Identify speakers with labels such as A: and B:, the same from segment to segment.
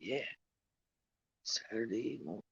A: Yeah, Saturday morning.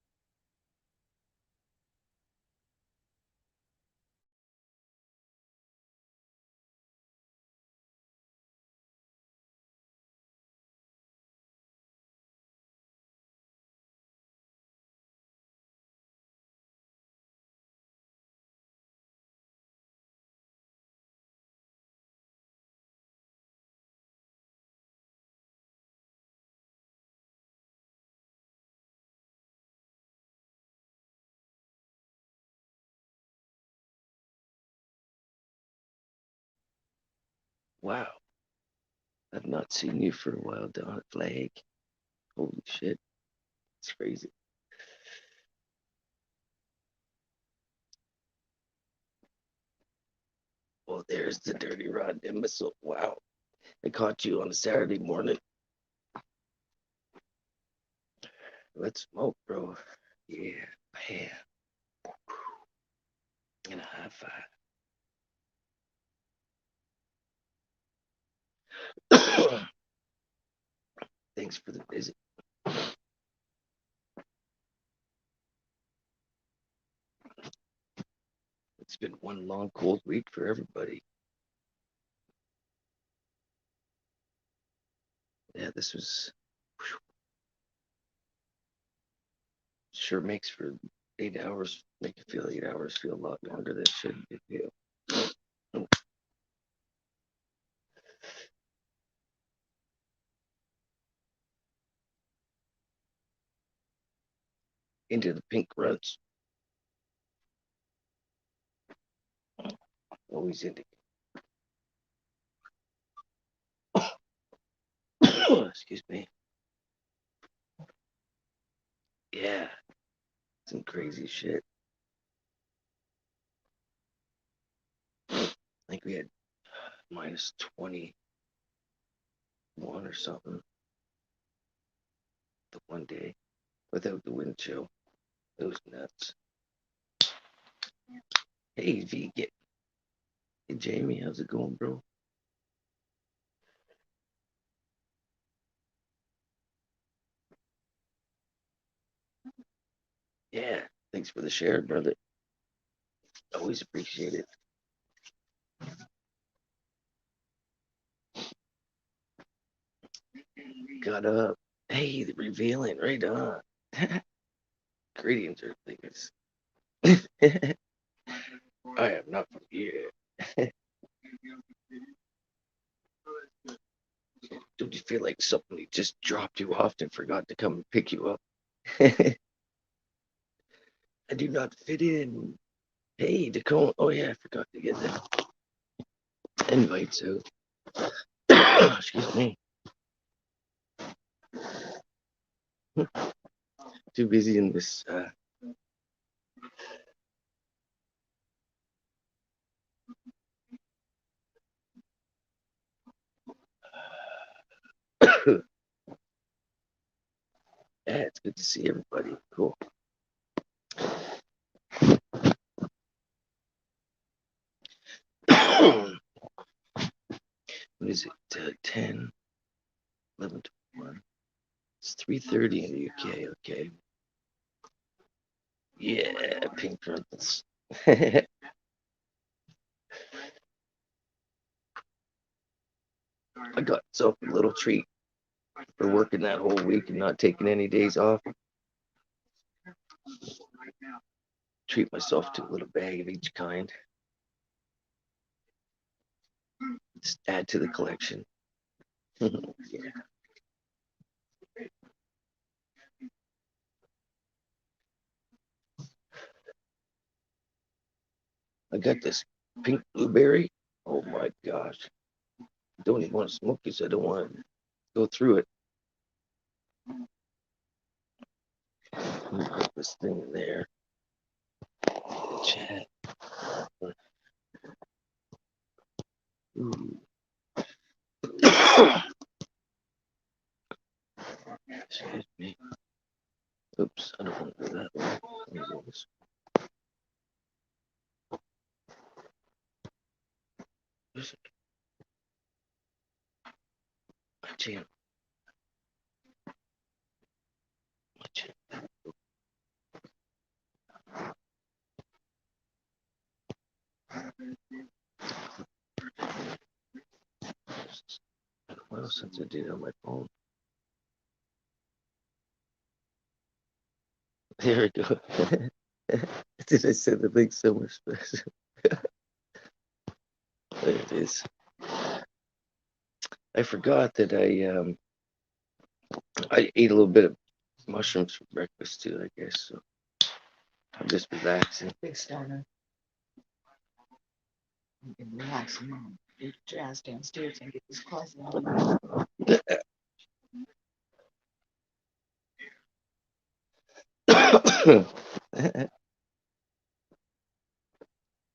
A: Wow, I've not seen you for a while down at Flag. Holy shit, it's crazy. Well, there's the dirty rod imbecile. Wow, I caught you on a Saturday morning. Let's smoke, bro. Yeah, bam, and a high five. Thanks for the visit. It's been one long cold week for everybody. Yeah, this was sure makes for 8 hours. Make you feel 8 hours feel a lot longer than it should feel. Into the pink runs. Always into. Excuse me. Yeah, some crazy shit. I think we had minus 21 or something the one day without the wind chill. It was nuts. Hey, vegan. Hey, Jamie, how's it going, bro? Yeah, thanks for the share, brother. Always appreciate it. Got up. Hey, the revealing, right on. Gradients are things. I am not from here. Don't you feel like somebody just dropped you off and forgot to come and pick you up? I do not fit in. Hey, Tacoma. Oh, yeah, I forgot to get the invites out. Excuse me. Too busy in this. Yeah, it's good to see everybody. Cool. What is it? 10, 11, 21. It's 3:30 in the UK. Okay. Yeah, pink runs. I got myself a little treat for working that whole week and not taking any days off. Treat myself to a little bag of each kind. Just add to the collection. Yeah. I got this pink blueberry. Oh my gosh. Don't even want to smoke this. I don't want to go through it. Let me put this thing in there. Chat. Ooh. Excuse me. Oops, I don't want to go that way. Let me go this way. My channel. What else since I did on my phone? There we go. Did I send the link somewhere special? There it is. I forgot that I ate a little bit of mushrooms for breakfast too, I guess. So I'm just relaxing.
B: Big stoner. You can relax and get your ass downstairs and get this coffee on.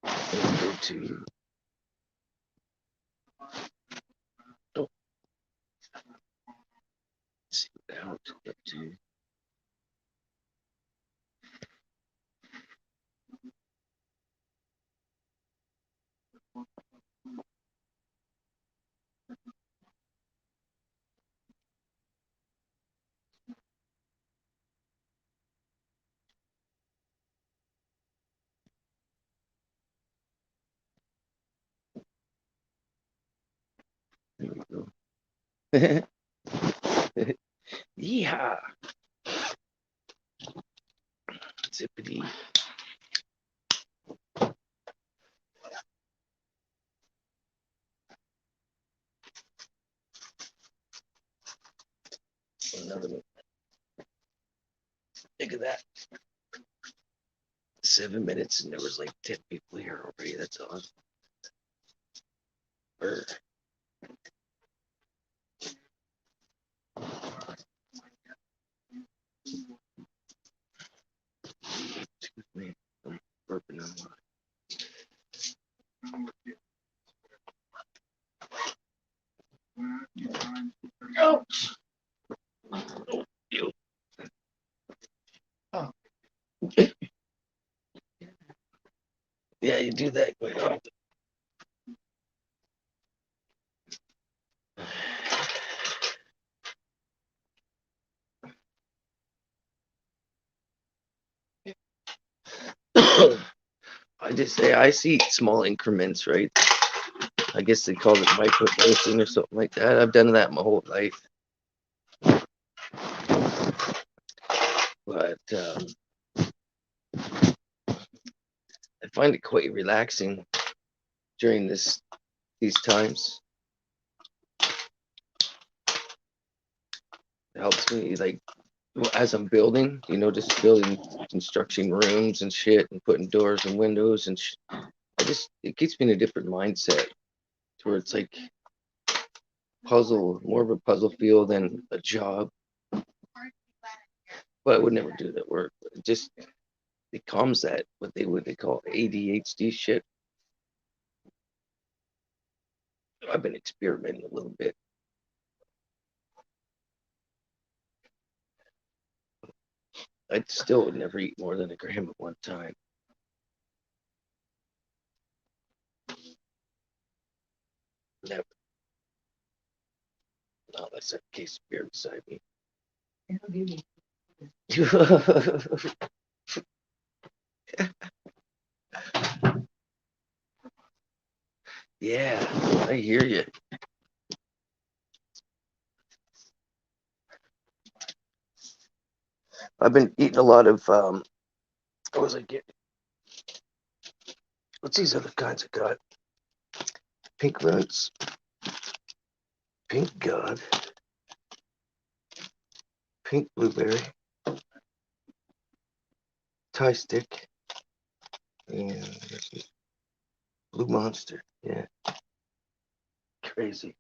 A: Let's go to oh, see what Alex is up to. There we go. Yeehaw! Zippity. Another one. Look at that. 7 minutes and there was like 10 people here already. That's awesome. Brr. Excuse me. I'm burping on my. Oh, you.
B: Oh.
A: Yeah, you do that quite often. I just say I see small increments, right? I guess they call it microdosing or something like that. I've done that my whole life, but I find it quite relaxing during these times. It helps me like as I'm building, just building construction rooms and shit and putting doors and windows and it keeps me in a different mindset to where it's like more of a puzzle feel than a job. But I would never do that work. It calms that what they call ADHD shit. I've been experimenting a little bit. I still would never eat more than a gram at one time. Never. Not unless I have a case of beer beside me.
B: It'll give you.
A: Yeah, I hear you. I've been eating a lot of what was I getting? What's these other kinds I got? Pink Roots, Pink God, Pink Blueberry, Thai Stick, and Blue Monster. Yeah, crazy.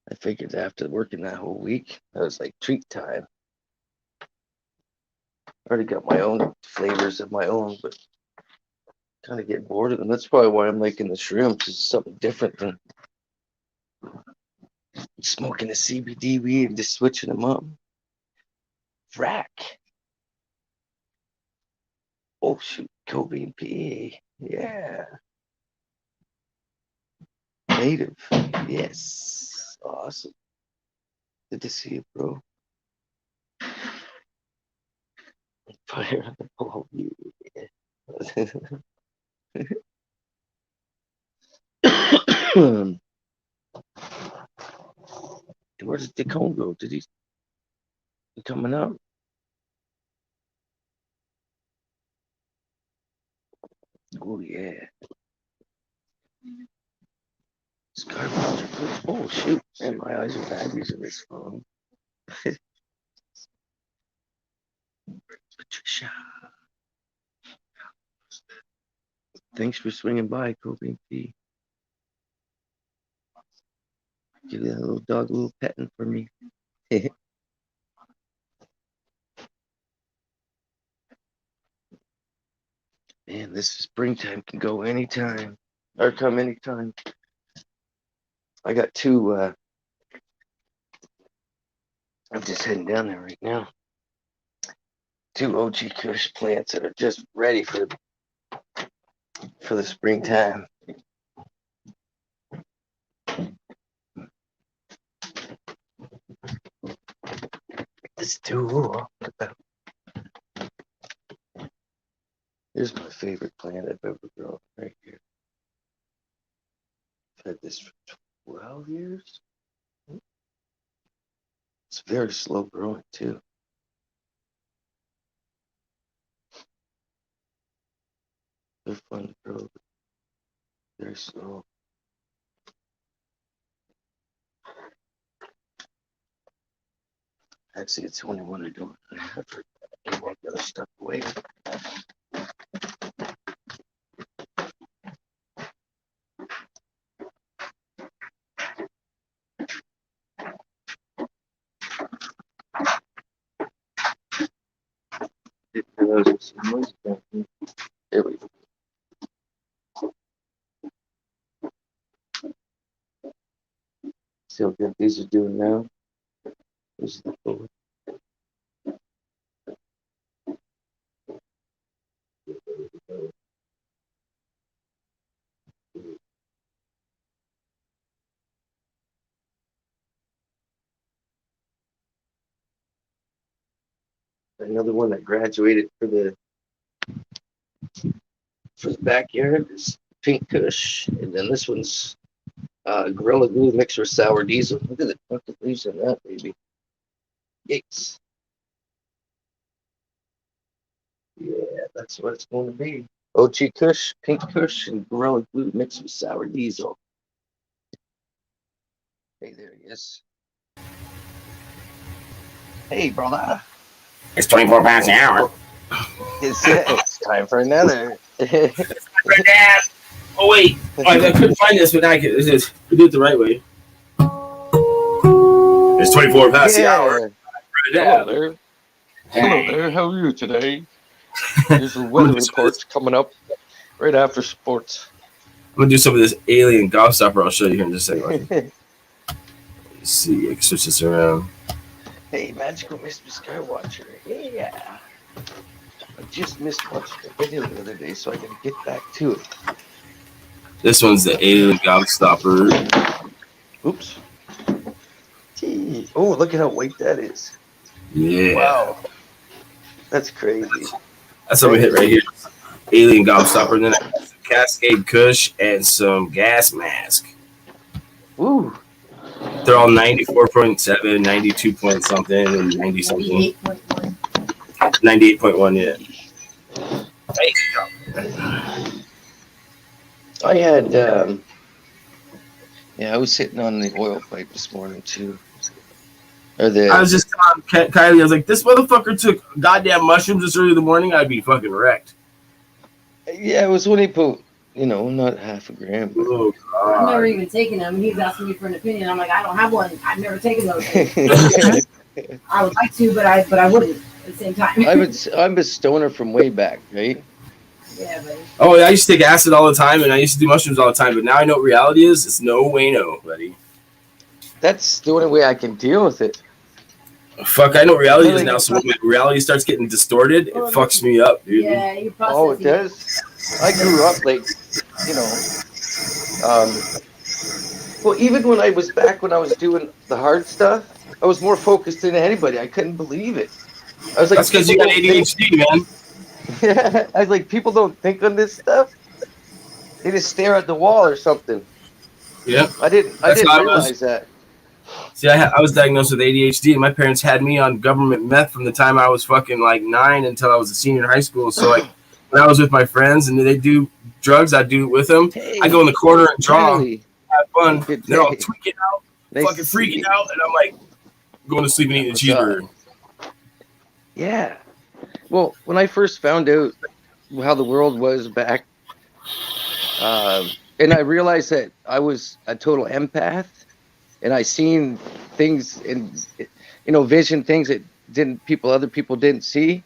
A: I figured after working that whole week, that was like treat time. I already got my own flavors of my own, but kind of get bored of them. That's probably why I'm liking the shrooms. It's something different than smoking a CBD weed and just switching them up. Frack. Oh shoot, Kobe and PA. Yeah. Native. Yes. Awesome. Good to see you, bro. Fire below you. Where did the cone go? Did he coming up? Oh yeah. Skywatcher. Oh shoot. Man, my eyes are bad using this phone. Patricia. Thanks for swinging by, Kobe P. Give that little dog a little petting for me. Man, this springtime can go anytime or come anytime. I got two. I'm just heading down there right now. Two OG Kush plants that are just ready for the springtime. This tool. Here's my favorite plant I've ever grown right here. I've had this for 12 years. It's very slow growing too. They're fun to grow, but very slow. Actually, it's the only one I don't have. I want the other stuff away. There we go. See how good these are doing now? This is the forward. Another one that graduated for the backyard is Pink Kush, and then this one's Gorilla Glue mixed with sour diesel. Look at the fucking leaves on that baby. Yikes. Yeah, that's what it's going to be. OG Kush, Pink Kush, and Gorilla Glue mixed with sour diesel. Hey, there he is. Hey, brother.
C: It's 24 pounds an hour.
A: It's time for another.
C: Oh, wait. I couldn't find this, but now I can. We do it the right way. It's 24 past the hour.
A: Hello there. Hello there. How are you today? There's the weather reports coming up right after sports.
C: I'm going to do some of this alien gobstopper. I'll show you here in just a second. Let's see. I can switch this around.
A: Hey, Magical Mr. Skywatcher. Yeah. I just missed watching the video the other day, so I gotta get back to it.
C: This one's the alien gobstopper.
A: Oops. Gee. Oh, look at how white that is.
C: Yeah.
A: Wow. That's crazy.
C: That's what we hit right here. Alien gobstopper. And then I got some Cascade Kush and some gas mask.
A: Woo.
C: They're all 94.7, 92 point something, and 90 something. 98.1, yeah.
A: I had, I was sitting on the oil pipe this morning too.
C: I was just telling Kylie, I was like, this motherfucker took goddamn mushrooms this early in the morning, I'd be fucking wrecked.
A: Yeah, it was when he put, not half a gram. But...
C: Oh, God.
B: I've never even taken them. He was asking me for an opinion. I'm like, I don't have one. I've never taken those. I would like to, but I wouldn't at the same time.
A: I'm a stoner from way back, right?
B: Yeah, buddy.
C: Oh, I used to take acid all the time, and I used to do mushrooms all the time, but now I know what reality is. It's no way no, buddy.
A: That's the only way I can deal with it.
C: Fuck, I know what reality is now, so when reality starts getting distorted, it fucks me up, dude.
B: Yeah, you process.
A: Oh, it does? I grew up like, well, even when I was back when I was doing the hard stuff, I was more focused than anybody. I couldn't believe it. I was like,
C: That's because you got ADHD, man.
A: I was like, people don't think on this stuff. They just stare at the wall or something.
C: Yeah.
A: I didn't realize that.
C: See, I was diagnosed with ADHD, and my parents had me on government meth from the time I was fucking like 9 until I was a senior in high school. So like, when I was with my friends and they do drugs, I do it with them.
A: Hey,
C: I go in the corner and draw,
A: Charlie.
C: have fun.
A: Good
C: They're all
A: day.
C: tweaking out,
A: Nice
C: fucking
A: to see
C: freaking
A: you.
C: out, and I'm like going to sleep and eating a cheeseburger.
A: Yeah. Well, when I first found out how the world was back, and I realized that I was a total empath, and I seen things and vision things that other people didn't see.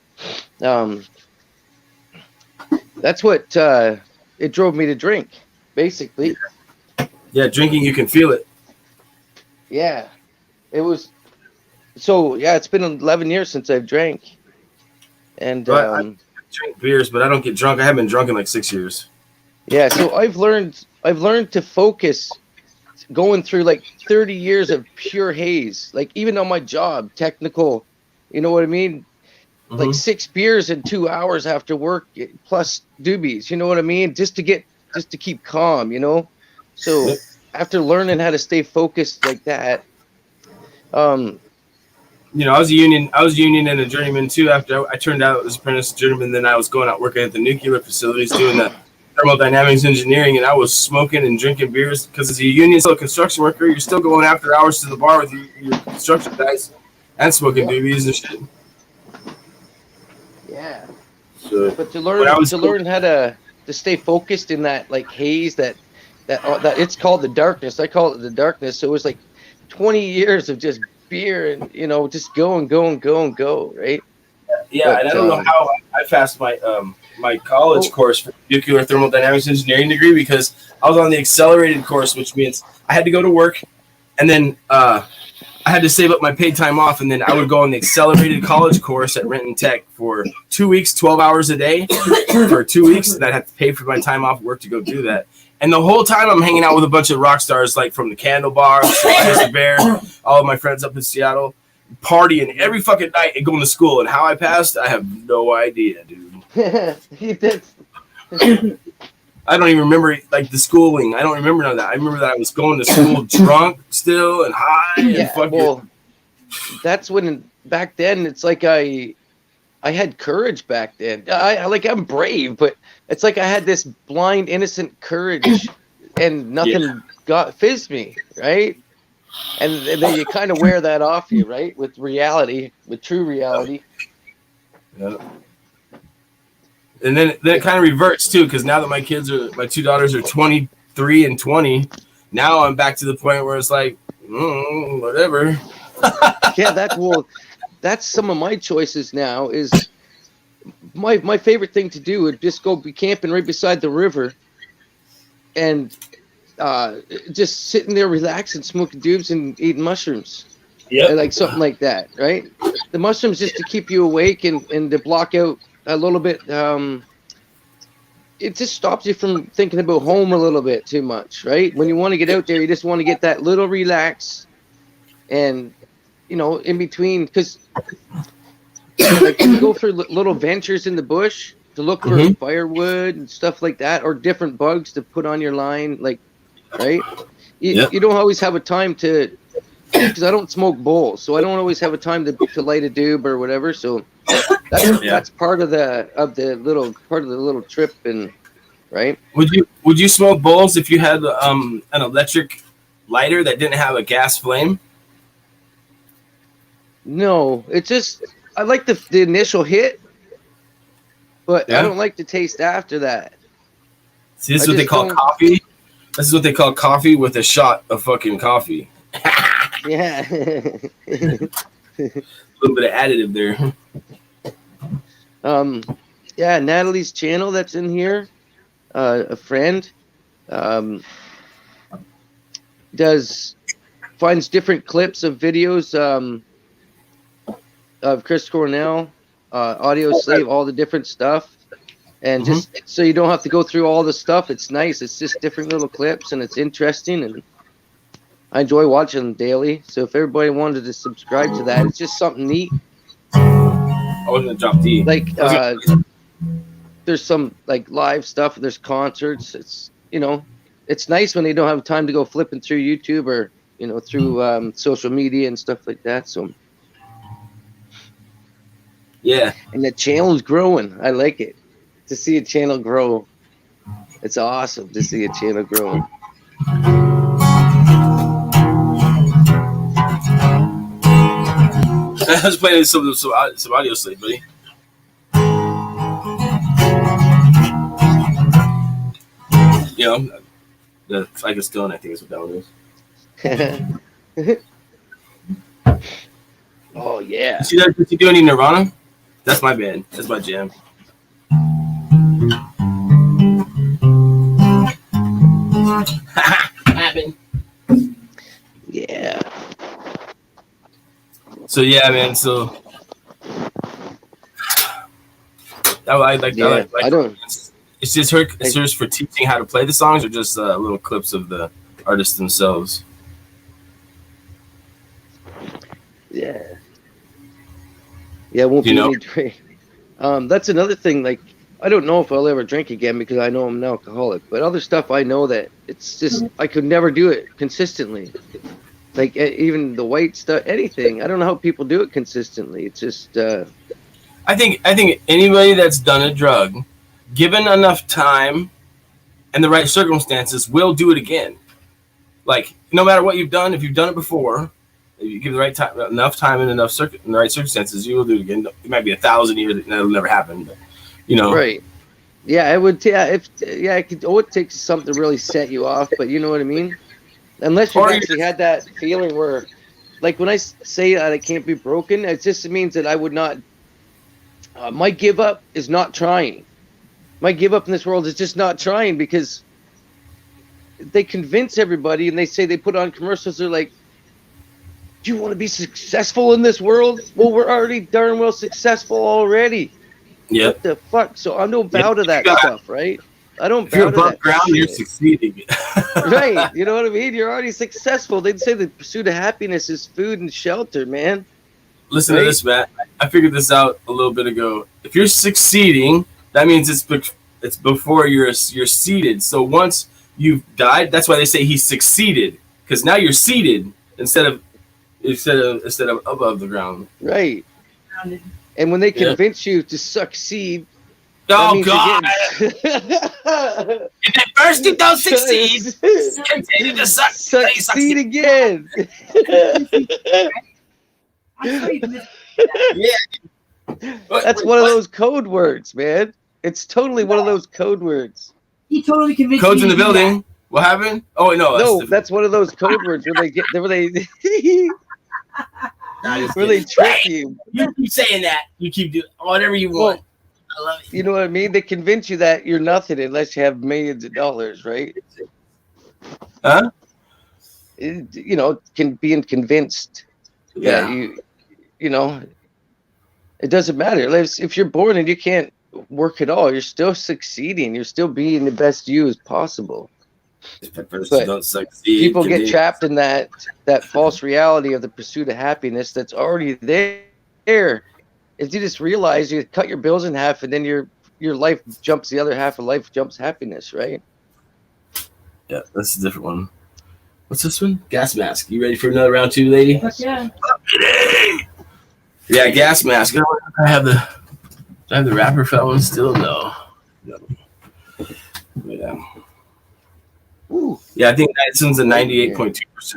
A: That's what it drove me to drink, basically.
C: Yeah, drinking, you can feel it.
A: Yeah, it was. So yeah, it's been 11 years since I've drank, and
C: I drink beers, but I don't get drunk. I haven't been drunk in like 6 years.
A: yeah. So I've learned to focus, going through like 30 years of pure haze. Like even on my job, technical, you know what I mean? Like 6 beers in 2 hours after work, plus doobies. You know what I mean? Just to keep calm, So
C: Yep.
A: after learning how to stay focused like that,
C: I was union and a journeyman too. After I turned out as apprentice journeyman, then I was going out working at the nuclear facilities doing the thermodynamics engineering, and I was smoking and drinking beers because as a union still a construction worker, you're still going after hours to the bar with your construction guys and smoking doobies and shit.
A: yeah.
C: So,
A: But to learn how to stay focused in that like haze that it's called the darkness. I call it the darkness. So it was like 20 years of just beer and just go and go and go and go, right?
C: yeah,
A: But,
C: and I don't know how I passed my my college course for nuclear thermodynamics engineering degree because I was on the accelerated course, which means I had to go to work and then I had to save up my paid time off, and then I would go on the accelerated college course at Renton Tech for 2 weeks, 12 hours a day for 2 weeks, and I'd have to pay for my time off work to go do that. And the whole time I'm hanging out with a bunch of rock stars, like from the Candlebox, Mr. Bear, all of my friends up in Seattle, partying every fucking night and going to school. And how I passed, I have no idea, dude. I don't even remember like the schooling. I don't remember none of that. I remember that I was going to school drunk still and high and fucking. Well,
A: that's when back then it's like I had courage back then. I'm brave, but it's like I had this blind, innocent courage, and nothing fizzed me, right? And then you kind of wear that off you, right? With reality, with true reality.
C: Yeah. And then it kind of reverts too, because now that my two daughters are 23 and 20, now I'm back to the point where it's like, whatever.
A: Yeah, that's some of my choices now. Is my favorite thing to do would just go be camping right beside the river, and just sitting there relaxing, smoking doobs and eating mushrooms. Yeah, like something like that, right? The mushrooms just to keep you awake and to block out a little bit. It just stops you from thinking about home a little bit too much, right? When you want to get out there, you just want to get that little relax, and in between, because like you go for little ventures in the bush to look for firewood and stuff like that, or different bugs to put on your line, like, right? You don't always have a time to, because I don't smoke bowls, so I don't always have a time to light a doob or whatever. So that's part of the little trip, and right.
C: Would you smoke bowls if you had an electric lighter that didn't have a gas flame?
A: No, it's just I like the initial hit, but I don't like the taste after that.
C: See, this is what they call coffee. This is what they call coffee with a shot of fucking coffee.
A: Yeah.
C: A little bit of additive there.
A: Yeah, Natalie's channel that's in here, a friend, finds different clips of videos of Chris Cornell, Audio Slave, all the different stuff, and just so you don't have to go through all the stuff. It's nice. It's just different little clips, and it's interesting, and I enjoy watching them daily. So if everybody wanted to subscribe to that, it's just something neat.
C: I wasn't gonna drop D.
A: Like
C: I was
A: there's some like live stuff. There's concerts. It's it's nice when they don't have time to go flipping through YouTube or through social media and stuff like that. So
C: yeah.
A: and the channel's growing. I like it to see a channel grow. It's awesome to see a channel growing.
C: I was playing some audio slate, buddy. The Flag of Stone, I think is what that one is.
A: Oh yeah.
C: You see that? Did you do any Nirvana? That's my band. That's my jam. Happened.
A: Yeah.
C: So yeah, man. So I like.
A: Yeah, I don't.
C: It's just her. It's hers for teaching how to play the songs, or just little clips of the artists themselves.
A: Yeah. Yeah, it won't be any drink. That's another thing. Like, I don't know if I'll ever drink again because I know I'm an alcoholic. But other stuff, I know that it's just I could never do it consistently. Like even the white stuff, anything. I don't know how people do it consistently. It's just.
C: I think anybody that's done a drug, given enough time and the right circumstances, will do it again. Like no matter what you've done, if you've done it before, if you give the right time, enough time, and enough in the right circumstances, you will do it again. It might be 1,000 years, and that'll never happen. But,
A: Right. Yeah, it would. Yeah, it takes something to really set you off. But you know what I mean. Unless you actually had that feeling where, like when I say that it can't be broken, it just means that I would not. My give up is not trying. My give up in this world is just not trying because they convince everybody and they say they put on commercials. They're like, "Do you want to be successful in this world?" Well, we're already darn well successful already.
C: Yeah.
A: What the fuck? So I don't bow to that stuff, right? I don't
C: If you're
A: bow to
C: above
A: that
C: ground,
A: shit.
C: you're succeeding.
A: Right. You know what I mean? You're already successful. They'd say the pursuit of happiness is food and shelter, man.
C: Listen to this, Matt. I figured this out a little bit ago. If you're succeeding, that means it's before you're seated. So once you've died, that's why they say he succeeded, because now you're seated instead of above the ground.
A: Right. And when they convince you to succeed,
C: oh God! And at first you don't succeed, continue to
A: succeed again. That's one of those code words, man. It's totally one of those code words.
B: He totally convinced
C: Codes
B: me
C: in the
B: to do
C: building. What happened? Oh no,
A: that's one of those code words where they trick you.
C: You keep saying that. You keep doing whatever you want. I love it.
A: You know what I mean? They convince you that you're nothing unless you have millions of dollars, right?
C: Huh?
A: Being convinced.
C: Yeah.
A: It doesn't matter. If you're born and you can't work at all, you're still succeeding. You're still being the best you as possible.
C: But
A: don't succeed. People get trapped in that false reality of the pursuit of happiness that's already there. If you just realize you cut your bills in half and then your life jumps the other half of life jumps happiness, right?
C: Yeah, that's a different one. What's this one? Gas mask. You ready for another round 2, lady?
B: Yeah.
C: Yeah, gas mask. I have the wrapper for that one still? No. Yeah.
A: Ooh.
C: Yeah, I think that one's a 98.2%.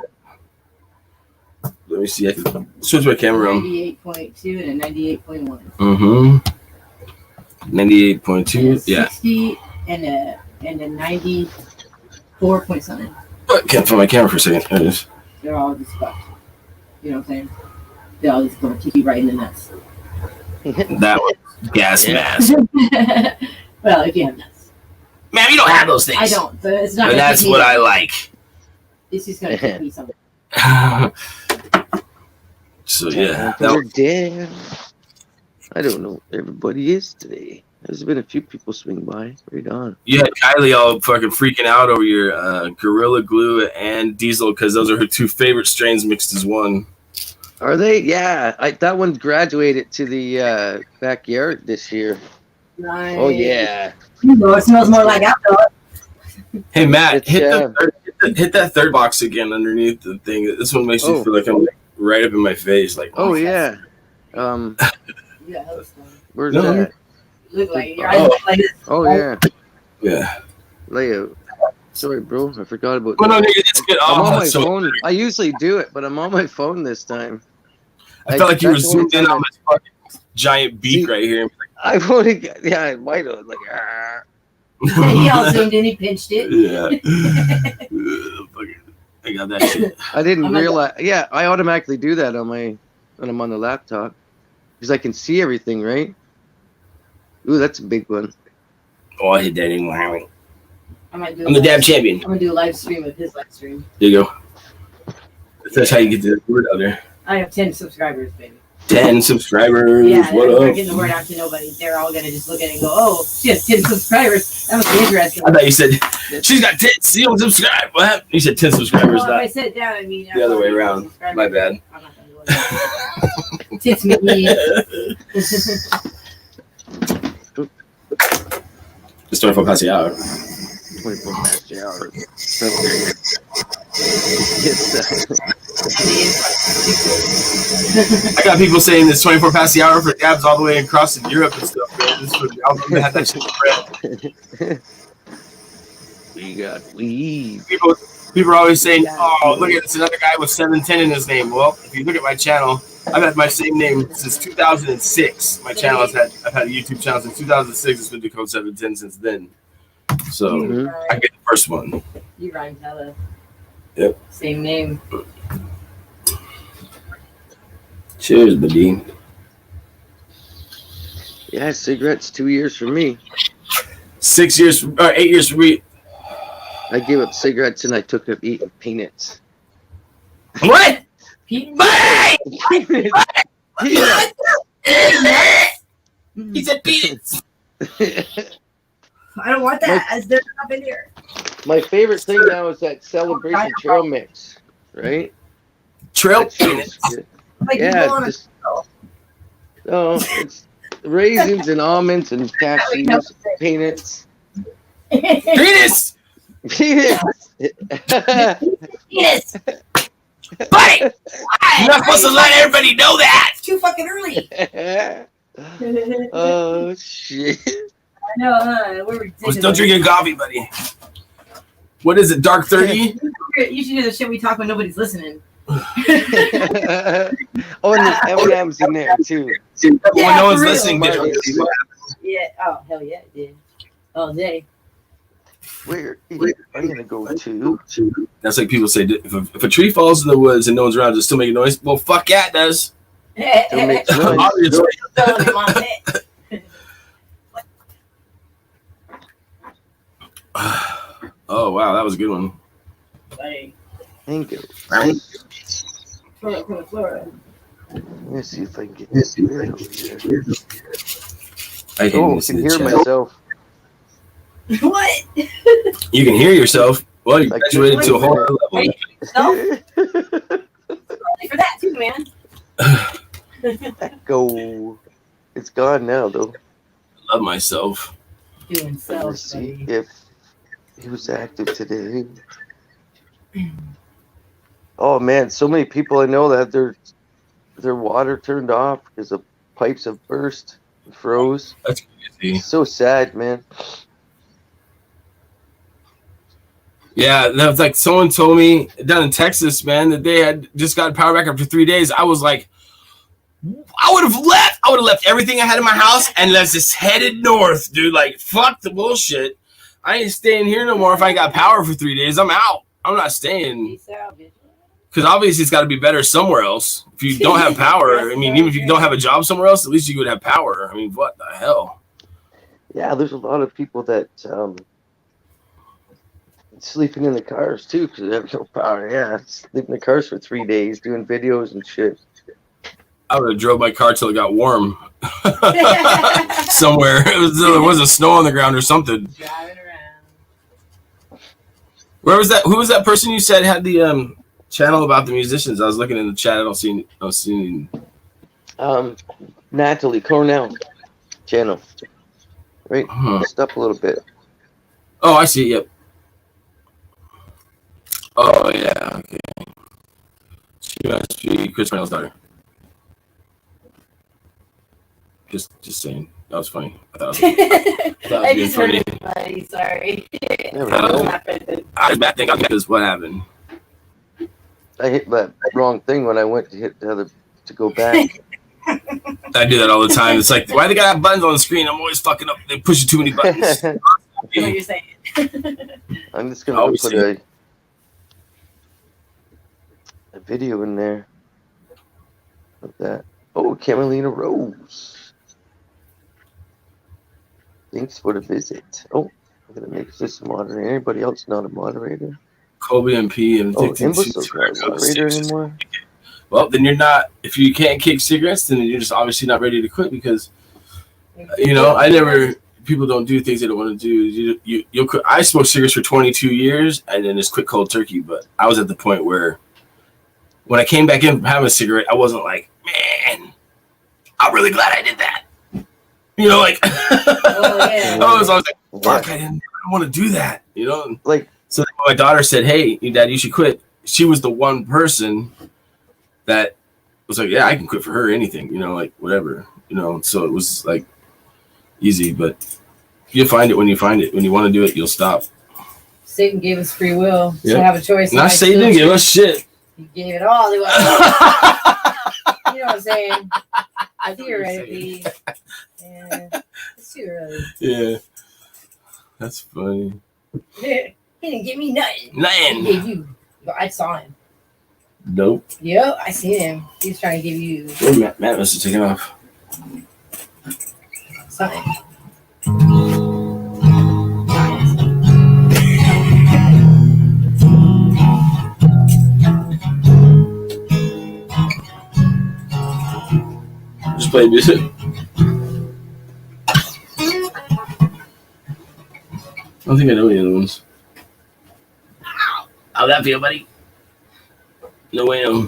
C: Let me see. I can switch my camera on.
B: 98.2 and a 98.1.
C: 98.2. Yeah.
B: 60 and a 94 point something.
C: I can't find my camera for a second. There it is.
B: They're all just fucked. You know what I'm saying? They're all just going to keep you right in the nuts.
C: That one. Gas mask.
B: Well, if you have nuts.
C: Man, you don't have those things.
B: I don't. So it's not.
C: And that's what I like.
B: It's just going to take me something.
C: So yeah.
A: Damn. I don't know where everybody is today. There's been a few people swing by. Right on.
C: You had Kylie all fucking freaking out over your Gorilla Glue and Diesel because those are her 2 favorite strains mixed as one.
A: Are they? Yeah, that one graduated to the backyard this year.
B: Nice.
A: Oh yeah.
B: It smells more like outdoor.
C: Hey Matt,
A: It's,
C: hit that third box again underneath the thing. This one makes me feel like I'm right up in my face. Like,
A: Oh yeah.
B: Yeah, that's fun.
A: Where's
C: No.
A: that?
B: Look like your eyes look like this.
A: Oh yeah.
C: yeah.
A: Layout. Sorry, bro. I forgot about
C: Well, no,
A: that.
C: nigga, it's good.
A: I'm on
C: Oh,
A: my
C: so
A: phone. I usually do it, but I'm on my phone this time.
C: I felt like you were
A: that's the only
C: zoomed in
A: time
C: on this fucking giant beak
A: See-
C: right here.
A: I want to get. Yeah, I might have. Like, ah.
B: He all zoomed in, he pinched it.
C: Yeah. Fucking- I got that shit.
A: I didn't
B: Oh my
A: realize. Yeah, I automatically do that on when I'm on the laptop because I can see everything, right? Ooh, that's a big one.
C: Oh, I hit that anyway.
B: I might do
C: I'm the dab champion.
B: I'm gonna do a live stream of his live stream.
C: There you go. That's how you get the word out there.
B: I have 10 subscribers, baby.
C: 10 subscribers.
B: Yeah,
C: What
B: we're
C: up?
B: getting the word out to nobody. They're all gonna just look at it and go, "Oh, she has 10 subscribers. That must be interesting."
C: I thought you said she's got 10. She don't subscribe. What happened? You said 10 subscribers.
B: Well, if I
C: Not
B: sit down, I mean
C: the other way around. My bad.
B: I'm not gonna do it. Tits me.
C: Just starting from passing out.
A: 24 past the hour. Yes,
C: I got people saying this 24 past the hour for dabs all the way across in Europe and stuff, man. This would, I'm gonna have that shit spread.
A: we got weed.
C: People are always saying, "Oh, look at this, another guy with 710 in his name." Well, if you look at my channel, I've had my same name since 2006. My channel I've had a YouTube channel since 2006. It's been Decode 710 since then. So
A: Mhm.
C: I get the first one.
B: You rhyme hella.
C: Yep.
B: Same name.
C: Cheers, buddy.
A: Yeah, cigarettes 2 years for me.
C: 6 years, or 8 years for me.
A: I gave up cigarettes and I took up eating peanuts.
C: What?
B: Pete?
A: Peanuts.
C: He said peanuts.
B: I don't want that. There's enough in here.
A: My favorite thing now is that Celebration Trail Mix, right?
C: Trail
A: That shit
C: peanuts.
A: is good.
B: Like you
A: Yeah,
B: go on
A: just no, it's raisins and almonds and cashews, peanuts,
C: Penis!
A: peanuts.
B: Yes.
C: Buddy! You're not supposed to let everybody know that!
B: It's too fucking early.
A: Oh shit!
B: I know, huh? We're ridiculous.
C: Don't drink your coffee, buddy. What is it, dark 30?
B: You should do the shit we talk when nobody's listening.
A: Oh, and the M&M's in there too.
C: When no
B: for
C: one's
B: real.
C: listening, get it.
B: Yeah. Oh, hell yeah, it did. All day.
A: Where I'm gonna go to?
C: That's like people say, if a tree falls in the woods and no one's around, does it still make a noise? Well, fuck yeah, it does.
A: Still makes noise.
C: Obviously. Oh, wow, that was a good one.
A: Thank you.
B: Flora.
A: Let me see if I can get this here.
C: I hate
A: Oh, I
C: this in
A: can
C: the
A: hear
C: chat.
A: myself.
B: What?
C: You can hear yourself. Well, you
A: I
C: graduated to a whole other level.
B: Only for that too, man.
A: Go. It's gone now, though.
C: I love myself.
B: Doing
A: Let's
B: self,
A: see
B: buddy.
A: if he was active today. Oh man, so many people I know that have their water turned off because the pipes have burst and froze.
C: That's crazy.
A: It's so sad, man.
C: Yeah, that was like someone told me down in Texas, man, that they had just got power back after 3 days. I was like, I would have left. I would have left everything I had in my house and let's just headed north, dude. Like, fuck the bullshit. I ain't staying here no more. If I got power for 3 days, I'm out. I'm not staying.
B: Peace out, bitch.
C: Because obviously it's got to be better somewhere else. If you don't have power, I mean, even if you don't have a job somewhere else, at least you would have power. I mean, what the hell?
A: Yeah, there's a lot of people that sleeping in the cars too because they have no power. Yeah, sleeping in the cars for 3 days doing videos and shit.
C: I would have drove my car till it got warm somewhere. There wasn't snow on the ground or something.
B: Driving around.
C: Where was that? Who was that person you said had the channel about the musicians? I was looking in the chat. I don't see.
A: Natalie Cornell channel. Right,
C: Huh.
A: just up a little bit.
C: Oh, I see. Yep. Oh yeah. Okay. She must be Chris Brown's daughter. Just saying. That was funny. I thought it was
B: I
C: being
B: just heard
C: funny.
B: it funny. Sorry.
A: Never
C: I
A: know.
C: I was bad thing. I guess what happened.
A: I hit that wrong thing when I went to hit the other to go back.
C: I do that all the time. It's like, why they gotta have buttons on the screen? I'm always fucking up. They push too many buttons.
B: What you're saying.
A: I'm just gonna
C: Always
A: put
C: see
A: a video in there of that. Oh, Carolina Rose. Thanks for the visit. Oh, I'm gonna make this a moderator. Anybody else not a moderator?
C: Kobe and P and
A: Oh, Imbecille's not a moderator anymore.
C: Well, then you're not. If you can't kick cigarettes, then you're just obviously not ready to quit because I never. People don't do things they don't want to do. You'll quit. I smoked cigarettes for 22 years and then just quit cold turkey. But I was at the point where when I came back in from having a cigarette, I wasn't like, man, I'm really glad I did that. Like,
B: yeah.
C: I was like, fuck, I didn't want to do that.
A: Like,
C: so when my daughter said, hey, Dad, you should quit. She was the one person that was like, yeah, I can quit for her, anything, like whatever, so it was like easy, but you'll find it when you find it. When you want to do it, you'll stop.
B: Satan gave us free will to
C: Yeah.
B: have a choice.
C: Not Satan didn't give us shit.
B: He gave it all to us. You know what I'm saying? Theoretically. Yeah. It's too early.
C: Yeah. That's funny.
B: He didn't give me nothing. He
C: Nothing.
B: gave you. I saw him.
C: Nope.
B: Yep, I seen him. He was trying to give you
C: Oh, Matt must have taken off.
B: something.
C: Just play music. I don't think I know any other ones. How'd that feel, buddy? No way, no.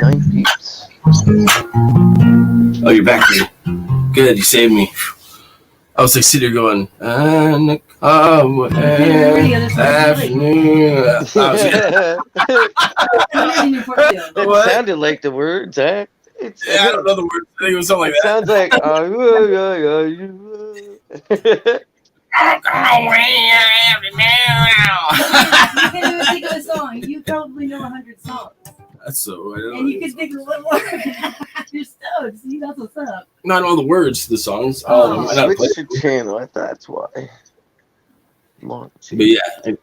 A: Nine peeps.
C: Oh, you're back, dude. Good, you saved me. I was like sitting there going, afternoon.
A: It sounded like the words, eh?
C: I don't know the words. I think it was something like
A: It
C: that.
A: sounds like.
B: You can even think of a song. You probably know 100 songs.
C: That's so. I don't
B: And you
C: know.
B: can think of a little more. You're stoked. See, that's what's up.
C: Not all the words to the songs.
B: Oh,
C: I know,
A: Switch your channel. That's why.
C: but yeah, I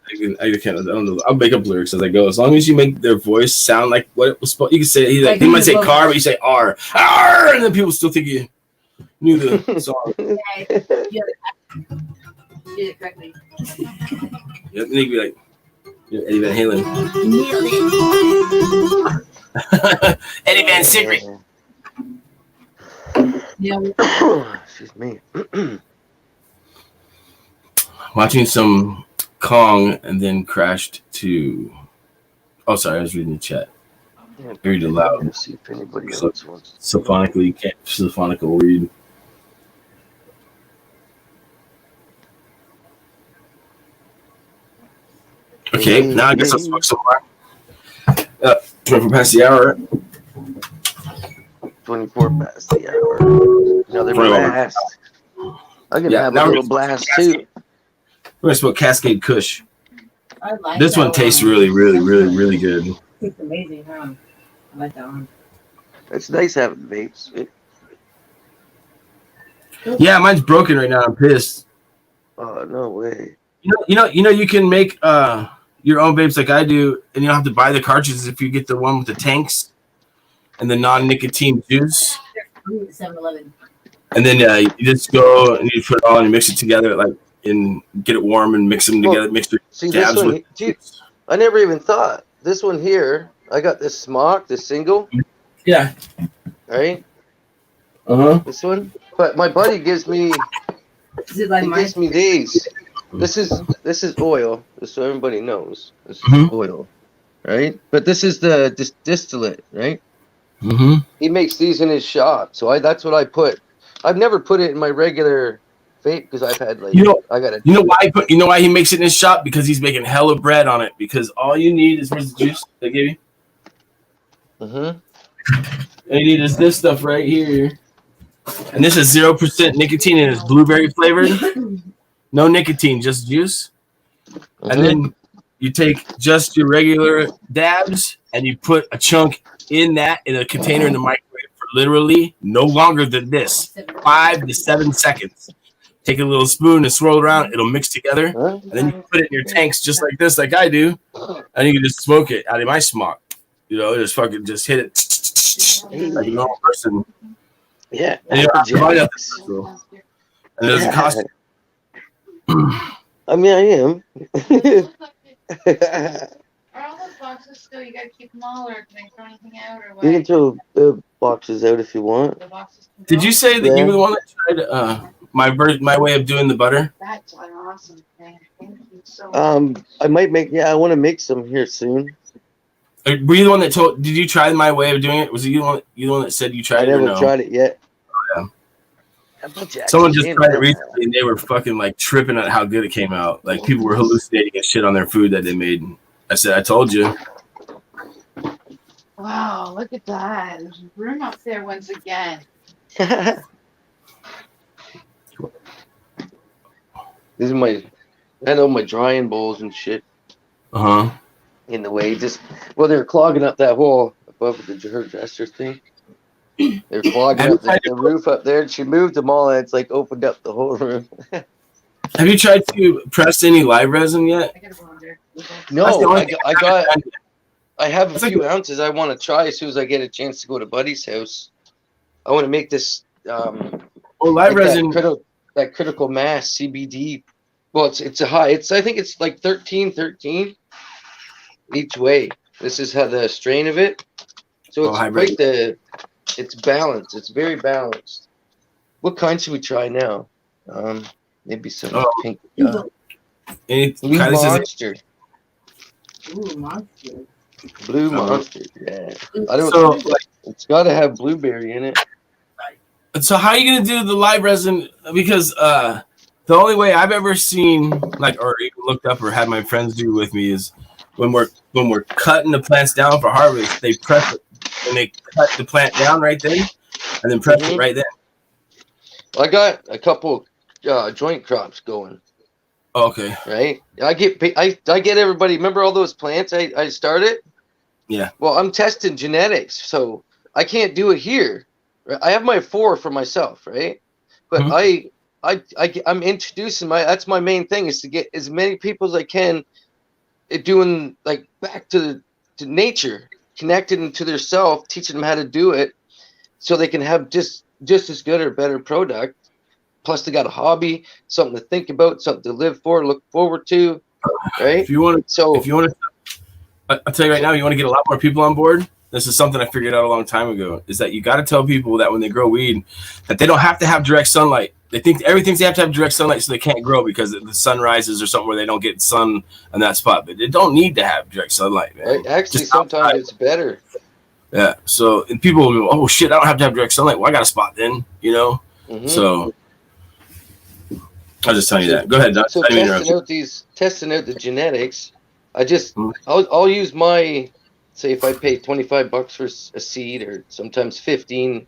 C: can't. I don't know. I'll make up lyrics as I go. As long as you make their voice sound like what it was supposed. You can say he might say car, but you say R, and then people still think you knew the song.
B: Okay. You did it correctly.
C: Yeah, and they could be like, Eddie Van Halen,
B: Nailed it.
C: Eddie Van Secret.
B: Yeah.
A: Excuse me.
C: Watching some Kong and then crashed to. Oh, sorry, I was reading the chat. Read it loud.
A: Let's see if anybody else wants.
C: Symphonically, you can't symphonical read. Okay, now I guess I'll smoke some more. 24 past the hour.
A: 24 past the hour. Another
C: 21.
A: blast. I'm gonna have
C: now
A: a
C: we're
A: little blast too.
C: We're gonna smoke Cascade Kush.
B: I like
C: This
B: that
C: one tastes really, really, really, really good.
B: It's amazing, huh? I like that one.
A: It's nice having vapes.
C: Yeah, mine's broken right now. I'm pissed.
A: Oh no way.
C: You can make your own vapes like I do, and you don't have to buy the cartridges if you get the one with the tanks and the non-nicotine juice.
B: 7-Eleven.
C: And then you just go and you put it all and you mix it together at like and get it warm and mix them together. Mix your
A: See
C: dabs
A: this one,
C: with.
A: dude, I never even thought. This one here, I got this smock, this single,
C: Yeah.
A: right?
C: Uh-huh.
A: This one. But my buddy gives me,
B: Is it like
A: he
B: mine?
A: gives me these. This is oil, just so everybody knows. This is
C: Mhm.
A: oil, right? But this is the distillate, right?
C: Mm-hmm.
A: He makes these in his shop, so that's what I put. I've never put it in my regular vape because I've had like
C: You know-
A: I got
C: You know why he makes it in his shop? Because he's making hella bread on it. Because all you need is where's the juice they give you?
A: Mm-hmm.
C: All you need is this stuff right here. And this is 0% nicotine and it's blueberry flavored. No nicotine, just juice. And then you take just your regular dabs and you put a chunk in a container in the microwave for literally no longer than this, 5 to 7 seconds. Take a little spoon and swirl it around. It'll mix together. And then you can put it in your tanks just like this, like I do. And you can just smoke it out of my smock. You know, just fucking just hit it like a normal person.
A: Yeah.
C: And, you know, I buy that and it doesn't cost.
A: I mean, I am.
D: Are all those boxes still? You gotta keep them all, or can I throw anything out, or what?
A: You can throw the boxes out if you want.
D: The boxes can
C: Did
D: go?
C: you say that
A: Yeah.
C: you were the one that tried my way of doing the butter?
D: That's an awesome thing. Thank you so much.
A: I might make. Yeah, I want to make some here soon.
C: Were you the one that told? Did you try my way of doing it? Was it you the one that said you tried
A: I
C: it or
A: never
C: no?
A: tried it yet.
C: yeah.
A: A bunch of
C: Someone just
A: action
C: tried it
A: in
C: recently and they were fucking like tripping at how good it came out. Like people were hallucinating and shit on their food that they made. I said, I told you.
D: Wow, look at that. There's room up there once again.
A: there. This is my. I know my drying bowls and shit
C: Uh huh.
A: in the way. They're clogging up that hole above the her dresser thing. They're clogging up the roof up there, and she moved them all, and it's like opened up the whole room.
C: Have you tried to press any live resin yet?
D: I gotta go under.
A: No,
C: That's the only
A: I
C: thing
A: got.
C: done.
A: I have a
C: That's like-
A: few ounces I want to try as soon as I get a chance to go to Buddy's house. I want to make this
C: Well, live
A: like
C: resin.
A: that critical mass CBD. Well, it's a high. I think it's like 13 each way. This is how the strain of it. So it's
C: hybrid.
A: it's balanced. It's very balanced. What kind should we try now? Maybe some pink. Blue
C: Kylie says
A: Monster.
B: Ooh, monster.
A: Blue Monster. Yeah. I don't.
C: so.
A: It's got to have blueberry in it.
C: So how are you gonna do the live resin? Because the only way I've ever seen, like, or even looked up or had my friends do with me is when we're cutting the plants down for harvest, they press it and they cut the plant down right then, and then press it right then.
A: I got a couple joint crops going.
C: Okay.
A: Right. I get everybody. Remember all those plants I started?
C: Yeah.
A: Well, I'm testing genetics, so I can't do it here. Right? I have my 4 for myself, right? But I'm introducing that's my main thing is to get as many people as I can doing like back to nature, connected into their self, teaching them how to do it so they can have just as good or better product. Plus they got a hobby, something to think about, something to live for, look forward to, right?
C: If you want to, I'll tell you right now, you want to get a lot more people on board. This is something I figured out a long time ago, is that you got to tell people that when they grow weed, that they don't have to have direct sunlight. They think everything they have to have direct sunlight so they can't grow because the sun rises or something where they don't get sun on that spot. But they don't need to have direct sunlight, man.
A: Right? Actually,
C: Just
A: sometimes
C: outside.
A: it's better.
C: Yeah. So, and people will go, oh shit, I don't have to have direct sunlight. Well, I got a spot then, you know?
A: Mhm.
C: So I'll just tell you that. Go ahead, Doc.
A: So
C: I didn't mean to interrupt you.
A: testing out the genetics. I'll use my, say if I pay $25 for a seed or sometimes 15,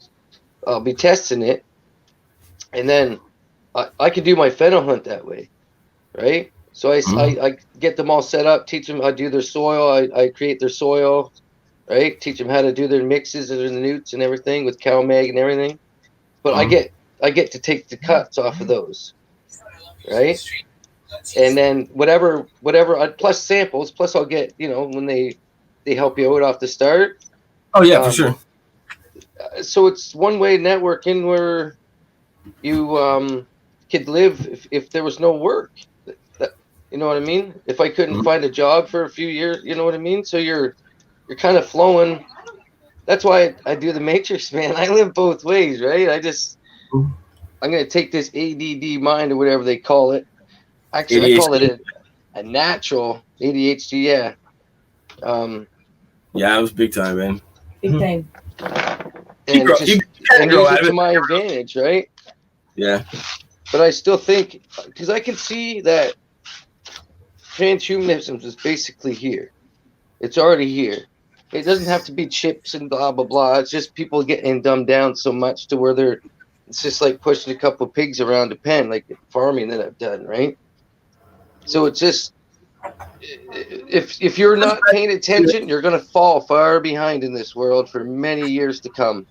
A: I'll be testing it, and then I can do my fennel hunt that way, right? So I get them all set up, teach them how to do their soil. I create their soil, right? Teach them how to do their mixes and their newts and everything with CalMag and everything. But I get to take the cuts off of those, right? And then whatever plus samples, plus I'll get, when they help you out off the start.
C: Oh yeah, for sure.
A: So it's one way networking where you could live if there was no work. You know what I mean? If I couldn't find a job for a few years, you know what I mean? So you're kind of flowing. That's why I do the Matrix, man. I live both ways, right? I'm going to take this ADD mind or whatever they call it. Actually, I call it a natural ADHD, yeah.
C: Yeah, it was big time, man.
B: Big time.
A: And
C: grow-
A: just
C: you
A: and
C: grow
A: use
C: out
A: it
C: of
A: to
C: it.
A: my advantage, right?
C: Yeah.
A: But I still think, because I can see that transhumanism is basically here. It's already here. It doesn't have to be chips and blah, blah, blah. It's just people getting dumbed down so much to where it's just like pushing a couple of pigs around a pen, like farming that I've done, right? So it's just, if you're not paying attention, you're going to fall far behind in this world for many years to come.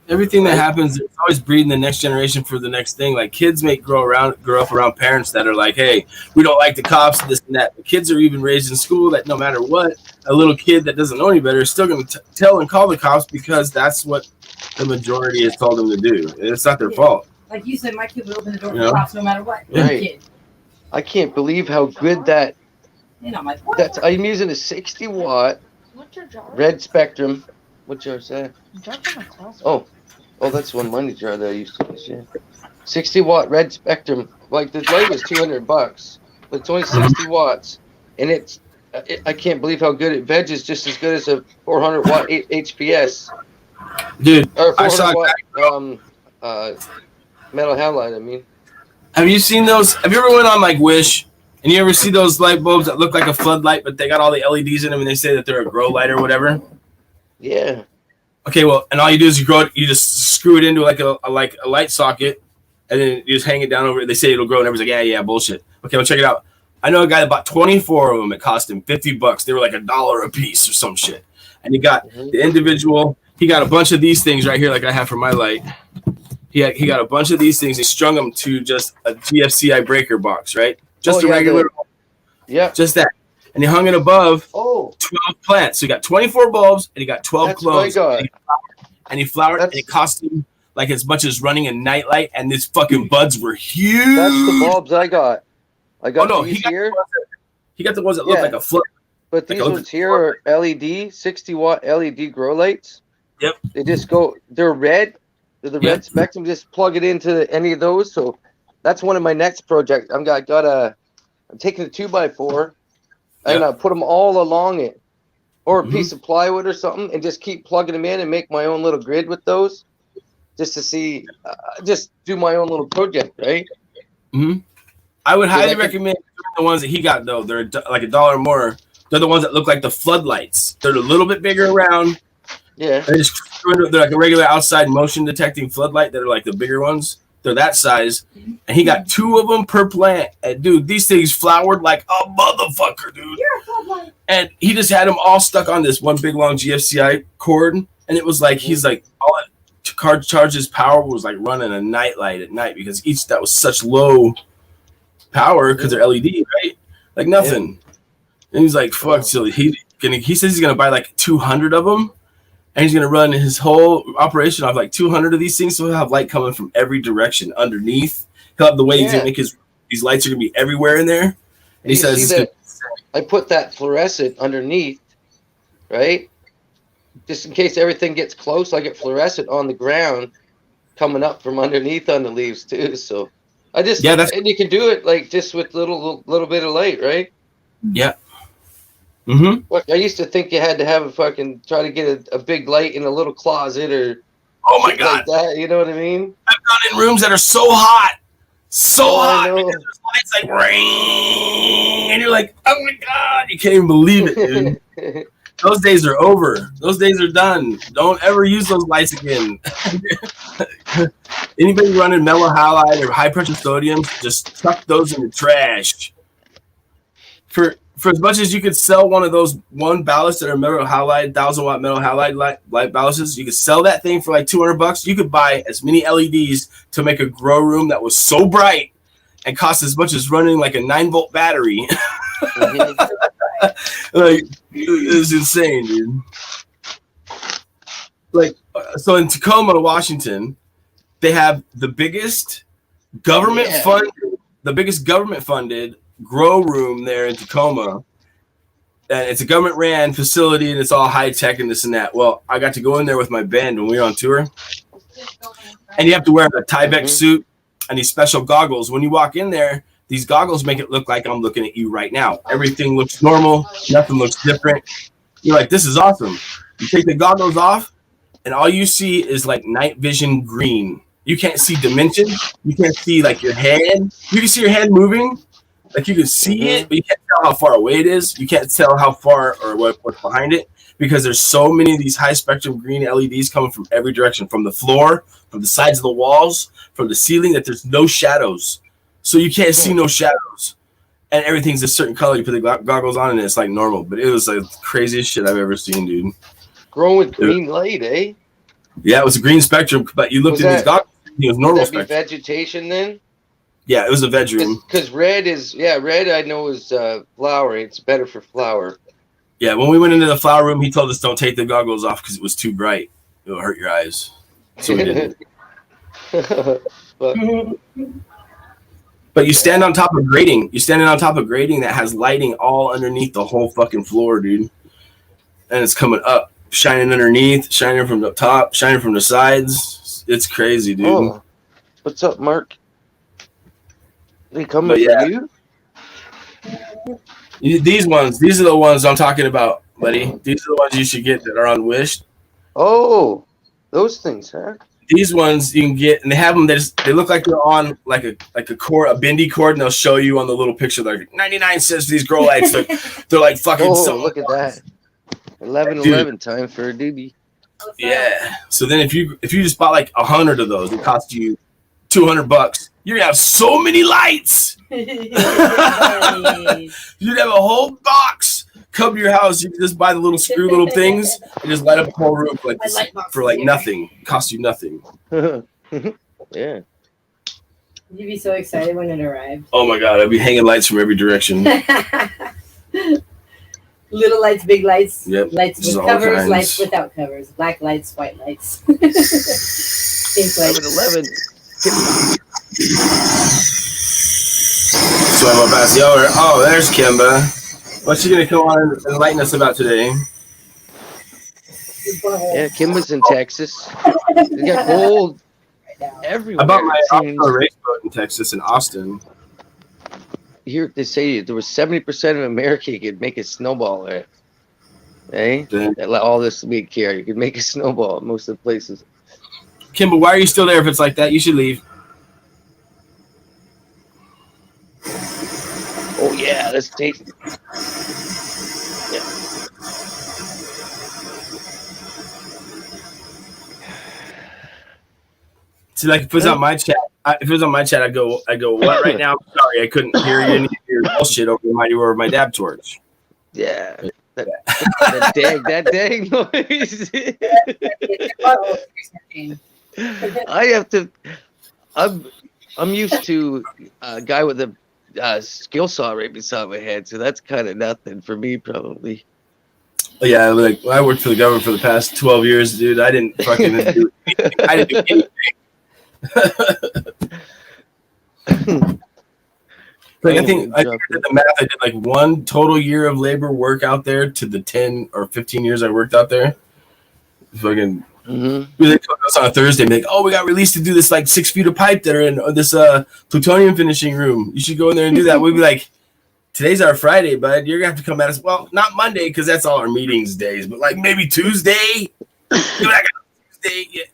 C: Everything that happens, it's always breeding the next generation for the next thing. Like kids may grow up around parents that are like, "Hey, we don't like the cops, this and that." The kids are even raised in school that no matter what, a little kid that doesn't know any better is still going to tell and call the cops because that's what the majority has told them to do. It's not their fault.
B: Like you said, my kid would open the door for
C: Yeah.
B: cops no matter what.
A: Right.
B: Kid.
A: I can't believe how good that.
B: And I'm like, what?
A: I'm using a 60-watt
D: What's your jar?
A: red spectrum. What jar's that?
D: Jar's in my closet.
A: Oh, that's one money jar that I used to use. Yeah. 60-watt red spectrum. Like the light was $200, but it's only 60 watts, and I can't believe how good it veggies just as good as a 400-watt HPS
C: Dude,
A: or
C: I saw.
A: 400-watt metal halide. I mean,
C: Have you seen those? Have you ever went on like Wish and you ever see those light bulbs that look like a floodlight, but they got all the LEDs in them and they say that they're a grow light or whatever?
A: yeah.
C: Okay, well, and all you do is you just screw it into like a light socket, and then you just hang it down over it. They say it'll grow, and everyone's like, yeah, bullshit. Okay, well, check it out. I know a guy that bought 24 of them. It cost him $50. They were like $1 a piece or some shit. And he got the individual. He got a bunch of these things right here, like I have for my light. He got a bunch of these things. He strung them to just a GFCI breaker box, right? Just a regular, just that. And he hung it above 12 plants. So he got 24 bulbs and he got 12 clones. And he flowered, and it cost him like as much as running a nightlight. And these fucking buds were huge.
A: That's the bulbs I got.
C: He got the ones that look like a flood.
A: But these ones here are LED, 60-watt LED grow lights.
C: Yep.
A: They just go, they're red. They're the red spectrum. Just plug it into any of those. So that's one of my next projects. I'm taking a 2x4 and I put them all along it, or a piece of plywood or something, and just keep plugging them in and make my own little grid with those, just to see, just do my own little project, right?
C: Mm-hmm. I would highly recommend the ones that he got though. They're like $1 more. They're the ones that look like the floodlights. They're a little bit bigger around.
A: Yeah.
C: They're like a regular outside motion detecting floodlight. That are like the bigger ones. They're that size, and he got 2 of them per plant. And dude, these things flowered like a motherfucker, dude. And he just had them all stuck on this one big long GFCI cord, and it was like he's like all it charges power was like running a nightlight at night because each that was such low power because they're LED, right? Like nothing. And he's like, fuck, silly. He says he's gonna buy like 200 of them. And he's going to run his whole operation off like 200 of these things. So he'll have light coming from every direction underneath. He'll have the way he's going to make these lights are going to be everywhere in there. And he says,
A: that I put that fluorescent underneath, right? Just in case everything gets close, I get fluorescent on the ground coming up from underneath on the leaves too. So and you can do it like just with little bit of light, right?
C: Yeah. Mm-hmm.
A: Look, I used to think you had to have try to get a big light in a little closet or
C: my god,
A: like that. You know what I mean?
C: I've gone in rooms that are so hot, hot,
A: because
C: there's lights like ring, and you're like, oh my god, you can't even believe it, dude. Those days are over. Those days are done. Don't ever use those lights again. Anybody running mellow halide or high pressure sodium, just chuck those in the trash. For as much as you could sell one of those ballasts that are metal halide, 1,000-watt metal halide light ballasts, you could sell that thing for like $200. You could buy as many LEDs to make a grow room that was so bright and cost as much as running like a 9-volt battery. Like it's insane, dude. Like so in Tacoma, Washington, they have the biggest Government
A: Yeah.
C: funded, the biggest government funded grow room there in Tacoma. And it's a government ran facility and it's all high tech and this and that. Well, I got to go in there with my band when we were on tour. And you have to wear a Tyvek suit and these special goggles. When you walk in there, these goggles make it look like I'm looking at you right now. Everything looks normal. Nothing looks different. You're like, this is awesome. You take the goggles off, and all you see is like night vision green. You can't see dimension. You can't see like your hand. You can see your hand moving. Like you can see it, but you can't tell how far away it is. You can't tell how far or what's behind it because there's so many of these high spectrum green LEDs coming from every direction, from the floor, from the sides of the walls, from the ceiling, that there's no shadows. So you can't see no shadows. And everything's a certain color. You put the goggles on and it's like normal. But it was like the craziest shit I've ever seen, dude.
A: Growing with green light, eh?
C: Yeah, it was a green spectrum, but you looked
A: Was
C: at these goggles, it was normal
A: Would that be
C: spectrum.
A: vegetation then?
C: Yeah, it was a veg room.
A: Because red is, red I know is flowering. It's better for flower.
C: Yeah, when we went into the flower room, he told us don't take the goggles off because it was too bright. It'll hurt your eyes. So we didn't. But you stand on top of grading. You're standing on top of grading that has lighting all underneath the whole fucking floor, dude. And it's coming up, shining underneath, shining from the top, shining from the sides. It's crazy, dude.
A: Oh, what's up, Mark? They coming
C: But yeah.
A: for you?
C: These are the ones I'm talking about, buddy. These are the ones you should get that are on Wish.
A: Oh, those things, huh?
C: These ones you can get, and they have them. They look like they're on like a cord, a bendy cord, and they'll show you on the little picture. They're like 99 cents for these grow lights. They're like fucking.
A: Oh,
C: so
A: look at that. 11 time for a doobie.
C: Yeah. So then if you just bought like 100 of those, it cost you $200. You're gonna have so many lights. You'd have a whole box come to your house. You can just buy the little screw little things and just light up a whole room like this for like nothing. Cost you nothing.
A: Yeah.
B: You'd be so excited when it arrived.
C: Oh my god, I'd be hanging lights from every direction.
B: Little lights, big lights,
C: Yep.
B: lights
C: Just
B: with
C: all
B: covers,
C: kinds.
B: lights without covers, black lights, white lights. Pink lights.
A: 11.
C: So I'm up past the hour. Oh, there's Kimba. What's she gonna come on and enlighten us about today?
A: Yeah, Kimba's in Texas. They got gold everywhere.
C: I bought my
A: it seems.
C: offshore race boat in Texas in Austin.
A: Here they say there was 70% of America could make a snowball there. Eh?
C: Damn.
A: All this week here, you could make a snowball at most of the places.
C: Kimba, why are you still there if it's like that? You should leave.
A: Oh yeah, let's taste it. Yeah.
C: See, like if it was on my chat, I'd go, what right now? Sorry, I couldn't hear you and your bullshit over my dab torch.
A: Yeah. That dang noise. I have to. I'm used to a guy with a skill saw right beside my head, so that's kind of nothing for me, probably.
C: Yeah, like I worked for the government for the past 12 years, dude. I didn't fucking do anything. I didn't do anything. Like I think I did the math. I did like one total year of labor work out there to the 10 or 15 years I worked out there. Fucking.
A: Mm-hmm.
C: They took us on a Thursday and be like, oh, we got released to do this like 6 feet of pipe that are in this plutonium finishing room. You should go in there and do that. We'd be like, today's our Friday, bud. You're gonna have to come at us. Well, not Monday because that's all our meetings days, but like maybe Tuesday. Tuesday. Yeah.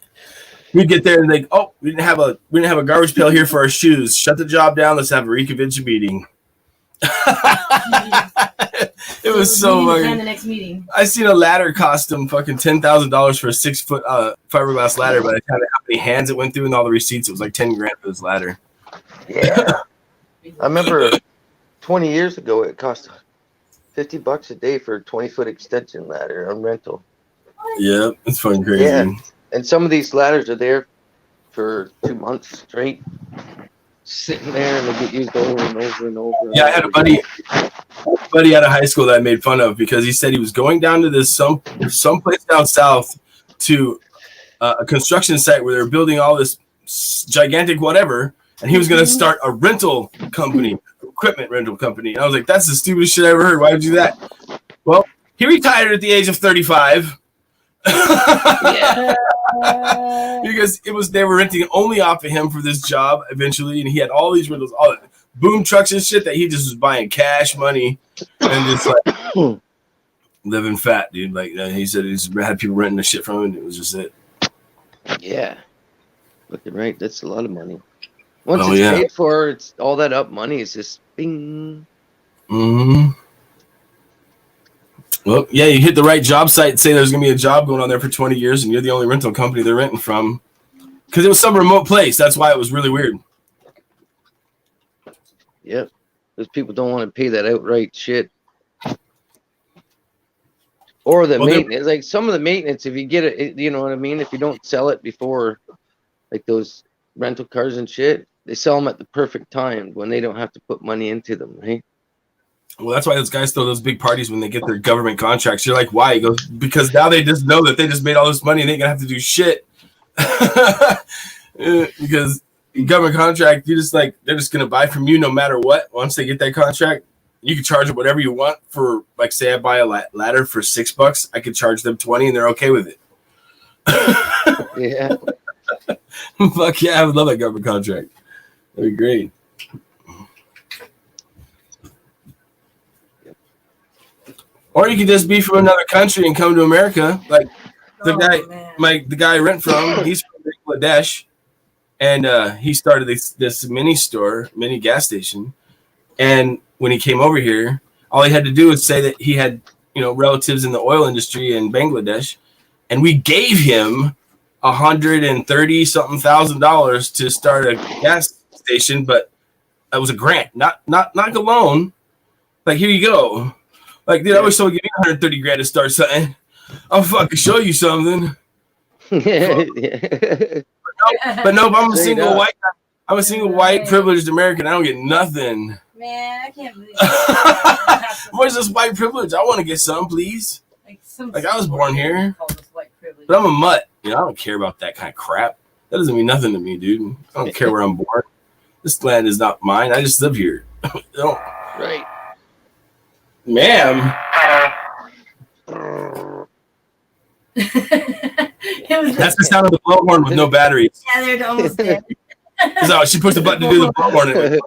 C: We'd get there and like, oh, we didn't have a garbage pail here for our shoes. Shut the job down. Let's have a reconvention meeting. It was so
B: fucking. The next meeting.
C: I seen a ladder cost them fucking $10,000 for a 6 foot fiberglass ladder. By the time how many hands it went through and all the receipts, it was like $10,000 for this ladder.
A: Yeah. I remember 20 years ago it cost $50 a day for a 20-foot extension ladder on rental.
C: Yeah, it's fucking crazy.
A: Yeah. And some of these ladders are there for 2 months straight, sitting there, and they get used over and over and over.
C: Yeah, I had a buddy out of high school that I made fun of because he said he was going down to this some place down south to a construction site where they were building all this gigantic whatever, and he was gonna start a rental company, equipment rental company. And I was like, that's the stupidest shit I ever heard. Why would you do that? Well, he retired at the age of 35.
A: Yeah.
C: Because they were renting only off of him for this job eventually, and he had all these rentals, all boom trucks and shit that he just was buying cash money and just like living fat, dude. Like he said, he's had people renting the shit from him, and it was just it.
A: Yeah. Looking right, that's a lot of money. Once
C: Oh,
A: it's
C: yeah.
A: paid for, it's all that up money is just bing.
C: Mm-hmm. Well, yeah, you hit the right job site and say there's gonna be a job going on there for 20 years, and you're the only rental company they're renting from, because it was some remote place. That's why it was really weird.
A: Yep. Those people don't want to pay that outright shit. Or the
C: Well,
A: maintenance, like some of the maintenance, if you get it, you know what I mean? If you don't sell it before, like those rental cars and shit, they sell them at the perfect time when they don't have to put money into them, right?
C: Well, that's why those guys throw those big parties when they get their government contracts. You're like, why? He goes, because now they just know that they just made all this money and they ain't gonna have to do shit. Because government contract, you just like they're just gonna buy from you no matter what. Once they get that contract, you can charge them whatever you want for. Like, say I buy a ladder for $6, I could charge them 20, and they're okay with it.
A: Yeah.
C: Fuck yeah, I would love that government contract. That'd be great. Or you could just be from another country and come to America. Like the guy I rent from, he's from Bangladesh, and he started this mini gas station. And when he came over here, all he had to do was say that he had, relatives in the oil industry in Bangladesh, and we gave him $130,000 to start a gas station, but that was a grant, not a loan. Like, here you go. Like, dude, I wish someone give me $130,000 to start something. I'll fucking show you something.
A: Yeah.
C: But nope, I'm a
A: Straight
C: single
A: up.
C: white guy. I'm a single white privileged American. I don't get nothing.
B: Man, I can't believe it.
C: Where's this white privilege? I want to get some, please. Like, I was born here. But I'm a mutt. I don't care about that kind of crap. That doesn't mean nothing to me, dude. I don't care where I'm born. This land is not mine. I just live here.
A: Right.
C: Ma'am. That's the sound of the blowhorn with no batteries.
B: Yeah, they're almost dead.
C: So she pushed the button to do the blowhorn. And it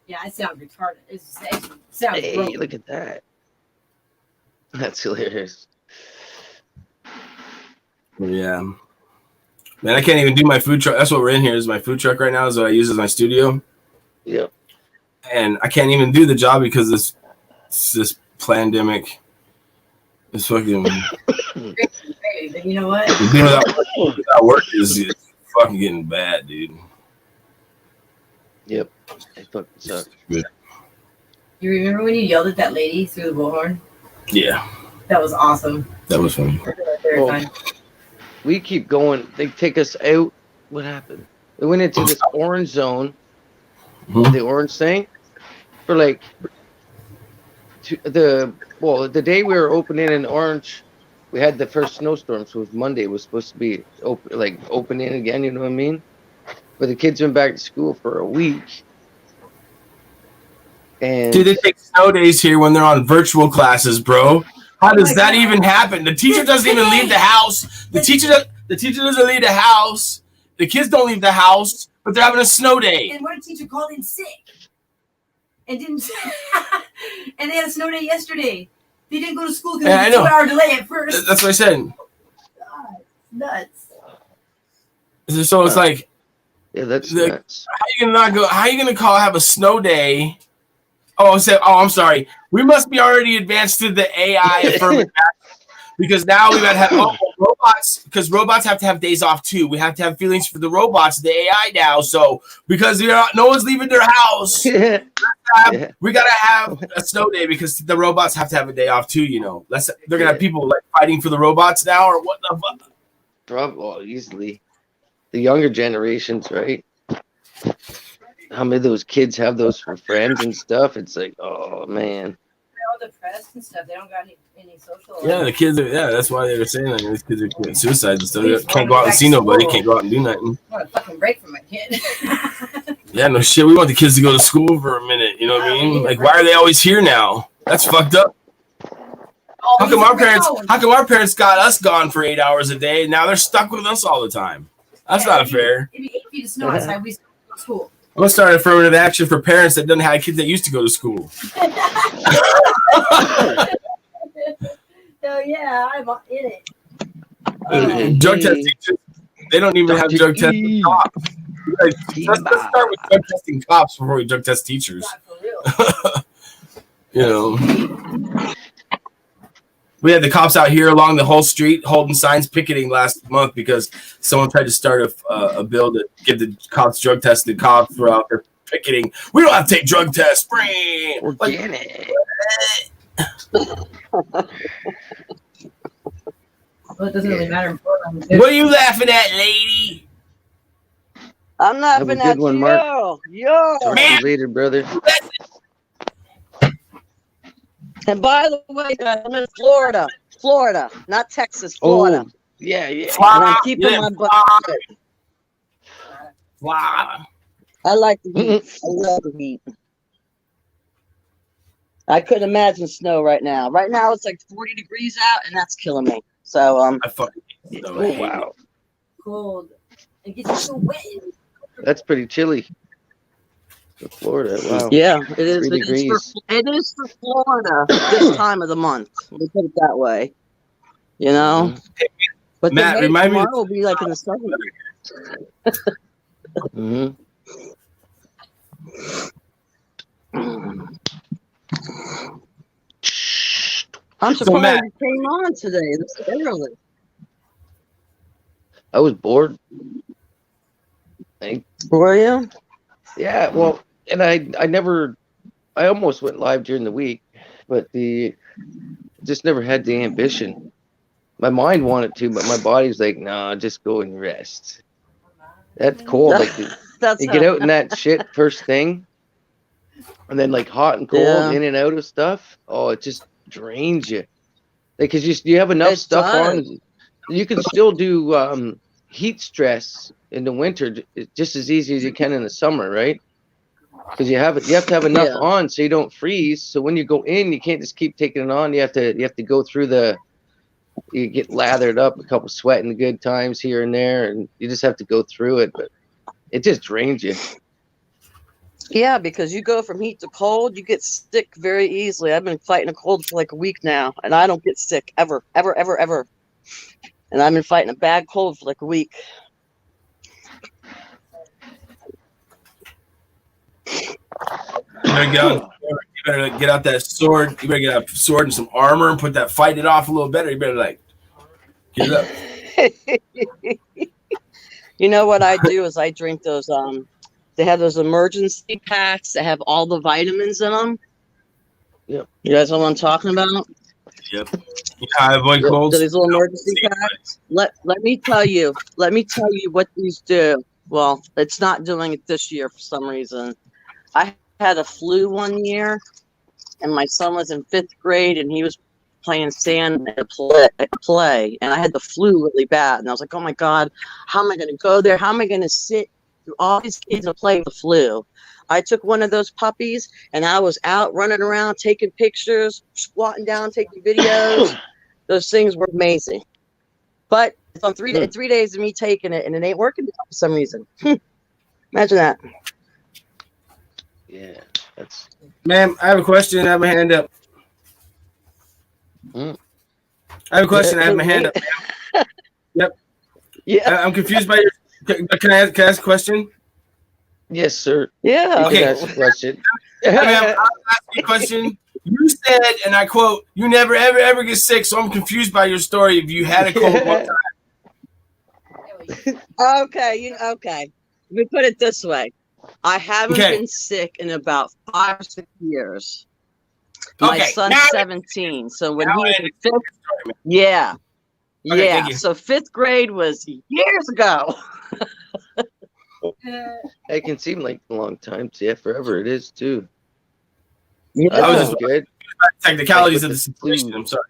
B: Yeah, I sound retarded. It sounds
A: Hey,
B: broken.
A: look at that. That's hilarious.
C: Yeah. Man, I can't even do my food truck. That's what we're in here is my food truck right now is what I use as my studio.
A: Yep.
C: And I can't even do the job because this pandemic is fucking
B: But you know what?
C: being without work is fucking getting bad, dude.
A: Yep. It fucking sucks.
B: You remember when you yelled at that lady through the bullhorn?
C: Yeah,
B: That was awesome.
C: that was funny.
B: Terrifying.
A: We keep going. They take us out. What happened? We went into this orange zone,
C: Mhm.
A: the orange thing, for like the day we were opening in orange, we had the first snowstorm, so it was Monday. It was supposed to be opening again. You know what I mean? But the kids went back to school for a week, and
C: Dude, they take snow days here when they're on virtual classes, bro. How does that even happen? The teacher doesn't even leave the house. The teacher doesn't leave the house. The kids don't leave the house, but they're having a snow day.
B: And one teacher called in sick. And didn't and they had a snow day yesterday. They didn't go to school because
C: Yeah,
B: of a
C: I know.
B: 2-hour delay at first.
C: That's what I said.
B: God, nuts.
C: So it's like,
A: yeah, that's
C: The-
A: nuts.
C: how you gonna not go? How you gonna have a snow day? I'm sorry. We must be already advanced to the AI affirmative action, because now we gotta have robots, because robots have to have days off too. We have to have feelings for the robots, the AI now. So because no one's leaving their house,
A: Yeah.
C: we gotta have a snow day because the robots have to have a day off too. They're gonna have people like fighting for the robots now, or what the fuck?
A: Probably easily. The younger generations, right? How many of those kids have those for friends and stuff? It's like, oh man.
B: depressed and stuff. They don't got any social.
C: Yeah, the kids are. Yeah, that's why they were saying like these kids are committing suicide and stuff. They
B: Please,
C: can't go out and see nobody. Can't go out and do nothing.
B: I want a fucking break from my kid.
C: Yeah, no shit. We want the kids to go to school for a minute. You know what I mean? Like, why are they always here now? That's fucked up. How come our parents got us gone for 8 hours a day, and now they're stuck with us all the time? That's not fair.
B: It'd be 8 feet of snow outside. We still go to school.
C: I'm gonna start affirmative action for parents that doesn't have kids that used to go to school.
B: So yeah, I'm in it.
C: Drug test teachers, they don't even have drug testing cops. Let's start with drug testing cops before we drug test teachers.
B: Not for real.
C: You know, we had the cops out here along the whole street holding signs, picketing last month because someone tried to start a bill to give the cops drug tests. The cops were out there picketing. We don't have to take drug tests.
A: Organic.
B: Well, it doesn't really matter in Portland.
C: What are you laughing at, lady?
E: I'm
A: Have a
E: laughing
A: good
E: at
A: one,
E: you.
A: Mark.
E: Yo.
A: Talk to you later, brother.
E: And by the way, guys, I'm in Florida. Florida, not Texas, Florida.
A: Oh, yeah.
E: And I'm keeping my butt.
C: Wow.
E: I like the heat. I love the heat. I couldn't imagine snow right now. Right now it's like 40 degrees out, and that's killing me. So
C: I fucking hate snow.
A: Oh, wow.
B: Cold. It gets so wet.
A: That's pretty chilly. For Florida, wow.
E: yeah, it is.
A: 3
E: It is for Florida this time of the month. Let me put it that way. You know, but
C: Matt,
E: the
C: remind me
E: tomorrow will be like in the 70s.
A: Mm-hmm.
E: I'm surprised
C: Matt-
E: you came on today this early.
A: I was bored.
E: Were you?
A: Yeah, well, and I almost went live during the week, but just never had the ambition. My mind wanted to, but my body's like, nah, just go and rest. That's cold. Like
E: That's
A: you get out in that shit first thing, and then like hot and cold,
E: Yeah.
A: in and out of stuff. Oh, it just drains you. Like, cause you have enough
E: It
A: stuff
E: does.
A: on. You can still do heat stress in the winter just as easy as you can in the summer, right? Because you have to have enough
E: Yeah.
A: on so you don't freeze. So when you go in, you can't just keep taking it on. You have to go through you get lathered up, a couple sweating good times here and there, and you just have to go through it. But it just drains you.
E: Yeah, because you go from heat to cold, you get sick very easily. I've been fighting a cold for like a week now, and I don't get sick ever. And I've been fighting a bad cold for like a week.
C: You better get out that sword. You better get out a sword and some armor and fight it off a little better. You better like get it up.
E: You know what I do is I drink those they have those emergency packs that have all the vitamins in them.
A: Yep.
E: You guys know what I'm talking about?
C: Yep. You know how I avoid colds?
E: These little emergency packs. Let me tell you what these do. Well, it's not doing it this year for some reason. I had a flu one year, and my son was in 5th grade, and he was playing sand at play, and I had the flu really bad, and I was like, oh my God, how am I going to go there? How am I going to sit through all these kids and play with the flu? I took one of those puppies, and I was out running around, taking pictures, squatting down, taking videos. Those things were amazing. But it's on 3 days of me taking it, and it ain't working for some reason. Imagine that.
A: Yeah, that's.
C: Ma'am, I have a question. I have my hand up.
A: Hmm.
C: I have a question. I have my hand up. Yep.
E: Yeah.
C: I'm confused by your. Can I ask a question?
A: Yes, sir.
E: Yeah.
C: Okay.
A: That's a question.
C: I'll ask you a question. You said, and I quote, "You never, ever get sick." So I'm confused by your story. If you had a cold one time,
E: Okay. Okay. Let me put it this way. I haven't been sick in about 5 or 6 years. My son's 17, so when he was in 5th, yeah.
C: Okay,
E: Yeah.
C: thank you.
E: So 5th grade was years ago.
A: It can seem like a long time. Yeah, forever it is too.
E: Yeah.
C: I was
A: That's
C: just-
A: good.
C: technicalities of the
A: Like with the
C: situation.
A: flu.
C: I'm sorry.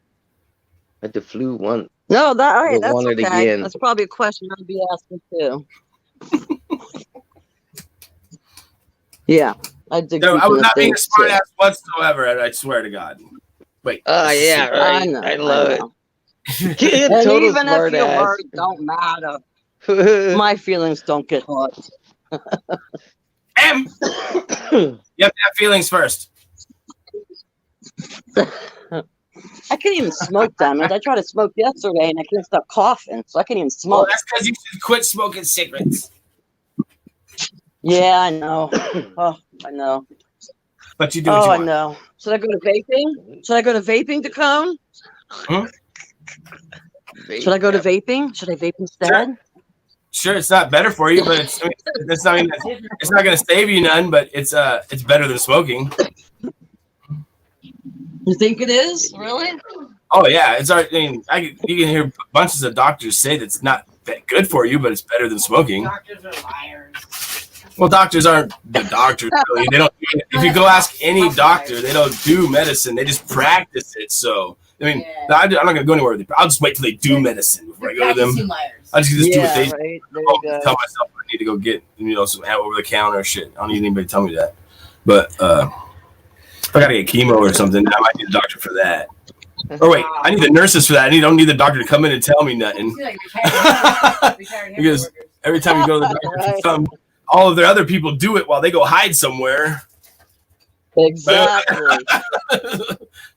A: I had the flu once.
E: No,
A: We'll
E: that's
A: want it
E: okay.
A: again.
E: That's probably a question I'd be asking too. Yeah, I did.
C: No, I was not being a
E: things
C: smart
E: too.
C: ass whatsoever. I swear to God. Wait.
A: Oh yeah,
E: I
A: right.
E: know.
A: I love
E: I
A: it.
E: know.
A: Kid,
E: And
A: total
E: even if
A: smart
E: you
A: ass.
E: hurt, it don't matter. My feelings don't get hurt.
C: Em, you have to have feelings first.
E: I can't even smoke, damn it. I tried to smoke yesterday and I can't stop coughing, so I can't even
C: Well,
E: smoke.
C: that's because you should quit smoking cigarettes.
E: Yeah, I know. Oh, I know.
C: But you do what you
E: I
C: want.
E: know. Should I go to vaping? Should I go to vaping to come? Should I go to vaping? Should I vape instead?
C: Sure, it's not better for you, but it's not going to save you none. But it's better than smoking.
E: You think it is? Really?
C: Oh yeah, it's. I mean, you can hear bunches of doctors say that it's not that good for you, but it's better than smoking.
B: Doctors are liars.
C: Well, doctors aren't the doctors. Really. They don't. If you go ask any doctor, they don't do medicine. They just practice it. So I mean,
B: Yeah.
C: I'm not going to go anywhere with it. I'll just wait till they do medicine before I go to them.
B: Practicing liars.
C: I just do what
E: Yeah,
C: they
E: right. There
C: I'll
E: you go.
C: tell myself I need to go get some over the counter shit. I don't need anybody to tell me that. But if I gotta get chemo or something, I might need a doctor for that. Or wait, I need the nurses for that. I don't need the doctor to come in and tell me nothing.
B: You like retired
C: Because
B: hamburgers.
C: every time you go to the doctor for
E: Right.
C: something, all of their other people do it while they go hide somewhere.
E: Exactly.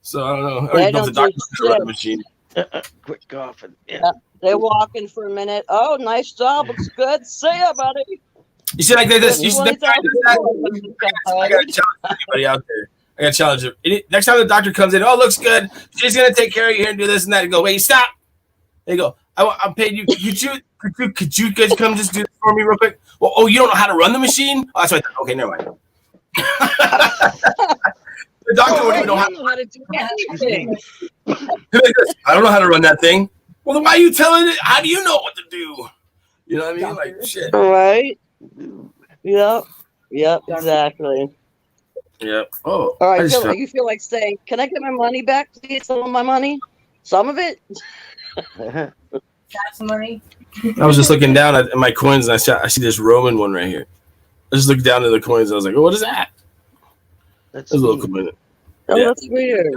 C: So I don't know.
E: They
C: I don't know if the
E: don't
C: doctor
E: do
C: can run the
E: shit.
C: machine.
A: Quit coughing. Yeah.
E: They're walking for a minute. Oh, nice job. Looks good. See ya, buddy.
C: You see, like this. You see, I gotta
E: $20,000.
C: challenge anybody out there. I gotta challenge her. Next time the doctor comes in, oh, looks good. She's gonna take care of you here and do this and that. And go, wait, stop. There you go. I'm paying you. Could you guys come just do this for me real quick? Well, oh, you don't know how to run the machine? Oh, that's right. Okay, never mind. The doctor wouldn't even know how.
E: how to do anything.
C: I don't know how to run that thing. Well, then why are you telling it? How do you know what to do? You know what I mean? Like shit.
E: Right? Yep. Yep. Exactly.
C: Yep. Oh.
E: All right.
C: I just felt-
E: You feel like saying, "Can I get my money back, please? Some of my money, some of it."
B: Got some money?
C: I was just looking down at my coins and I see this Roman one right here. I just looked down at the coins and I was like, oh, what is that?
A: That's
C: That's a little coin.
E: Oh,
C: Yeah.
E: that's weird.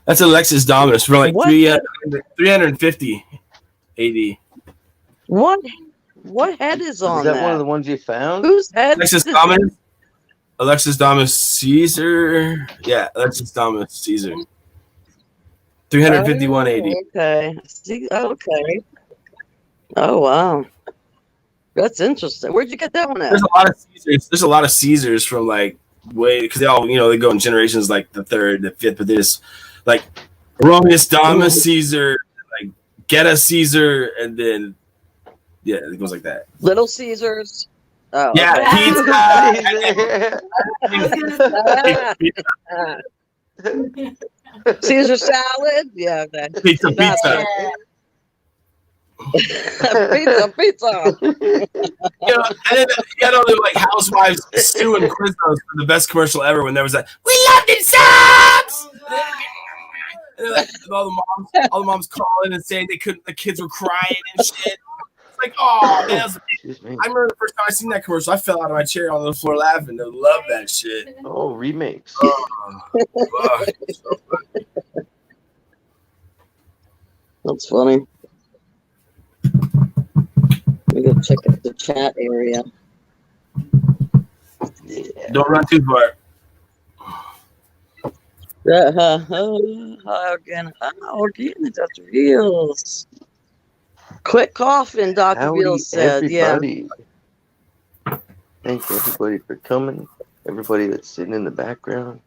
C: That's a Lexus Dominus for like
E: What?
C: 350 AD.
E: What head is on
A: Is that one of the ones you found?
E: Whose head?
C: Lexus Dominus. Alexis Dominus Caesar. Yeah, Alexis Dominus Caesar. 351 AD.
E: Okay. See, okay. Oh wow, that's interesting. Where'd you get that one at?
C: There's a lot of Caesars. There's a lot of Caesars from like way because they all they go in generations like the third, the fifth, but there's like Romulus Dominus Caesar, like Geta Caesar, and then yeah, it goes like that.
E: Little Caesars. Oh,
C: Yeah,
E: okay.
C: pizza.
E: Caesar salad. Yeah, okay.
C: Pizza.
B: Yeah.
E: pizza.
C: You know, and then you got all the like housewives Sue and Quiznos for the best commercial ever when there was that we loved it subs. And like, all the moms calling and saying the kids were crying and shit. It's like, oh man,
A: Excuse me.
C: I remember the first time I seen that commercial, I fell out of my chair on the floor laughing. I love that shit.
A: Oh, remakes.
C: Fuck.
E: That's funny. We go check out the chat area.
A: Yeah.
C: Don't run too far.
E: Again, Dr. Reels. Quit coughing, Dr.
A: Howdy,
E: Reels said. Yeah.
A: everybody. Thank everybody for coming. Everybody that's sitting in the background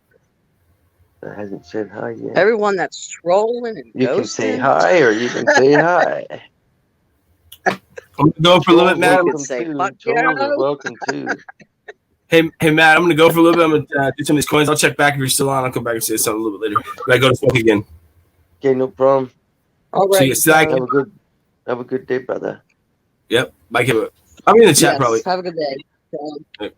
A: that hasn't said hi yet.
E: Everyone that's trolling and
A: You
E: ghosting.
A: can say hi or you can say hi.
C: I'm gonna go for a little bit, Matt.
A: Welcome
E: say,
A: to.
E: fuck
A: Trolls
E: yeah.
A: are welcome too.
C: Hey, Matt, I'm gonna go for a little bit. I'm gonna do some of these coins. I'll check back if you're still on. I'll come back and say something a little bit later. But I go to smoke again.
A: Okay, no problem.
E: All
C: See
E: right.
C: you. See you.
A: Have a good day, brother.
C: Yep. Bye, Kibba. I'll be in the chat
E: Yes,
C: probably.
E: have a good day.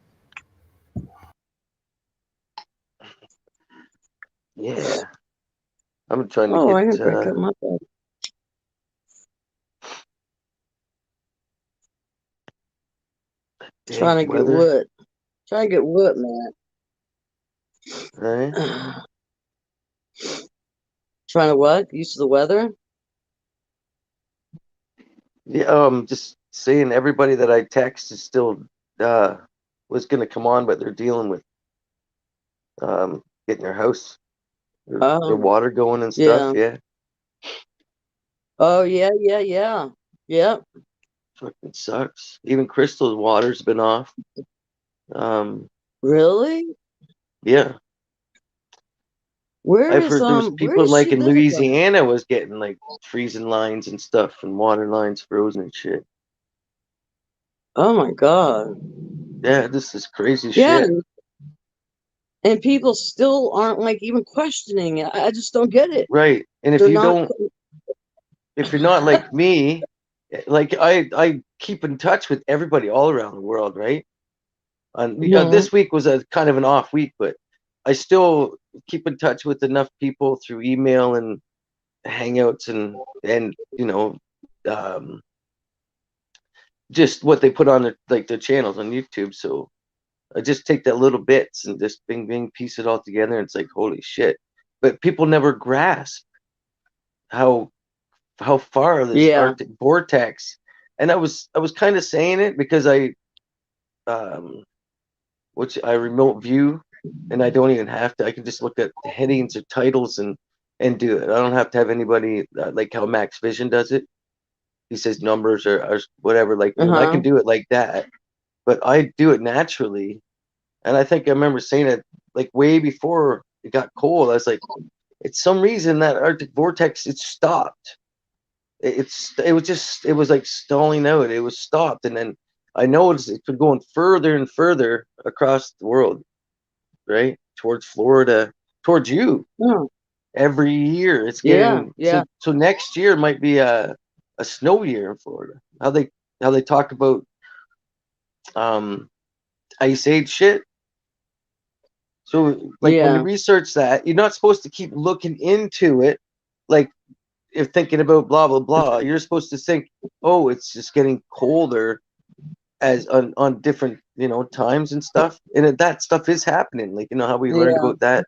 A: Yeah. I'm trying to
E: Oh, I
A: get
E: didn't break up my bed. Trying to
A: dang
E: get
A: weather,
E: wood. Trying to get wood, man.
A: right?
E: Trying to what? Use the weather?
A: Yeah, just saying everybody that I text is still was gonna come on, but they're dealing with getting their house, their
E: Oh,
A: water going and stuff.
E: yeah.
A: Yeah,
E: Oh, yeah, yeah, yeah. Yep.
A: fucking sucks. Even Crystal's water's been off. Um,
E: Really?
A: yeah, I've heard there was
E: Where
A: people
E: does
A: like
E: she
A: in
E: live again?
A: Louisiana was getting like freezing lines and stuff and water lines frozen and shit.
E: Oh my God.
A: Yeah, this is crazy
E: Yeah,
A: shit.
E: and people still aren't like even questioning it. I just don't get it.
A: Right. And
E: They're not.
A: if you're not like me, like I keep in touch with everybody all around the world, right? And
E: Mhm.
A: this week was a kind of an off week, but I still keep in touch with enough people through email and hangouts and um, just what they put on their channels on YouTube. So I just take that little bits and just bing bing piece it all together. And it's like holy shit! But people never grasp how far this
E: Yeah.
A: Arctic vortex. And I was kind of saying it because um which I remote view, and I don't even have to. I can just look at the headings or titles and do it. I don't have to have anybody like how Max Vision does it. He says numbers or whatever. Like I
E: Uh-huh.
A: can do it like that, but I do it naturally. And I think I remember saying it like way before it got cold. I was like, it's some reason that Arctic vortex it stopped. It was like stalling out. It was stopped, and then I noticed it could going further and further across the world, right towards Florida, towards you.
E: Oh,
A: Every year, it's
E: yeah.
A: getting
E: Yeah.
A: so next year might be a snow year in Florida. How they talk about um ice age shit. So like when you
E: Yeah.
A: research that, you're not supposed to keep looking into it. Like if thinking about blah blah blah, you're supposed to think, oh, it's just getting colder as on different times and stuff, and that stuff is happening. Like how we learned
E: Yeah.
A: about that,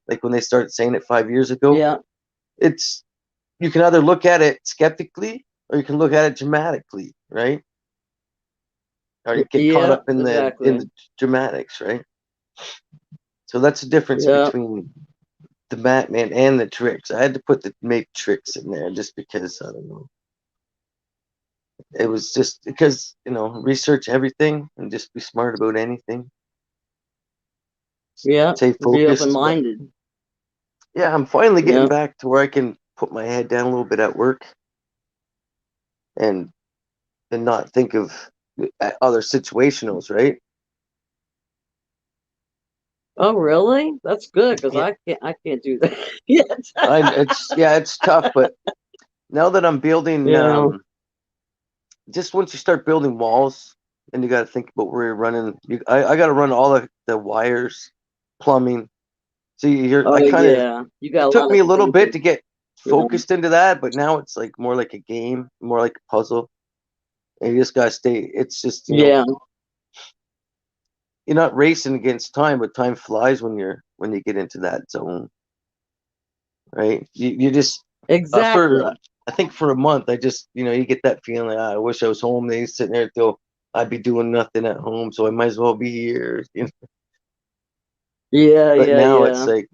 A: like when they started saying it 5 years ago.
E: Yeah.
A: It's you can either look at it skeptically or you can look at it dramatically, right? Or you get caught
E: Yeah.
A: up in
E: Exactly.
A: the dramatics, right? So that's the difference
E: Yeah.
A: between the Batman and the tricks. I had to put the make tricks in there just because I don't know. It was just because research everything and just be smart about anything.
E: Yeah.
A: Stay
E: Be open
A: focused. But
E: minded.
A: yeah, I'm finally getting
E: Yeah.
A: back to where I can put my head down a little bit at work and not think of other situationals, right?
E: Oh, really? That's good because
A: Yeah,
E: I can't do that yet.
A: it's tough, but now that I'm building,
E: Yeah.
A: just once you start building walls, and you got to think about where you're running. I got to run all the wires, plumbing. So
E: Oh,
A: I kind of,
E: yeah. You got
A: it
E: a
A: took
E: lot
A: me
E: of
A: a little
E: things.
A: bit to get
E: Yeah.
A: focused into that, but now it's like more like a game, more like a puzzle, and you just gotta stay. It's just
E: Yeah.
A: you're not racing against time, but time flies when you get into that zone, right? You just
E: Exactly.
A: for I think for a month I just you get that feeling. I wish I was home. They sitting there till I'd be doing nothing at home, so I might as well be here.
E: Yeah.
A: But
E: Yeah.
A: now it's
E: Yeah.
A: like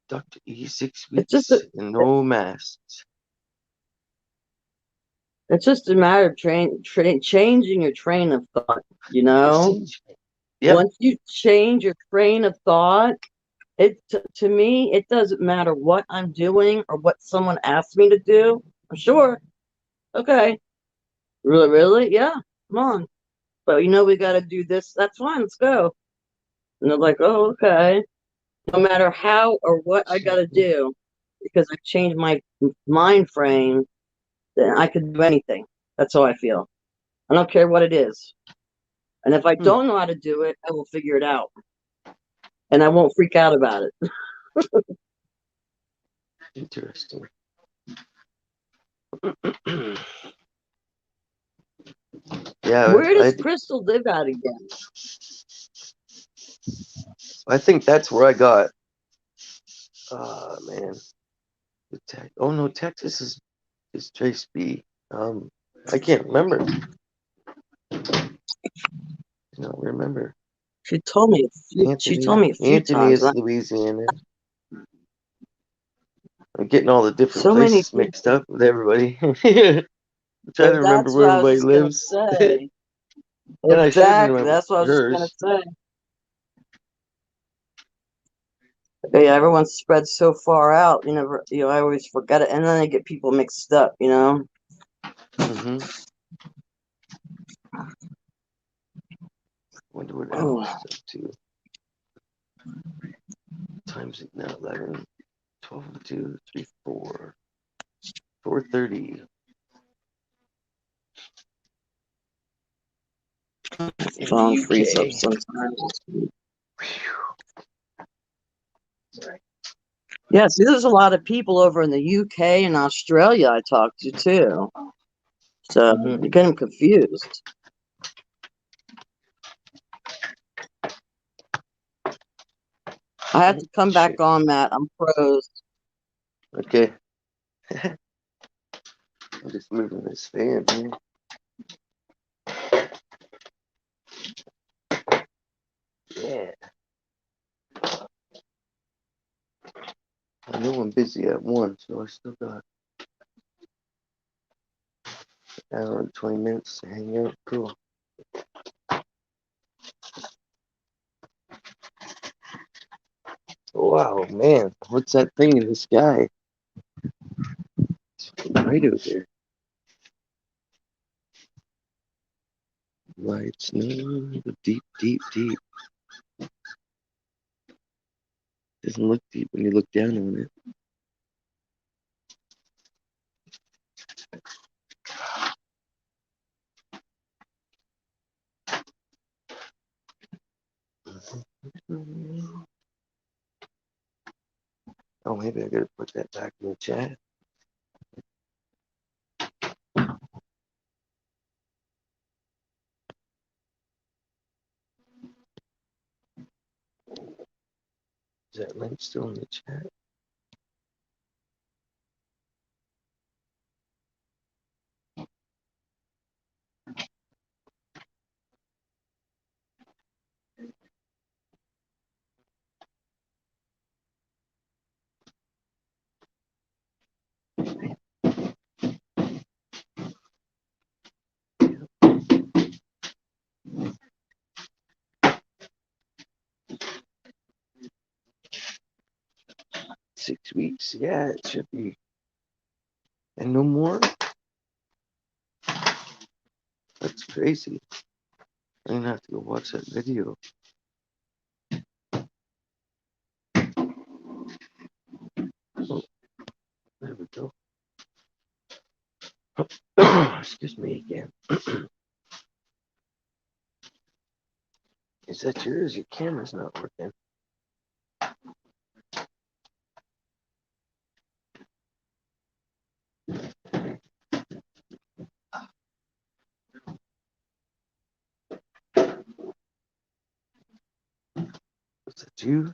A: Dr. E 6
E: It's just
A: weeks and no masks.
E: It's just a matter of changing your train of thought, you
A: It's
E: know?
A: yep.
E: Once you change your train of thought, to me, it doesn't matter what I'm doing or what someone asks me to do. I'm sure. Okay. Really, really? Yeah. Come on. But we got to do this. That's fine. Let's go. And they're like, oh, okay. No matter how or what I got to do, because I've changed my mind frame, then I could do anything. That's how I feel. I don't care what it is. And if I
A: Hmm.
E: don't know how to do it, I will figure it out. and I won't freak out about it.
A: Interesting. Yeah,
E: Where does Crystal live out again?
A: I think that's where I got. Man. Oh no, Texas is Trace B. I can't remember. No, remember.
E: She told me. She told me a few
A: Anthony
E: times.
A: is Louisiana. I'm getting all the different
E: So many
A: places mixed up with everybody. I'm trying to remember
E: That's
A: where
E: what I was
A: everybody
E: just gonna
A: lives.
E: say.
A: And I should
E: Exactly.
A: remember
E: That's what I was just gonna
A: hers.
E: say. Yeah, everyone's spread so far out. I always forget it, and then I get people mixed up.
A: Mm-hmm. Wonder what
E: Oh.
A: Alan's up to. Time's it now? 11, 12, 2, 3, 4. 4:30.
E: Phone frees up sometimes. Yeah, see, there's a lot of people over in the UK and Australia I talk to too. So you get them confused. I have to come back on, Matt. I'm froze.
A: Okay. I'm just moving this fan here. Yeah. I know I'm busy at 1, so I still got an hour and 20 minutes to hang out. Cool. Wow, man. What's that thing in the sky? It's right over there. White snow, deep, deep, deep. Doesn't look deep when you look down on it. Oh, maybe I gotta put that back in the chat. Is that link still in the chat? Six weeks. Yeah, it should be. And no more? That's crazy. I'm gonna have to go watch that video. Oh, there we go. Excuse me again. Is that yours? Your camera's not working. Is that you?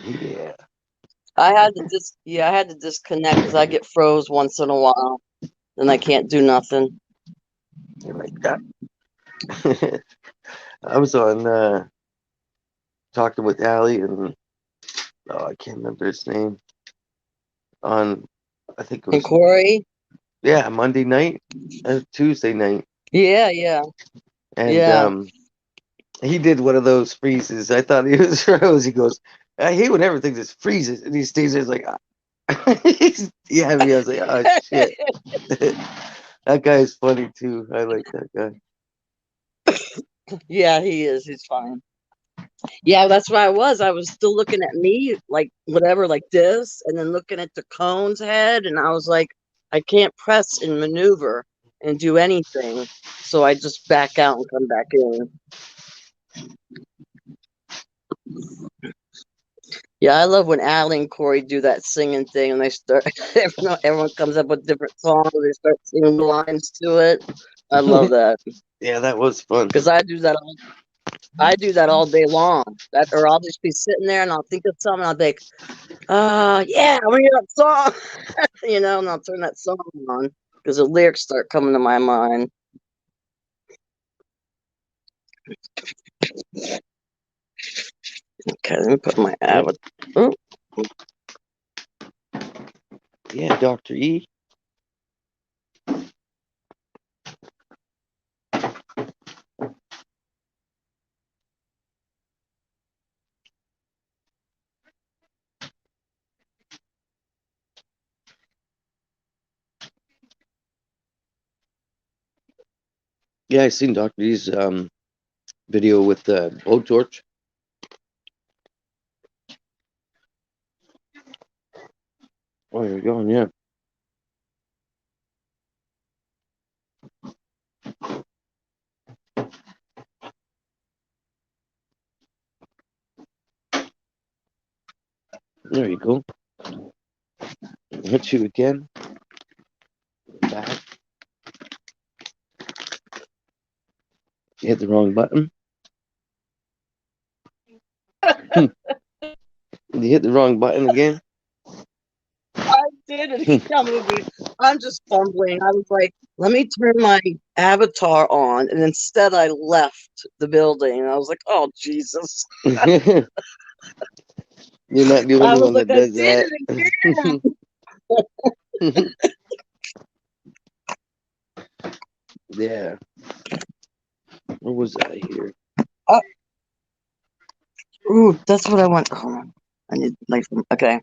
A: Yeah.
E: I had to disconnect because I get froze once in a while, and I can't do nothing.
A: You're like that. I was on talking with Allie and I can't remember his name. On I think it was
E: Inquiry?
A: Monday night, Tuesday night.
E: Yeah.
A: And he did one of those freezes. I thought he was froze. He goes, I hate when everything just freezes. And he stays there like, yeah, me. I was like, oh, shit. That guy's funny, too. I like that guy.
E: Yeah, he is. He's fine. Yeah, that's where I was. I was still looking at me, like, whatever, like this, and then looking at the cone's head. And I was like, I can't press and maneuver. and do anything. So I just back out and come back in. Yeah, I love when Allie and Corey do that singing thing and they start, everyone comes up with different songs. They start singing lines to it. I love that
A: Yeah, that was fun.
E: because I do that all day long. Or I'll just be sitting there and I'll think of something. I'll think, yeah, I'm gonna hear that song, and I'll turn that song on because the lyrics start coming to my mind. Okay, let me put my avatar. Oh,
A: Yeah, Dr. E. Yeah, I seen Dr. E's video with the blowtorch. Oh, you're going, yeah. There you go. Hit you again. Back. You hit the wrong button. You hit the wrong button again.
E: I did it. I'm just fumbling. I was like, let me turn my avatar on, and instead I left the building. And I was like, oh Jesus!
A: You're not the
E: I
A: only
E: was
A: one
E: like,
A: that
E: I
A: does
E: did
A: that.
E: it again.
A: Yeah. Where was I here?
E: Ooh, that's what I want. Hold on. I need okay.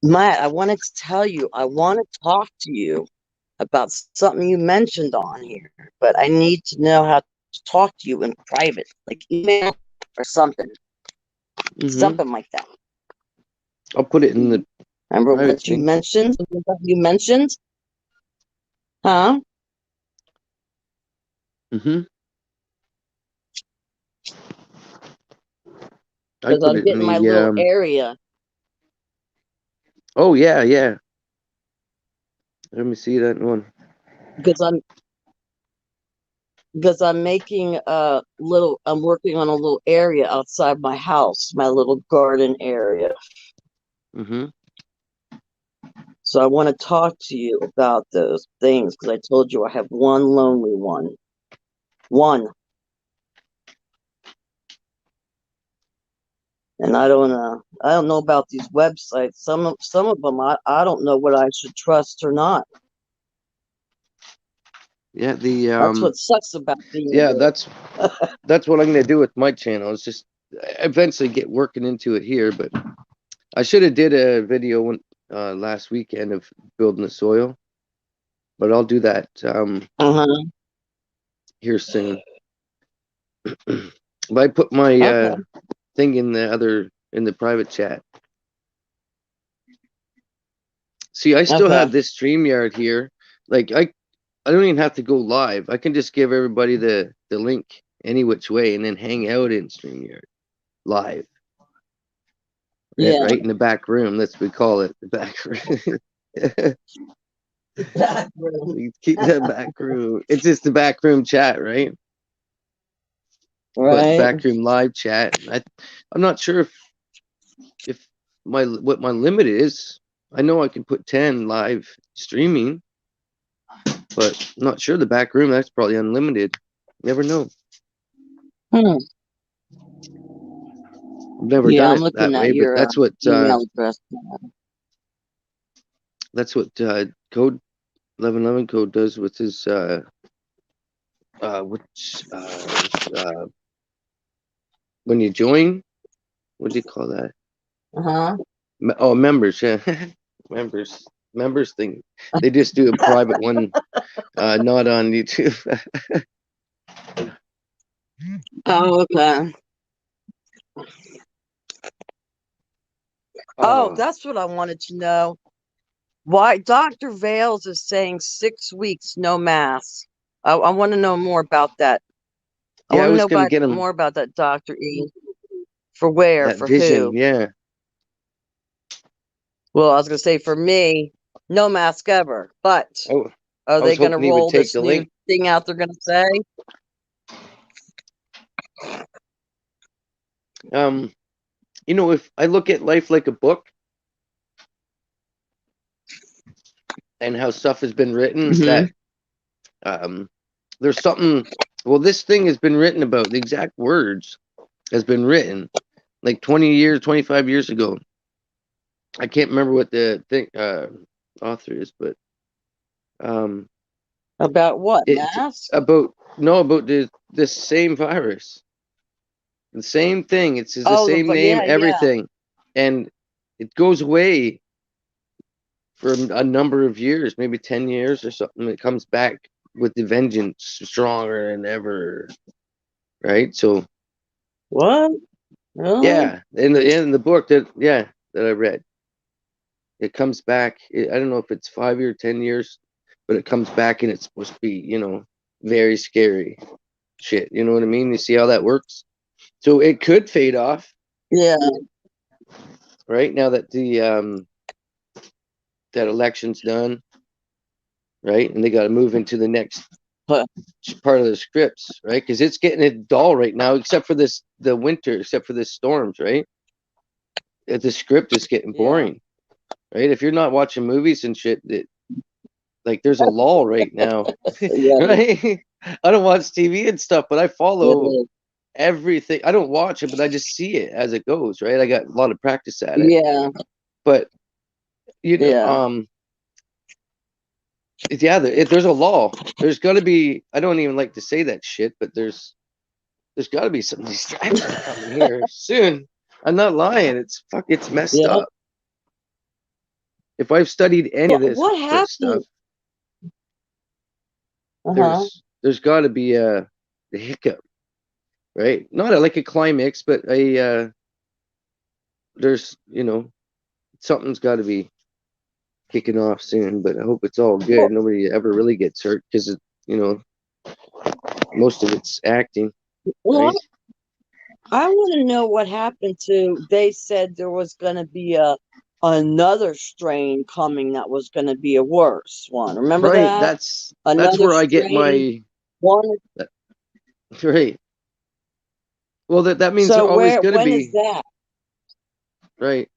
E: Matt, I wanted to tell you, I want to talk to you about something you mentioned on here, but I need to know how to talk to you in private, like email or something, something like that.
A: I'll put it in the
E: Remember
A: private
E: what you
A: thing.
E: mentioned? Huh?
A: I
E: Because
A: put
E: I'm
A: it in
E: getting my
A: the
E: little area.
A: oh yeah. Let me see that one.
E: Because I'm making I'm working on a little area outside my house, my little garden area. So I want to talk to you about those things because I told you I have one lonely one. One. And I don't know about these websites. Some of them I don't know what I should trust or not.
A: Yeah, the
E: That's what sucks about being
A: yeah, that's what I'm gonna do with my channel. Is just eventually get working into it here, but I should have did a video last weekend of building the soil, but I'll do that here soon. But I put my thing in the private chat. See, I still have this StreamYard here. Like I don't even have to go live. I can just give everybody the link any which way and then hang out in StreamYard live.
E: Yeah.
A: Right in the back room. That's what we call it, the back room. Keep that back room. It's just the back room chat, right?
E: Right.
A: But back room live chat. I'm not sure if what my limit is. I know I can put 10 live streaming, but I'm not sure the back room. That's probably unlimited. Never know. I've never done it that way, but that's what
E: email address.
A: That's what Code 1111 Code does with his when you join, what do you call that? Oh, members, yeah. members thing. They just do a private one, not on YouTube.
E: Oh, okay. Oh, that's what I wanted to know. Why Dr. Vales is saying 6 weeks, no mask. I want to know more about that. I
A: Yeah, I
E: want to
A: was
E: know
A: gonna
E: about
A: get him
E: more about that, Dr. E. For where?
A: that
E: For
A: vision.
E: who?
A: Yeah.
E: Well, I was gonna say for me, no mask ever. But
A: Oh,
E: are
A: I
E: they
A: was
E: gonna
A: hoping he would
E: roll
A: take
E: this
A: the
E: new
A: link.
E: thing out? They're gonna say,
A: You know, if I look at life like a book and how stuff has been written,
E: Mhm.
A: that there's something. Well, this thing has been written about. The exact words has been written like 20 years, 25 years ago. I can't remember what the thing author is, but um,
E: About what?
A: it's
E: Mask?
A: about about this same virus, the same thing. It's the
E: Oh,
A: same name,
E: yeah, yeah.
A: everything, and it goes away for a number of years, maybe 10 years or something. It comes back with the vengeance stronger than ever, right? So
E: What? Really?
A: yeah, in the book that I read, it comes back. I don't know if it's 5 or 10 years, but it comes back and it's supposed to be, very scary shit. You know what I mean? You see how that works? So it could fade off,
E: Yeah.
A: right? Now that the that election's done, right? And they got to move into the next
E: Huh.
A: part of the scripts, right? Because it's getting it dull right now, except for the winter, except for the storms, right? The script is getting
E: Yeah.
A: boring, right? If you're not watching movies and shit, like there's a lull right now,
E: Yeah.
A: right? I don't watch TV and stuff, but I follow
E: Yeah.
A: everything. I don't watch it, but I just see it as it goes, right? I got a lot of practice at it,
E: Yeah.
A: but
E: Yeah.
A: yeah, there's a lull. There's got to be. I don't even like to say that shit, but there's got to be some distraction coming here soon. I'm not lying. It's messed
E: Yeah.
A: up. If I've studied any of
E: What
A: this stuff,
E: happened? Uh-huh.
A: there's got to be a hiccup, right? Not like a climax, but there's something's got to be kicking off soon. But I hope it's all
E: Well,
A: good. Nobody ever really gets hurt because most of it's acting,
E: well,
A: right?
E: I want to know what happened to. They said there was going to be another strain coming that was going to be a worse one. Remember
A: Right.
E: that?
A: That's
E: Another
A: where I get
E: strain.
A: my
E: One.
A: right. Well, that means they're
E: So
A: always going to
E: when is
A: be
E: that?
A: right.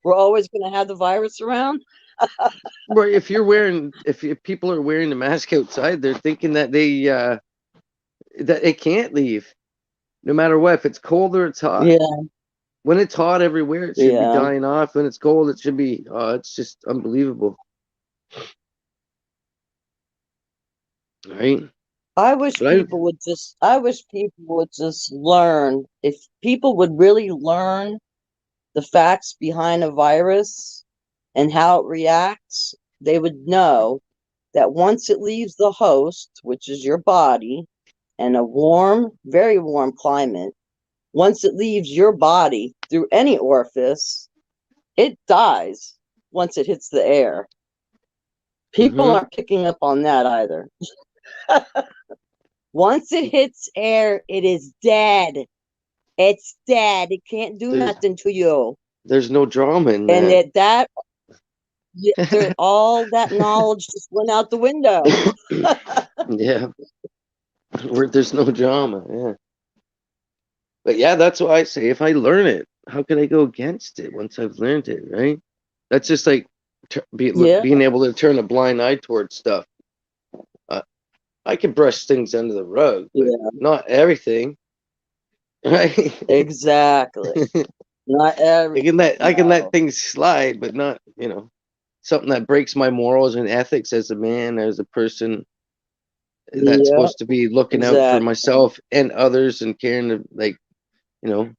E: We're always going to have the virus around?
A: Right. If people are wearing the mask outside, they're thinking that it can't leave, no matter what. If it's cold or it's hot.
E: Yeah.
A: When it's hot everywhere, it should be
E: Yeah.
A: dying off. When it's cold, it should be. It's just unbelievable, right?
E: I wish
A: But
E: people would just. I wish people would just learn. If people would really learn the facts behind a virus and how it reacts, they would know that once it leaves the host, which is your body, and a warm, very warm climate, once it leaves your body through any orifice, it dies once it hits the air. People
A: Mhm.
E: aren't picking up on that either. Once it hits air, it is dead. It's dead. It can't do
A: there's
E: nothing to you.
A: there's no drama in
E: And
A: that.
E: all that knowledge just went out the window.
A: Yeah, where there's no drama. Yeah, but yeah, that's what I say. If I learn it, how can I go against it once I've learned it? Right? That's just like
E: Yeah,
A: being able to turn a blind eye towards stuff. Uh, I can brush things under the rug, but
E: yeah,
A: not everything, right?
E: exactly. Not every
A: I can let
E: no.
A: things slide, but not something that breaks my morals and ethics as a man, as a person that's
E: Yeah,
A: supposed to be looking out for
E: exactly.
A: myself and others and caring to, like, you know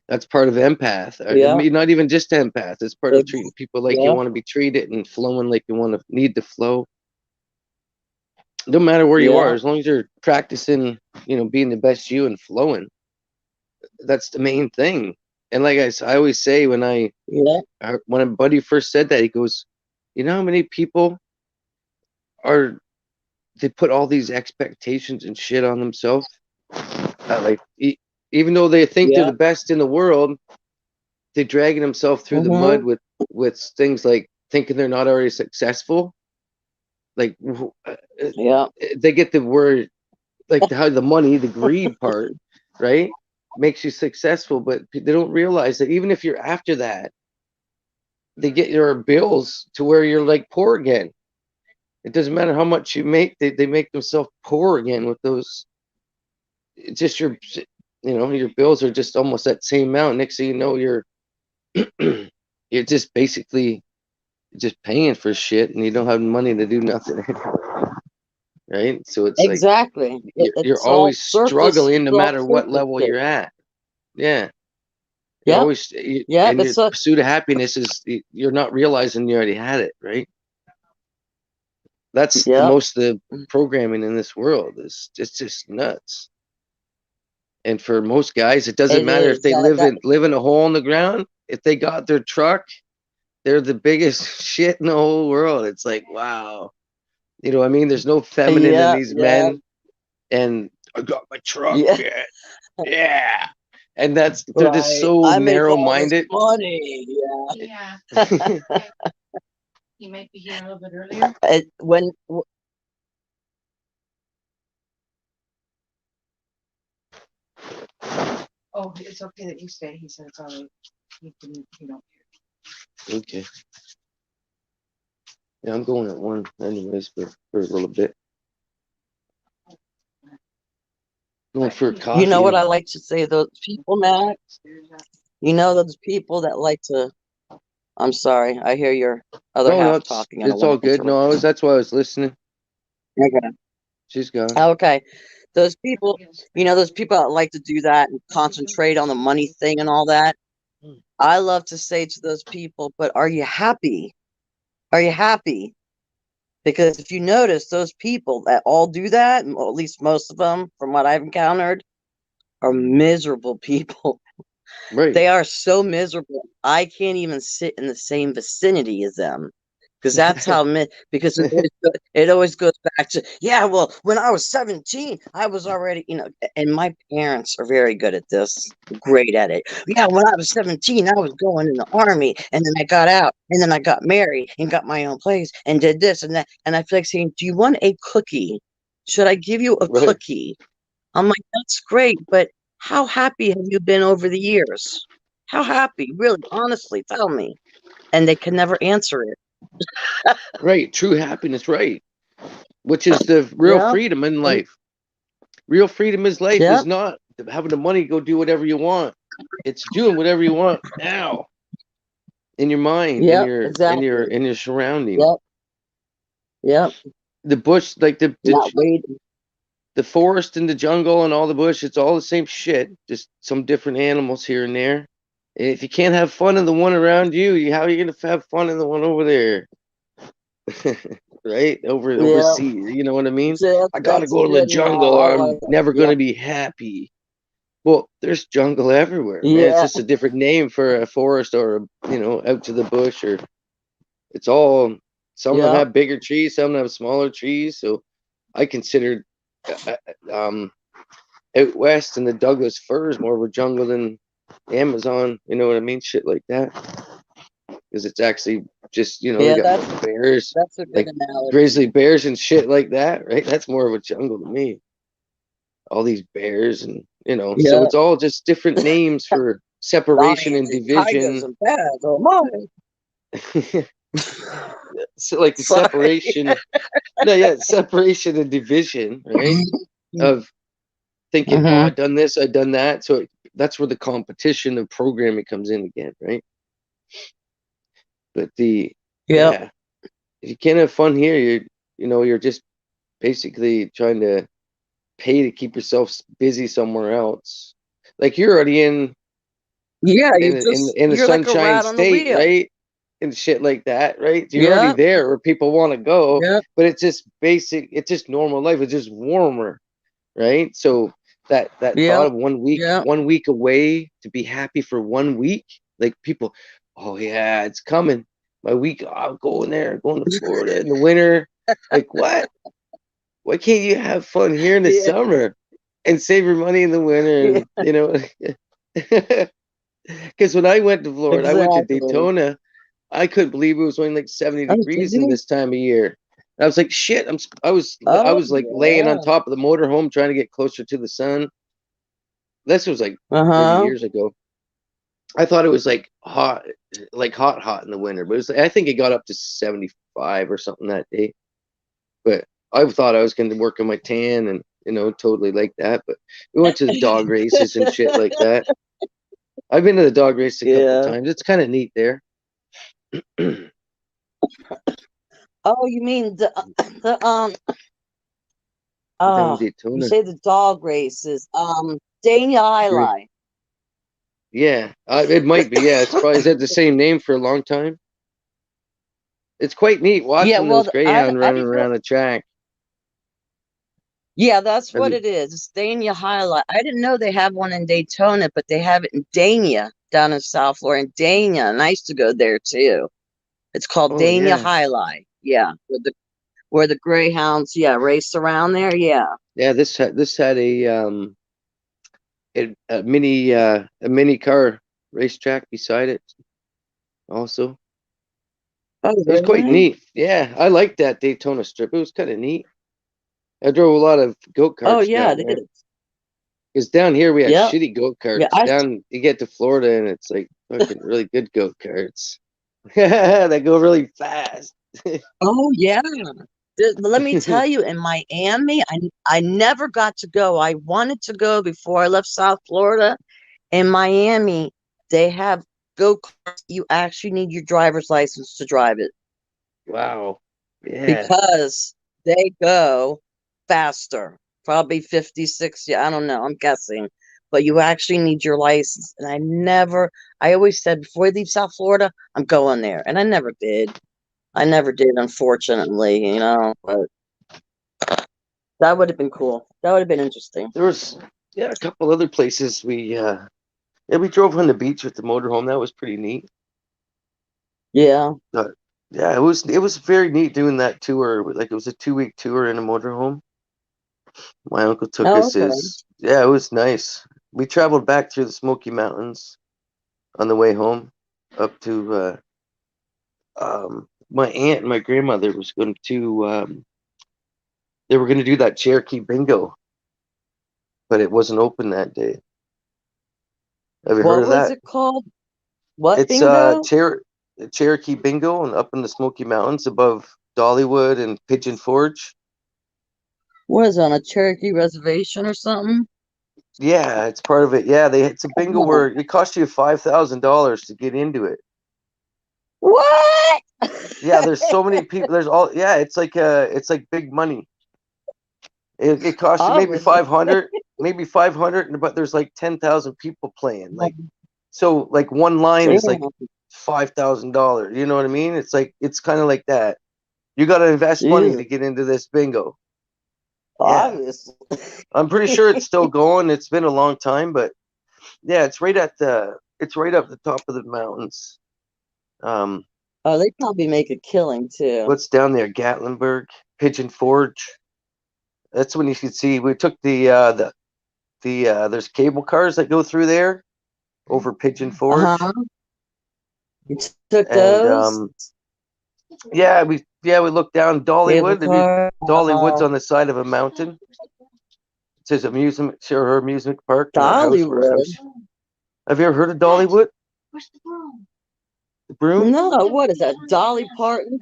A: that's part of empath. I
E: Yeah,
A: mean, not even just empath. It's part of treating people like you
E: yeah,
A: want to be treated and flowing like you want to need to flow. No matter where you
E: yeah,
A: are, as long as you're practicing, being the best you and flowing, that's the main thing. And like I always say when
E: yeah.
A: when a buddy first said that, he goes, You know how many people are they put all these expectations and shit on themselves? Like even though they think they're
E: Yeah.
A: the best in the world, they're dragging themselves through the mud with things like thinking they're not already successful. Like
E: Yeah.
A: they get the word like how the money, the greed part, right, makes you successful, but they don't realize that even if you're after that, they get your bills to where you're like poor again. It doesn't matter how much you make; they make themselves poor again with those. It's just your bills are just almost that same amount. Next thing you know, you're just basically just paying for shit, and you don't have money to do nothing. Right? So it's like
E: Exactly.
A: you're
E: It's all
A: always
E: surface.
A: struggling,
E: It's
A: no
E: all
A: matter what
E: surface
A: level
E: shit.
A: you're at. Yeah. You're
E: Yep.
A: always
E: Yep.
A: in your
E: It's a,
A: pursuit of happiness is you're not realizing you already had it, right? That's the
E: yep.
A: most of the programming in this world is it's just nuts. And for most guys, it doesn't
E: It
A: matter if
E: is.
A: they live
E: That
A: in a hole in the ground. If they got their truck, they're the biggest shit in the whole world. It's like, wow. You know what I mean? There's no feminine in
E: yeah.
A: these
E: Yeah.
A: men. And I got my truck,
E: Yeah.
A: yeah. Yeah. And they're just
E: Right.
A: so
E: I make
A: narrow
E: all this
A: minded.
E: money. Yeah.
D: Yeah,
A: Oh,
D: he might be here a little bit earlier.
E: When
B: Oh, it's okay that you stay. He said it's all right. You don't care.
A: okay. Yeah, I'm going at one anyways for a little bit. Going for a coffee.
E: you know what I like to say, those people, Matt. You know those people that like to. I'm sorry. I hear your other
A: No,
E: half talking. I don't
A: it's all
E: want to
A: good. No,
E: interrupt.
A: that's why I was listening.
E: Okay.
A: She's gone.
E: Okay. Those people, those people that like to do that and concentrate on the money thing and all that. I love to say to those people, but are you happy? Are you happy? Because if you notice, those people that all do that, or at least most of them, from what I've encountered, are miserable people.
A: Right.
E: They are so miserable. I can't even sit in the same vicinity as them. Because that's how because it always goes back to, yeah, well, when I was 17, I was already, and my parents are very good at this, great at it. Yeah, when I was 17, I was going in the army, and then I got out, and then I got married and got my own place and did this and that. And I feel like saying, do you want a cookie? Should I give you a
A: Right.
E: cookie? I'm like, that's great, but how happy have you been over the years? How happy? Really, honestly, tell me. And they can never answer it.
A: Right. True happiness, right. Which is the real
E: Yeah.
A: freedom in life. Real freedom is life
E: Yeah.
A: is not having the money to go do whatever you want. It's doing whatever you want now. In your mind,
E: Yep. Exactly.
A: in your surrounding.
E: Yep. Yep.
A: The bush, like
E: Not waiting.
A: the forest and the jungle and all the bush, it's all the same shit, just some different animals here and there. And if you can't have fun in the one around you, how are you gonna have fun in the one over there? Right? Overseas, you know what I mean? I gotta
E: That's
A: go to the
E: good, Mal.
A: jungle
E: I
A: or I'm
E: like that.
A: never
E: Yeah.
A: gonna be happy. Well, there's jungle everywhere, man. It's
E: Yeah.
A: just a different name for a forest or out to the bush, or it's all some of them
E: Yeah.
A: have bigger trees, some have smaller trees. So I consider out west in the Douglas firs more of a jungle than Amazon, you know what I mean? Shit like that. Because it's actually just, they
E: Yeah.
A: got bears,
E: That's a good
A: like
E: analogy.
A: grizzly bears and shit like that, right? That's more of a jungle to me. All these bears and, so
E: Yeah.
A: it's all just different names for separation and
E: Lions and tigers
A: division.
E: and bears. Oh, mommy.
A: So like the
E: Sorry.
A: separation, no, yeah, separation and division, right? Of thinking, oh,
E: Mhm.
A: I've done this, I've done that. So that's where the competition of programming comes in again, right? But
E: Yep.
A: yeah, if you can't have fun here, you're just basically trying to pay to keep yourself busy somewhere else. Like you're already
E: Yeah.
A: in the
E: You're like a
A: Sunshine
E: rat on the
A: State,
E: wheel.
A: right? And shit like that, right? You're already
E: Yeah.
A: there where people want to go,
E: Yeah.
A: but it's just basic. It's just normal life. It's just warmer, right? So that
E: Yeah.
A: thought of
E: Yeah.
A: 1 week away to be happy for 1 week, like people, oh yeah, it's coming. my week off, going there, going to Florida in the winter. Like what? Why can't you have fun here in the
E: Yeah.
A: summer and save your money in the winter? And, you know, because when I went to Florida, I went to
E: Exactly.
A: Daytona. I couldn't believe it was only like 70
E: Oh, did
A: degrees in
E: you?
A: this time of year. I was like, shit. I
E: Oh,
A: was like laying
E: yeah.
A: on top of the motorhome trying to get closer to the sun. This was like 30
E: Uh-huh.
A: years ago. I thought it was like hot, like hot in the winter, but I think it got up to 75 or something that day. But I thought I was going to work on my tan and, you know, totally like that. But we went to the dog races and shit like that. I've been to the dog race a couple
E: Yeah.
A: times. It's kind of neat there.
E: Oh, you mean the
A: Down in
E: you
A: Daytona.
E: say the dog races. Dania
A: Great.
E: Highline.
A: Yeah, it might be. Yeah, it's probably is that the same name for a long time. It's quite neat
E: Yeah,
A: watching
E: well,
A: those greyhound
E: I
A: running
E: didn't know.
A: around the track.
E: Yeah, that's
A: Have
E: what
A: you-
E: it is. It's Dania Highline. I didn't know they have one in Daytona, but they have it in Dania down in South Florida. In Dania, and I used to go there too. It's called
A: Oh
E: Dania
A: yeah,
E: Highline. Yeah, where the greyhounds, yeah, race around there. Yeah.
A: yeah. This had a mini car racetrack beside it. Also,
E: Oh,
A: it was quite
E: really?
A: neat. Yeah, I liked that Daytona Strip. It was kind of neat. I drove a lot of go
E: Oh,
A: karts
E: yeah,
A: down
E: it
A: there.
E: is.
A: Because down here we had
E: Yep.
A: shitty go
E: Yeah.
A: karts. Down you get to Florida and it's like fucking really good go karts. They go really fast.
E: Oh, yeah. But let me tell you, in Miami, I never got to go. I wanted to go before I left South Florida. In Miami, they have go-karts. You actually need your driver's license to drive it
A: Wow. Yeah.
E: because they go faster, probably 50, 60. I don't know. I'm guessing. But you actually need your license. And I always said before I leave South Florida, I'm going there. And I never did. I never did, unfortunately, but that would have been cool. That would have been interesting.
A: There was a couple other places we drove on the beach with the motorhome. That was pretty neat.
E: Yeah.
A: But yeah, it was very neat doing that tour. Like it was a 2-week tour in a motorhome. My uncle took
E: Oh,
A: us
E: okay.
A: it was nice. We traveled back through the Smoky Mountains on the way home up to my aunt and my grandmother was going to they were going to do that Cherokee bingo, but it wasn't open that day. Have you heard
E: What
A: of
E: was
A: that?
E: it called? What
A: It's
E: bingo?
A: Cherokee bingo and up in the Smoky Mountains above Dollywood and Pigeon Forge.
E: What is it, on a Cherokee reservation or something?
A: Yeah, it's part of it. Yeah, it's a bingo
E: Oh.
A: where it costs you $5,000 to get into it.
E: What?
A: Yeah, there's so many people. It's like big money. It costs you maybe
E: Obviously.
A: 500, but there's like 10,000 people playing. Like so, like one line is like
E: Damn.
A: $5,000. You know what I mean? It's kind of like that. You got to invest money
E: Jesus.
A: to get into this bingo. Yeah,
E: Obviously.
A: I'm pretty sure it's still going. It's been a long time, but yeah, it's right up the top of the mountains.
E: Oh, they probably make a killing too.
A: What's down there? Gatlinburg, Pigeon Forge. That's when you could see. We took the there's cable cars that go through there over Pigeon Forge,
E: Uh-huh. You took
A: and
E: those?
A: we looked down
E: Cable
A: Dollywood.
E: car?
A: Dollywood's
E: Oh,
A: on the side of a mountain. It says her amusement park and our house.
E: Dollywood.
A: Have you ever heard of Dollywood?
D: Where's the broom?
A: The broom?
E: No, what is that? Dolly Parton?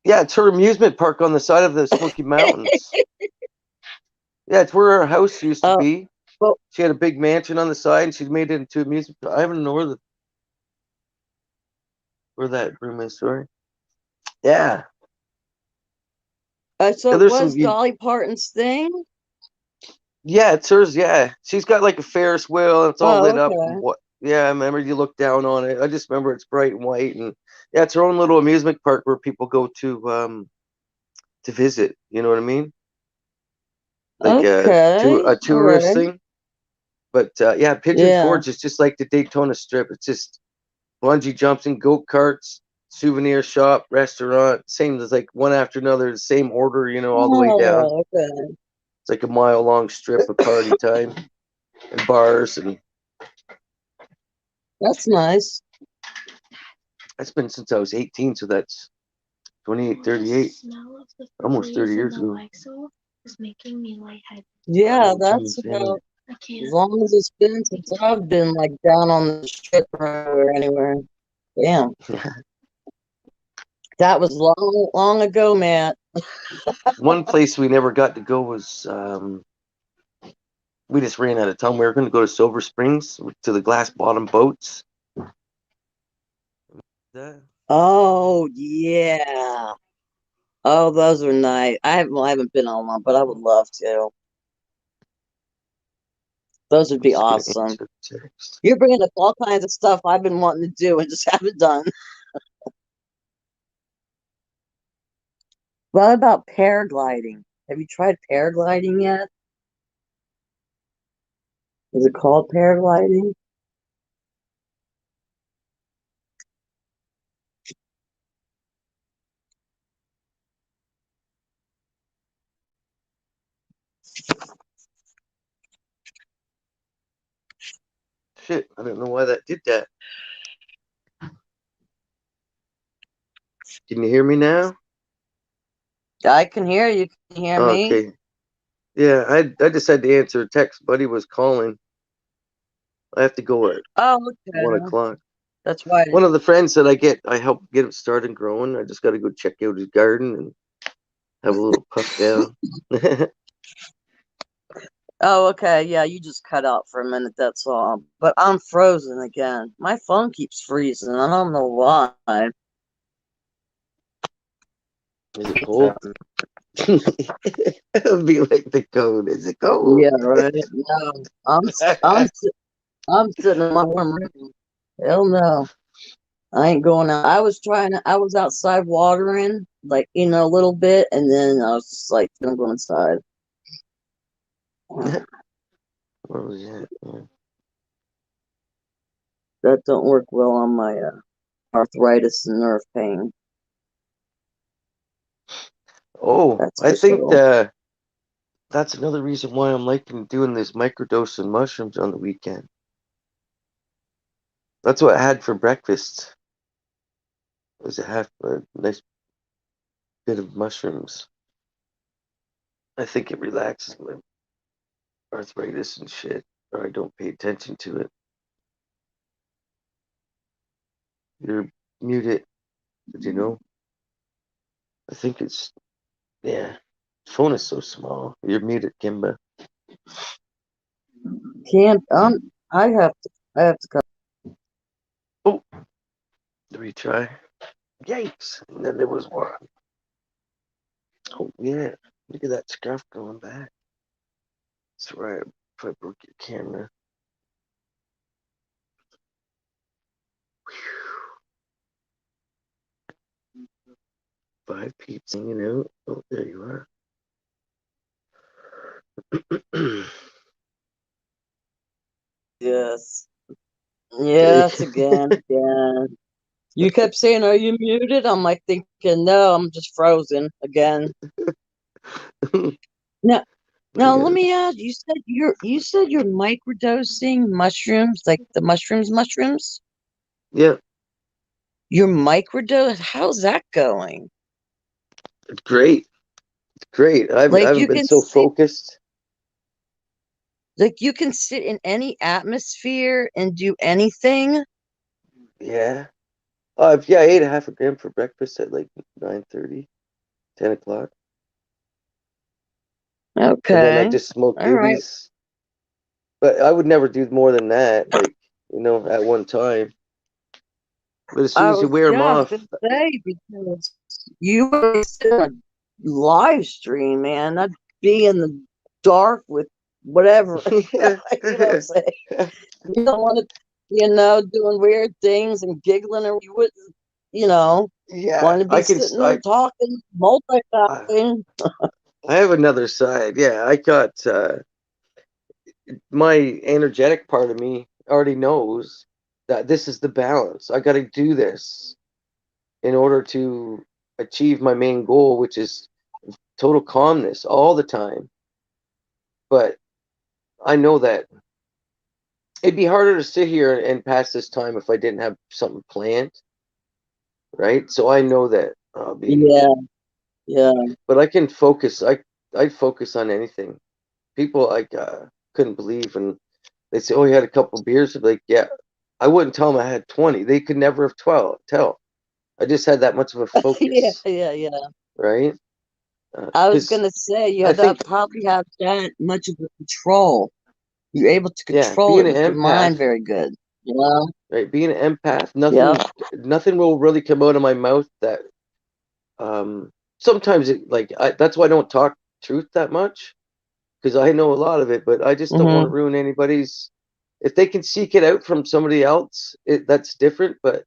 A: Yeah, it's her amusement park on the side of the Smoky Mountains. Yeah, it's where her house used to
E: Oh,
A: be.
E: well,
A: She had a big mansion on the side, and she made it into amusement park. I don't know where that room is. Sorry. Yeah.
E: so
A: Yeah,
E: it
A: there's
E: was Dolly Parton's thing?
A: yeah, it's hers. Yeah, she's got like a Ferris wheel, and it's all lit
E: Oh,
A: up.
E: okay.
A: Yeah, I remember you look down on it. I just remember it's bright and white, and yeah, it's her own little amusement park where people go to visit. You know what I mean? Like
E: Okay.
A: a
E: All
A: tourist
E: right.
A: thing. But yeah, Pigeon
E: Yeah.
A: Forge is just like the Daytona Strip. It's just bungee jumps, go karts, souvenir shop, restaurant. Same as like one after another, the same order, all the way down.
E: Oh, okay.
A: It's like a mile-long strip of party time and bars, and
E: That's nice.
A: that's been since I was 18, so that's 28, 38, almost 30 years ago.
F: Is making me lightheaded.
E: Yeah,
A: Oh,
E: that's
A: geez,
E: about
F: I
E: as
F: can't.
E: long as it's been since I've been like down on the strip or anywhere. Damn. That was long, long ago, Matt.
A: One place we never got to go was we just ran out of time. We were going to go to Silver Springs to the glass bottom boats.
E: Oh yeah. Oh, those are nice. I haven't been on one, but I would love to. Those would be
A: Just gonna
E: awesome.
A: answer the text.
E: You're bringing up all kinds of stuff I've been wanting to do and just haven't done. What about paragliding? Have you tried paragliding yet? Is it called paragliding?
A: Shit, I don't know why that did that. Can you hear me now?
E: I can hear you. Can you hear me?
A: Okay. Yeah, I just had to answer a text. Buddy was calling. I have to go at
E: Oh,
A: 1
E: okay.
A: o'clock.
E: That's why.
A: One of the friends that I help get it started growing. I just got to go check out his garden and have a little puff down.
E: Oh, okay. Yeah, you just cut out for a minute. That's all. But I'm frozen again. My phone keeps freezing. I don't know why.
A: Is it cold? It'll be like the code. Is it cold?
E: Yeah, right. No, I'm sitting in my warm room. Hell no. I ain't going out. I was outside watering, like, a little bit, and then I was just like, I'm going inside.
A: What was that? Yeah.
E: That don't work well on my arthritis and nerve pain.
A: Oh,
E: That's
A: I
E: for
A: think
E: sure.
A: that's another reason why I'm liking doing this microdose of mushrooms on the weekend. That's what I had for breakfast. It was a nice bit of mushrooms. I think it relaxes my arthritis and shit, or I don't pay attention to it. You're muted. Did you know? I think it's, yeah. Phone is so small. You're muted, Kimba.
E: Can't I have to cut.
A: Oh, retry. Yikes! And then there was one. Oh yeah, look at that scuff going back. That's right. If I broke your camera. Whew. 5 peeps hanging out. Oh, there you are.
E: Yes. Yes, again. You kept saying, "Are you muted?" I'm like thinking, "No, I'm just frozen again." Now,
A: Yeah.
E: let me ask. You said you're microdosing mushrooms, like the mushrooms.
A: Yeah,
E: You're microdose. How's that going?
A: it's great. It's great. I
E: Like
A: haven't
E: you
A: been
E: can
A: so
E: sit,
A: focused.
E: like you can sit in any atmosphere and do anything.
A: Yeah. Yeah, I ate a half a gram for breakfast at like 9:30, 10 o'clock. And then I
E: Okay.
A: just smoked
E: All right.
A: doobies. But I would never do more than that, like, at one time. But as soon as you wear them
E: I was
A: off,
E: gonna say because you were in a live stream, man. I'd be in the dark with whatever.
A: yeah.
E: You know what I'm saying? You don't want to, doing weird things and giggling, or you wouldn't,
A: Yeah,
E: want to be sitting there talking,
A: I
E: multitasking.
A: I have another side. Yeah, I got my energetic part of me already knows. that this is the balance. I got to do this in order to achieve my main goal, which is total calmness all the time. But I know that it'd be harder to sit here and pass this time if I didn't have something planned, right? So I know that I'll be,
E: Yeah.
A: but I can focus. I focus on anything. People like couldn't believe when they say, "Oh, you had a couple beers." I'd be like, "Yeah." I wouldn't tell them I had 20. They could never have tell. I just had that much of a focus,
E: Yeah.
A: right?
E: I was
A: 'Cause
E: gonna say you
A: I
E: have that
A: think,
E: probably have that much of a control. You're able to
A: yeah,
E: control
A: being
E: it
A: an
E: with your mind
A: empath,
E: very good. You know?
A: right? Being an empath,
E: Yeah.
A: nothing will really come out of my mouth that sometimes that's why I don't talk truth that much, because I know a lot of it, but I just don't want to
E: Mm-hmm.
A: ruin anybody's. If they can seek it out from somebody else, that's different. But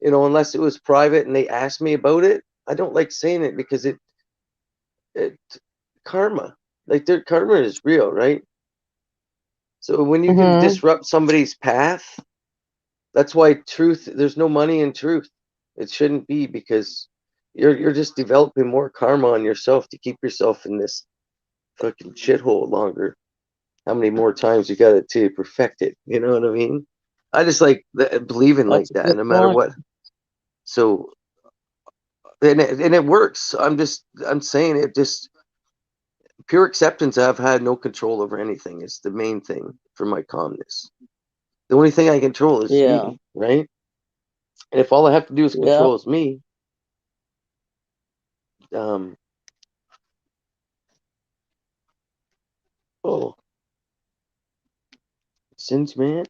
A: unless it was private and they asked me about it, I don't like saying it because it karma, like their karma is real, right? So when you can
E: Mm-hmm.
A: disrupt somebody's path, that's why truth. There's no money in truth. It shouldn't be, because you're just developing more karma on yourself to keep yourself in this fucking shithole longer. How many more times you got to perfect it? You know what I mean? I just like believing like
E: That's a
A: that,
E: good
A: no matter
E: point.
A: what. So and it works. I'm saying it just pure acceptance. I've had no control over anything. It's the main thing for my calmness. The only thing I control is
E: Yeah.
A: me, right? And if all I have to do is
E: Yep.
A: control is me, um, oh, sins man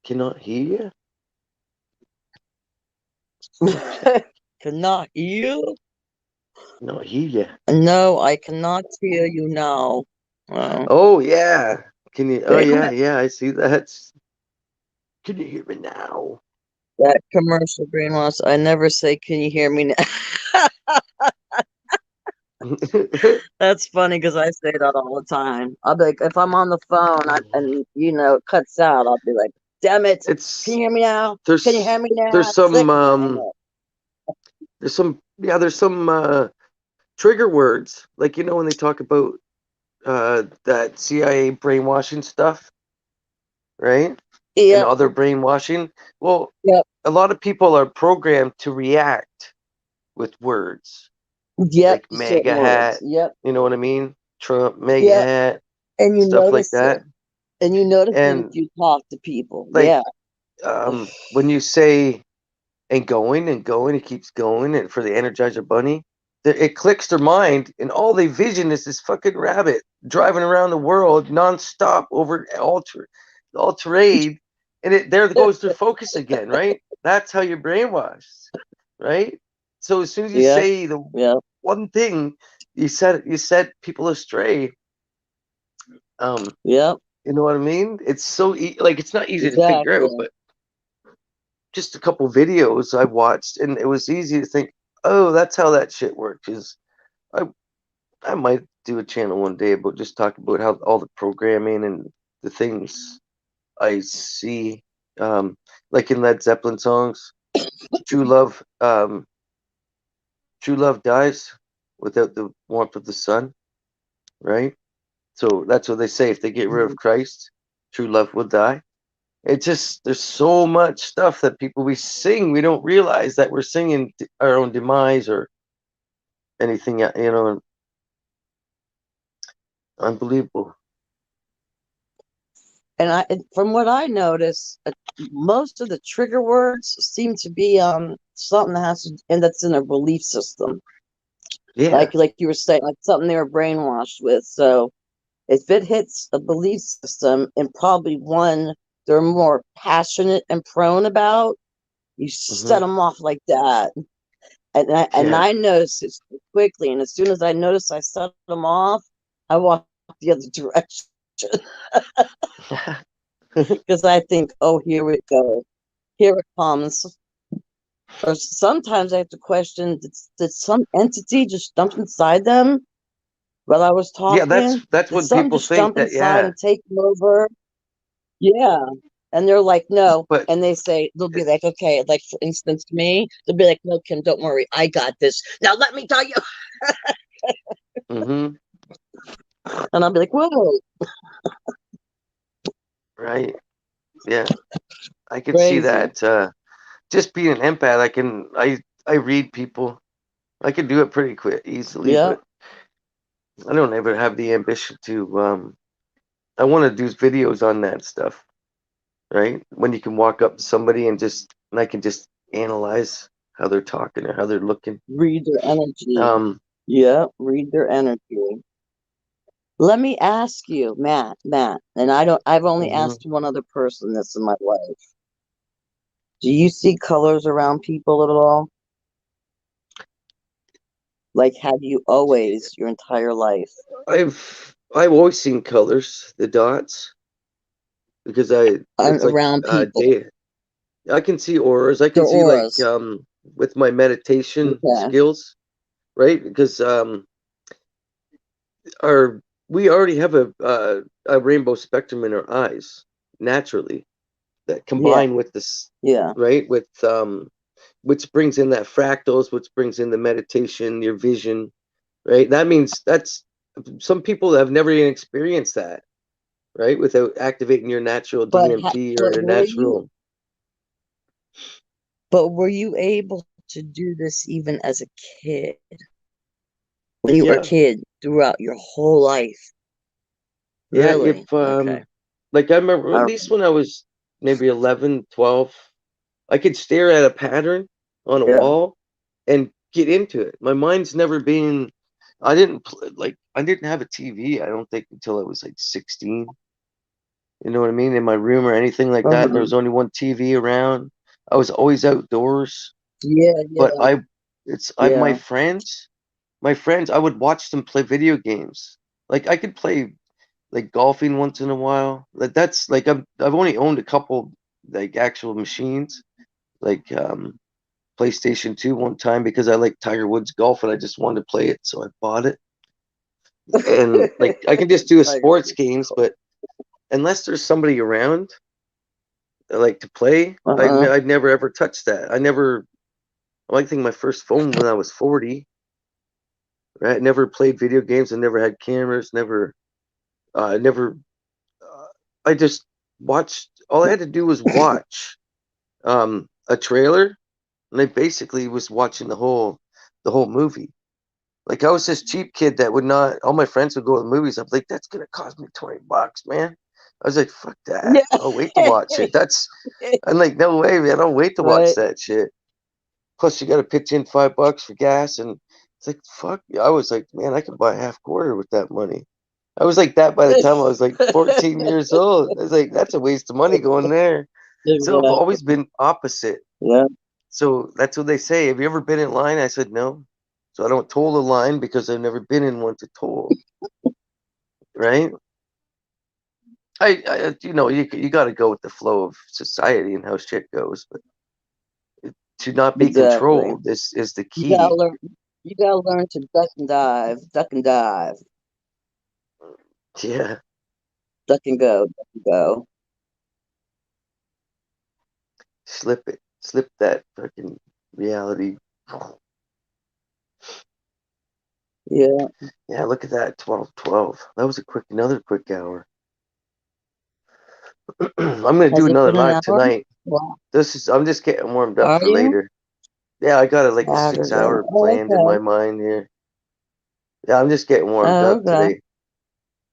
A: cannot hear
E: Cannot you?
A: you, not hear you.
E: No, I cannot hear you now. Well,
A: Oh yeah, can you? Oh
E: dang
A: yeah,
E: it.
A: yeah. I see that. Can you hear me now?
E: That commercial brainwash. I never say, "Can you hear me now?" That's funny because I say that all the time. I'll be like, if I'm on the phone and it cuts out, I'll be like, "Damn it! Can
A: it's
E: you hear me now? Can you
A: there's
E: hear me now?"
A: there's
E: Click.
A: some
E: Hang up.
A: there's some trigger words, like when they talk about that CIA brainwashing stuff, right? And
E: Yep.
A: other brainwashing. Well,
E: Yep.
A: a lot of people are programmed to react with words
E: Yep.
A: like
E: Certain
A: mega
E: words.
A: hat.
E: Yep.
A: You know what I mean? Trump, mega
E: Yep.
A: hat,
E: And you
A: stuff like
E: notice it.
A: that.
E: And you notice it if
A: And
E: you talk to people.
A: like
E: Yeah.
A: when you say and going, it keeps going, and for the Energizer Bunny, it clicks their mind, and all they vision is this fucking rabbit driving around the world nonstop over all terrain, and there goes their focus again, right? That's how you're brainwashed, right? So as soon as you
E: Yep.
A: say the
E: Yep.
A: one thing, you set people astray. Um,
E: Yep.
A: you know what I mean? It's so like it's not easy to figure out,
E: Exactly.
A: but just a couple videos I watched, and it was easy to think, oh, that's how that shit works. Is I I might do a channel one day about just talk about how all the programming and the things I see, um, like in Led Zeppelin songs, true love, true love dies without the warmth of the sun, right? So that's what they say. If they get rid of Christ, true love will die. It just there's so much stuff that we sing, we don't realize that we're singing our own demise or anything, unbelievable.
E: And from what I notice, most of the trigger words seem to be something that and that's in a belief system,
A: Yeah.
E: like you were saying, like something they were brainwashed with. So if it hits a belief system and probably one they're more passionate and prone about, you
A: Hmm.
E: set them off like that. And
A: Yeah.
E: I noticed it so quickly. And as soon as I noticed I set them off, I walked the other direction because I think, oh, here we go. Here it comes. Or sometimes I have to question, did some entity just jump inside them while I was
A: Yeah,
E: talking?
A: that's
E: Did
A: when
E: something
A: people
E: just
A: think
E: jump
A: that,
E: inside
A: yeah.
E: and take them over? Yeah. And they're like, no.
A: But
E: And they say, they'll be like, okay, like for instance, me, they'll be like, no, Kim, don't worry. I got this. Now let me tell you.
A: hmm
E: And I'll be like, whoa,
A: right, yeah, I can see
E: crazy.
A: that. Just being an empath, I read people. I can do it pretty quick, easily,
E: Yeah.
A: but I don't ever have the ambition to. I want to do videos on that stuff, right? When you can walk up to somebody and I can just analyze how they're talking or how they're looking.
E: Read their energy.
A: Um,
E: Yeah. Read their energy. Let me ask you, Matt, and I've only
A: mhm.
E: asked one other person this in my life. Do you see colors around people at all? Like, have you always your entire life?
A: I've always seen colors, the dots, because it's like
E: Around people,
A: day. I can see auras. I
E: their
A: can see like
E: auras.
A: with my meditation
E: Okay.
A: skills, right? Because our we already have a rainbow spectrum in our eyes naturally that
E: Yeah.
A: combine with this,
E: Yeah.
A: right? With which brings in that fractals, which brings in the meditation, your vision, right? That means that's some people have never even experienced that, right? Without activating your natural DMT or
E: But
A: your natural.
E: were you able to do this even as a kid? When you were a
A: Yeah,
E: kid throughout your whole life?
A: yeah.
E: Really?
A: If
E: Okay.
A: like I remember at
E: All
A: least when I was maybe 11, 12, I could stare at a pattern on a
E: right.
A: wall and get into it. My mind's never been. I didn't have a TV. I don't think until I was like 16. You know what I mean? In my room or anything like that. There
E: Uh-huh.
A: was only one TV around. I was always outdoors.
E: Yeah,
A: But
E: yeah, yeah.
A: my friends, I would watch them play video games. Like I could play like golfing once in a while. Like that's like I've only owned a couple like actual machines, like PlayStation 2 one time because I like Tiger Woods golf and I just wanted to play it, so I bought it. And like I can just do a
E: Tiger
A: sports
E: Woods.
A: games, but unless there's somebody around that like to play,
E: Uh-uh.
A: I'd never ever touch that. I think my first phone when I was 40. Right? I never played video games. I never had cameras. Never. Uh, I just watched. All I had to do was watch a trailer, and I basically was watching the whole movie. Like I was this cheap kid that would not. All my friends would go to the movies. I'm like, that's gonna cost me $20, man. I was like, fuck that. I'll wait to watch it. I'm like, no way, man. I'll wait to watch
E: Right.
A: that shit. Plus, you got to pitch in $5 for gas, and it's like, fuck. I was like, man, I could buy a half quarter with that money. I was like that by the time I was like 14 years old. I was like, that's a waste of money going there. So I've
E: Exactly.
A: always been opposite.
E: Yeah.
A: So that's what they say. Have you ever been in line? I said no. So I don't toll the line because I've never been in one to toll. Right? You got to go with the flow of society and how shit goes, but to not be
E: Exactly.
A: controlled is the
E: You gotta
A: key.
E: learn. You gotta learn to duck and dive, duck and dive,
A: Yeah.
E: duck and go, duck and go.
A: Slip that fucking reality.
E: Yeah.
A: Yeah, look at that, 12:12. That was another quick hour. I'm gonna do
E: Has it
A: another
E: been an
A: live
E: hour?
A: tonight.
E: Wow.
A: I'm just getting warmed up
E: Are
A: for
E: you?
A: later. Yeah, I got like a
E: Saturday.
A: 6 hour
E: Oh,
A: planned in my
E: okay.
A: mind here. Yeah, I'm just getting warmed
E: Oh,
A: up
E: okay.
A: today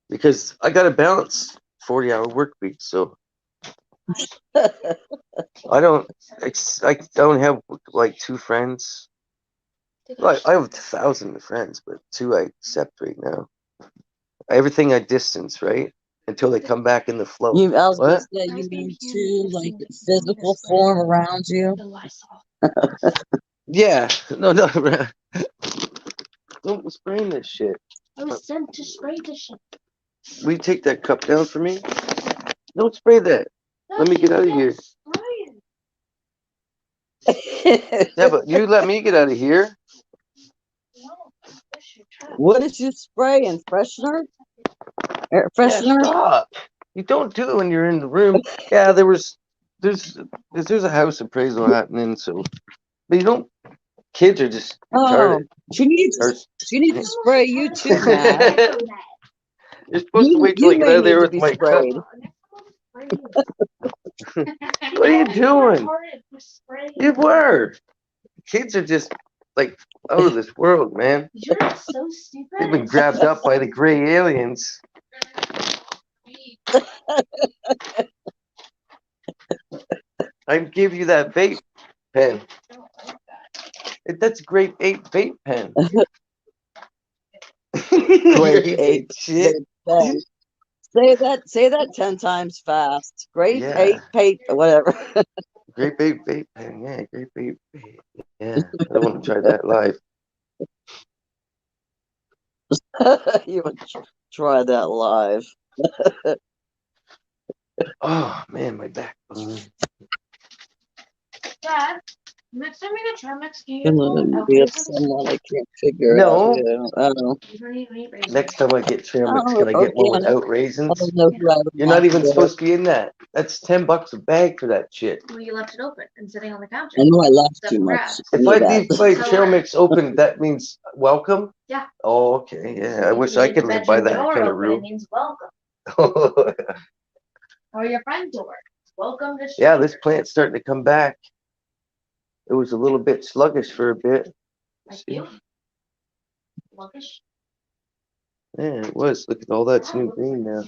A: because I got to balance 40-hour work week. So I don't have like two friends. Well, I have 1,000 friends, but two I accept right now. Everything I distance, right? Until they come back in the flow.
E: I was gonna
A: What?
E: say, you
F: I've been
E: mean
F: hearing
E: two, like
F: hissing from
E: physical
F: this
E: form
F: lamp,
E: around you?
F: the Lysol.
A: Yeah. No, no. Don't spray this shit.
F: I was sent to spray the shit.
A: Will you take that cup down for me? Don't spray that. Let me get out of here. Yeah, but you let me get out of here.
E: What is you spraying? Freshener? Air
A: Yeah,
E: freshener?
A: stop. You don't do it when you're in the room. Yeah, there's a house appraisal happening, so but you don't. Kids are just
E: Oh,
A: retarded. Or,
E: she needs to spray you too, Matt.
A: you're supposed to wait till I
E: You
A: get
E: may
A: out of
E: need
A: there
E: to
A: with
E: be
A: my cup.
E: sprayed.
A: What are you doing? You were. Kids are just like out of this world, man.
F: You're so stupid.
A: They've been grabbed up by the gray aliens. I give you that vape pen. That's great vape pen.
E: Grape
A: Great
E: ape.
A: shit.
E: Pen. Say that 10 times fast. Grape
A: Yeah.
E: ape pape whatever.
A: Great vape pen. Yeah, great vape. Yeah, I want to try that live.
E: You would try that live.
A: Oh man, my back.
D: Dad, next time you get Tremex, can you
E: And
D: get the
E: then be
D: Outbreak
E: of someone I can't figure out.
A: No.
E: Yeah. I don't know.
D: You don't even eat raisins.
A: Next time I get Trimix,
E: Oh,
A: can I get one
E: organic.
A: without
E: I
A: raisins?
E: don't know who I would
A: You're
E: want
A: not even
E: to do it.
A: supposed to be in that. That's $10 a bag for that shit.
D: Well, you left it open and sitting on the counter.
E: I know I laugh
D: Stuff
E: too much.
D: grass.
E: I
A: If
E: know
A: I
E: that.
A: leave my trail mix open, that means welcome?
D: Yeah.
A: Oh, okay. Yeah. I
D: If
A: wish
D: you
A: I
D: leave the
A: could live by
D: bedroom
A: that
D: door
A: kind of
D: open, it
A: rule.
D: means welcome. Or your front door. Welcome to
A: Yeah, this
D: strangers.
A: plant's starting to come back. It was a little bit sluggish for a bit.
D: Like
A: See?
D: you. Sluggish.
A: Yeah, it was. Look at all that's new green now.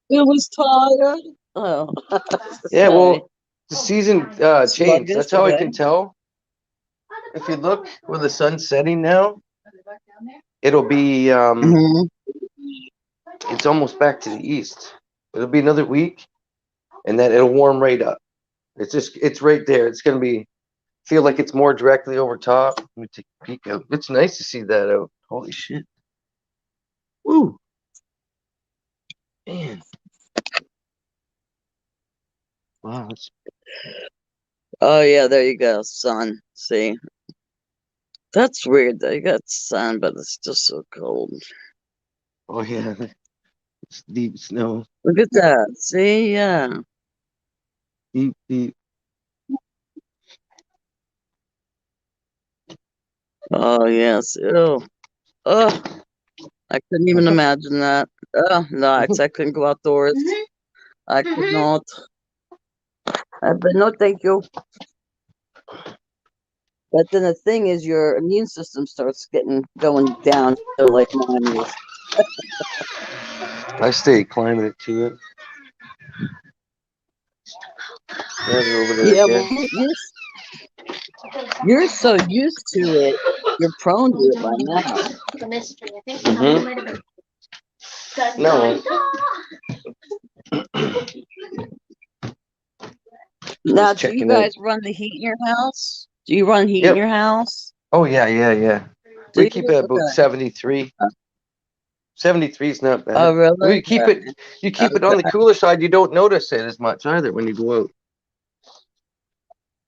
E: It was tired. Oh.
A: Yeah, well, the
D: Oh,
A: season changed.
E: Sluggish
A: That's how I
E: today.
A: can tell. If you look where the sun's setting now,
D: Are they back down there?
A: it'll be
E: Mhm.
A: it's almost back to the east. It'll be another week, and then it'll warm right up. It's right there. It's gonna feel like it's more directly over top. Let me take a peek out. It's nice to see that out. Holy shit. Woo. Man. Wow,
E: Oh yeah, there you go, sun. See, that's weird. They got sun, but it's still so cold.
A: oh yeah. It's deep snow.
E: Look at that. See, yeah.
A: Deep, deep.
E: Oh yes. Oh, oh. I couldn't even imagine that. Oh no, I couldn't go outdoors. I could not. But no, thank you. But then the thing is, your immune system starts going down, like mine is.
A: I stay climbing to it. There's it over there
E: Yeah,
A: again.
E: well, you're so used to it. You're prone to it by now.
F: The mystery. I think
A: Mhm.
F: someone might have been.
A: No.
E: Now,
A: Just
E: do you
A: checking out.
E: guys run the heat in your house? Do you run heat
A: Yep.
E: in your house?
A: Oh yeah.
E: Do
A: We
E: you?
A: keep it at about
E: Okay.
A: 73. 73 is not bad.
E: Oh, really?
A: We keep it. You keep it on the cooler side. You don't notice it as much either when you go out.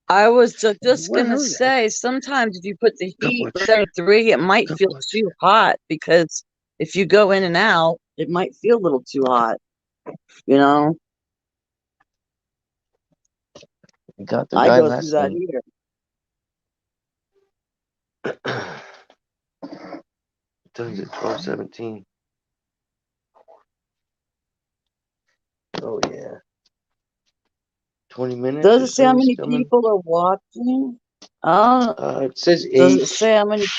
E: I was just
A: Where
E: gonna
A: are they?
E: say, sometimes if you put the heat 73, it might feel too hot because if you go in and out, it might feel a little too hot. You know,
A: You got the
E: I
A: guy
E: go through
A: last
E: that
A: time.
E: here.
A: Times at 12:17. Oh yeah. 20 minutes.
E: Does
A: or
E: it say how
A: so is
E: many
A: coming.
E: people are watching?
A: It says
E: Does
A: 8.
E: it say how many?
A: It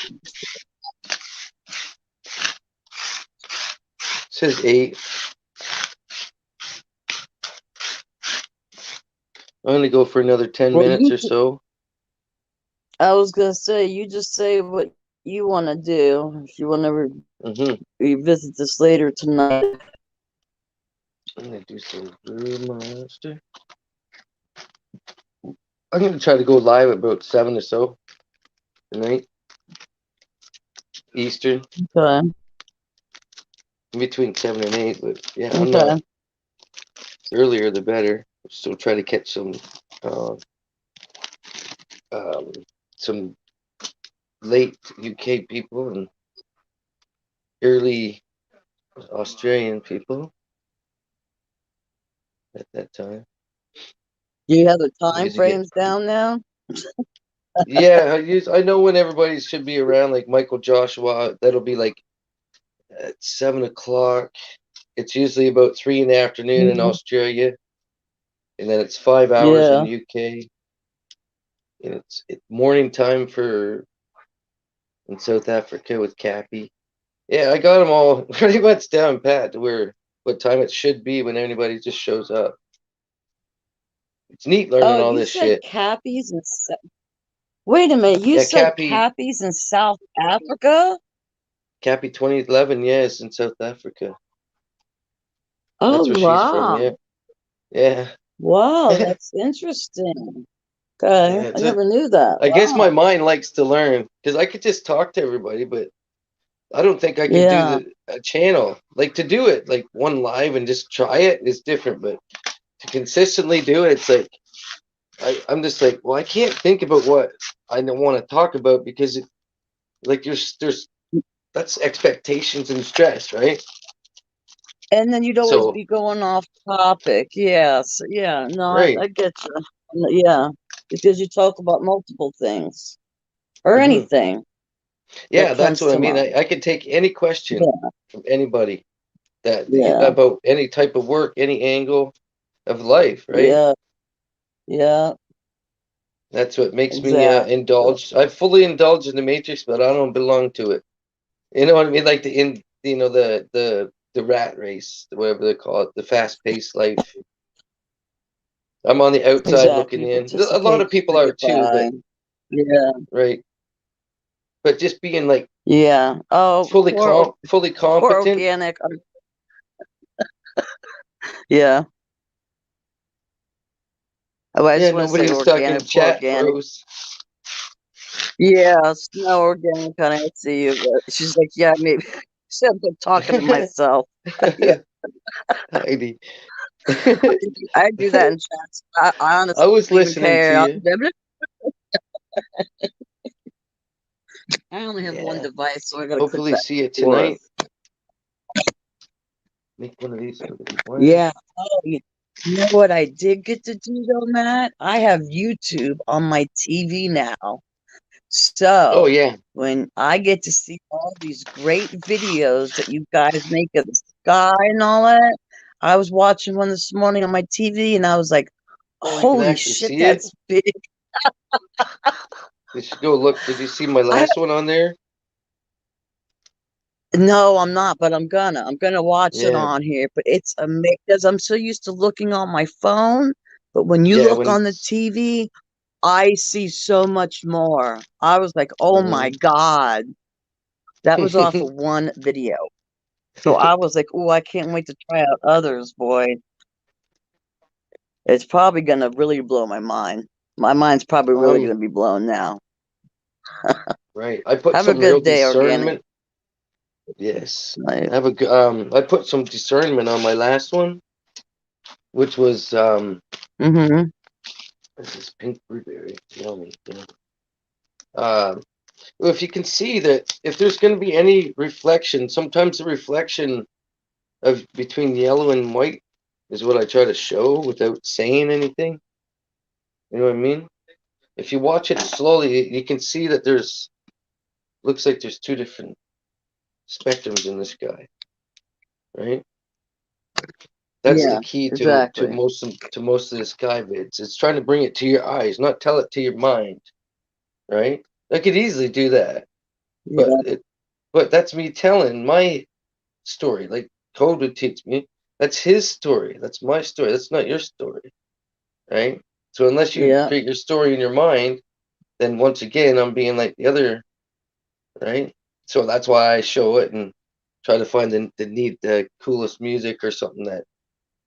A: says 8. I'm gonna go for another 10
E: Well,
A: minutes or so.
E: I was gonna say, you just say what you want to do. If you want to
A: Mm-hmm.
E: revisit this later tonight.
A: I'm gonna do some Brew Monster. I'm gonna try to go live at about 7 or so tonight. Eastern.
E: Okay.
A: Between 7 and 8, but yeah, I'm
E: Okay.
A: not. Earlier the better. Still try to catch some late UK people and early Australian people. at that time.
E: You have the time
A: Because you get
E: frames down now?
A: yeah, I know when everybody should be around, like Michael Joshua, that'll be like at 7 o'clock. It's usually about 3 in the afternoon in
E: Mhm.
A: Australia, and then it's 5 hours in
E: Yeah.
A: UK, and it's morning time for in South Africa with Cappy. Yeah, I got them all pretty much down pat to where what time it should be when anybody just shows up. It's neat learning
E: Oh,
A: all
E: you
A: this
E: said
A: shit.
E: Cappies in Wait a minute, you
A: Yeah,
E: said
A: Cappy
E: Cappies in South Africa?
A: Cappy 2011, yes, in South Africa.
E: Oh
A: That's where she's from,
E: wow.
A: yeah. Yeah.
E: Wow,
A: Yeah,
E: that's interesting. Okay. I
A: it's a,
E: never knew that.
A: I guess
E: Wow.
A: my mind likes to learn because I could just talk to everybody, but I don't think I could do
E: Yeah.
A: a channel. Like to do it like one live and just try it is different, but to consistently do it, it's like I'm just like, well, I can't think about what I don't want to talk about because like there's that's expectations and stress, right?
E: And then you'd always
A: So
E: be going off topic. Yes. Yeah. No,
A: right.
E: I get you. Yeah. Because you talk about multiple things or
A: Hmm.
E: anything
A: Yeah,
E: that
A: that's
E: comes
A: what I
E: to
A: mean.
E: mind.
A: I could take any question
E: Yeah.
A: from anybody that
E: Yeah.
A: about any type of work, any angle of life, right?
E: Yeah. Yeah.
A: That's what makes me
E: Exactly.
A: indulge. I fully indulge in the Matrix, but I don't belong to it. You know what I mean? Like the rat race, whatever they call it, the fast paced life. I'm on the outside
E: Exactly.
A: looking
E: You
A: in. A lot
E: participate
A: of people
E: to
A: are
E: get
A: too, but
E: by. Yeah.
A: right. But just being like
E: Yeah. Oh,
A: fully
E: poor
A: competent.
E: organic. Yeah. Oh, I just
A: Yeah,
E: want to
A: nobody
E: say
A: was talking
E: organic, poor
A: chat
E: organic.
A: bros.
E: Yes, no organic, honey. I see you. But she's like, yeah, maybe. She said, I'm talking to myself. Yeah,
A: Heidi.
E: I do that in chats. I
A: I
E: honestly
A: was
E: don't even
A: listening to
E: care.
A: you.
E: I only have one
A: Yeah.
E: device, so I gotta click
A: Hopefully
E: back
A: see you
E: and forth.
A: tonight. Make one of these for the one.
E: Yeah. Oh, you know what I did get to do though, Matt? I have YouTube on my TV now.
A: Oh
E: So
A: yeah.
E: when I get to see all these great videos that you guys make of the sky and all that, I was watching one this morning on my TV and I was like,
A: Oh, you can
E: holy
A: actually
E: shit,
A: see it.
E: that's big.
A: You should go look. Did you see my
E: I
A: last one on there?
E: No, I'm not, but I'm gonna watch it
A: Yeah.
E: on here. But it's amazing because I'm so used to looking on my phone. But when you
A: Yeah.
E: look
A: When.
E: on the TV, I see so much more. I was like, oh my God, that was off of one video. So I was like, oh, I can't wait to try out others, boy. It's probably gonna really blow my mind. My mind's probably really
A: um.
E: gonna be blown now.
A: Right. I put
E: Have a
A: some real
E: good day, organic.
A: discernment. Yes.
E: Like,
A: I put some discernment on my last one, which was
E: mm-hmm.
A: this is pink blueberry. Yummy. Yeah. Well, if you can see that if there's going to be any reflection, sometimes the reflection of between yellow and white is what I try to show without saying anything. You know what I mean? If you watch it slowly, you can see that looks like there's two different spectrums in this guy, right? That's the
E: Yeah,
A: key
E: exactly.
A: to most of the sky vids. It's trying to bring it to your eyes, not tell it to your mind, right? I could easily do that, but
E: Yeah,
A: that's me telling my story. Like Code would teach me, that's his story. That's my story. That's not your story, right? So unless you
E: yeah,
A: create your story in your mind, then once again I'm being like the other, right? So that's why I show it and try to find the coolest music or something that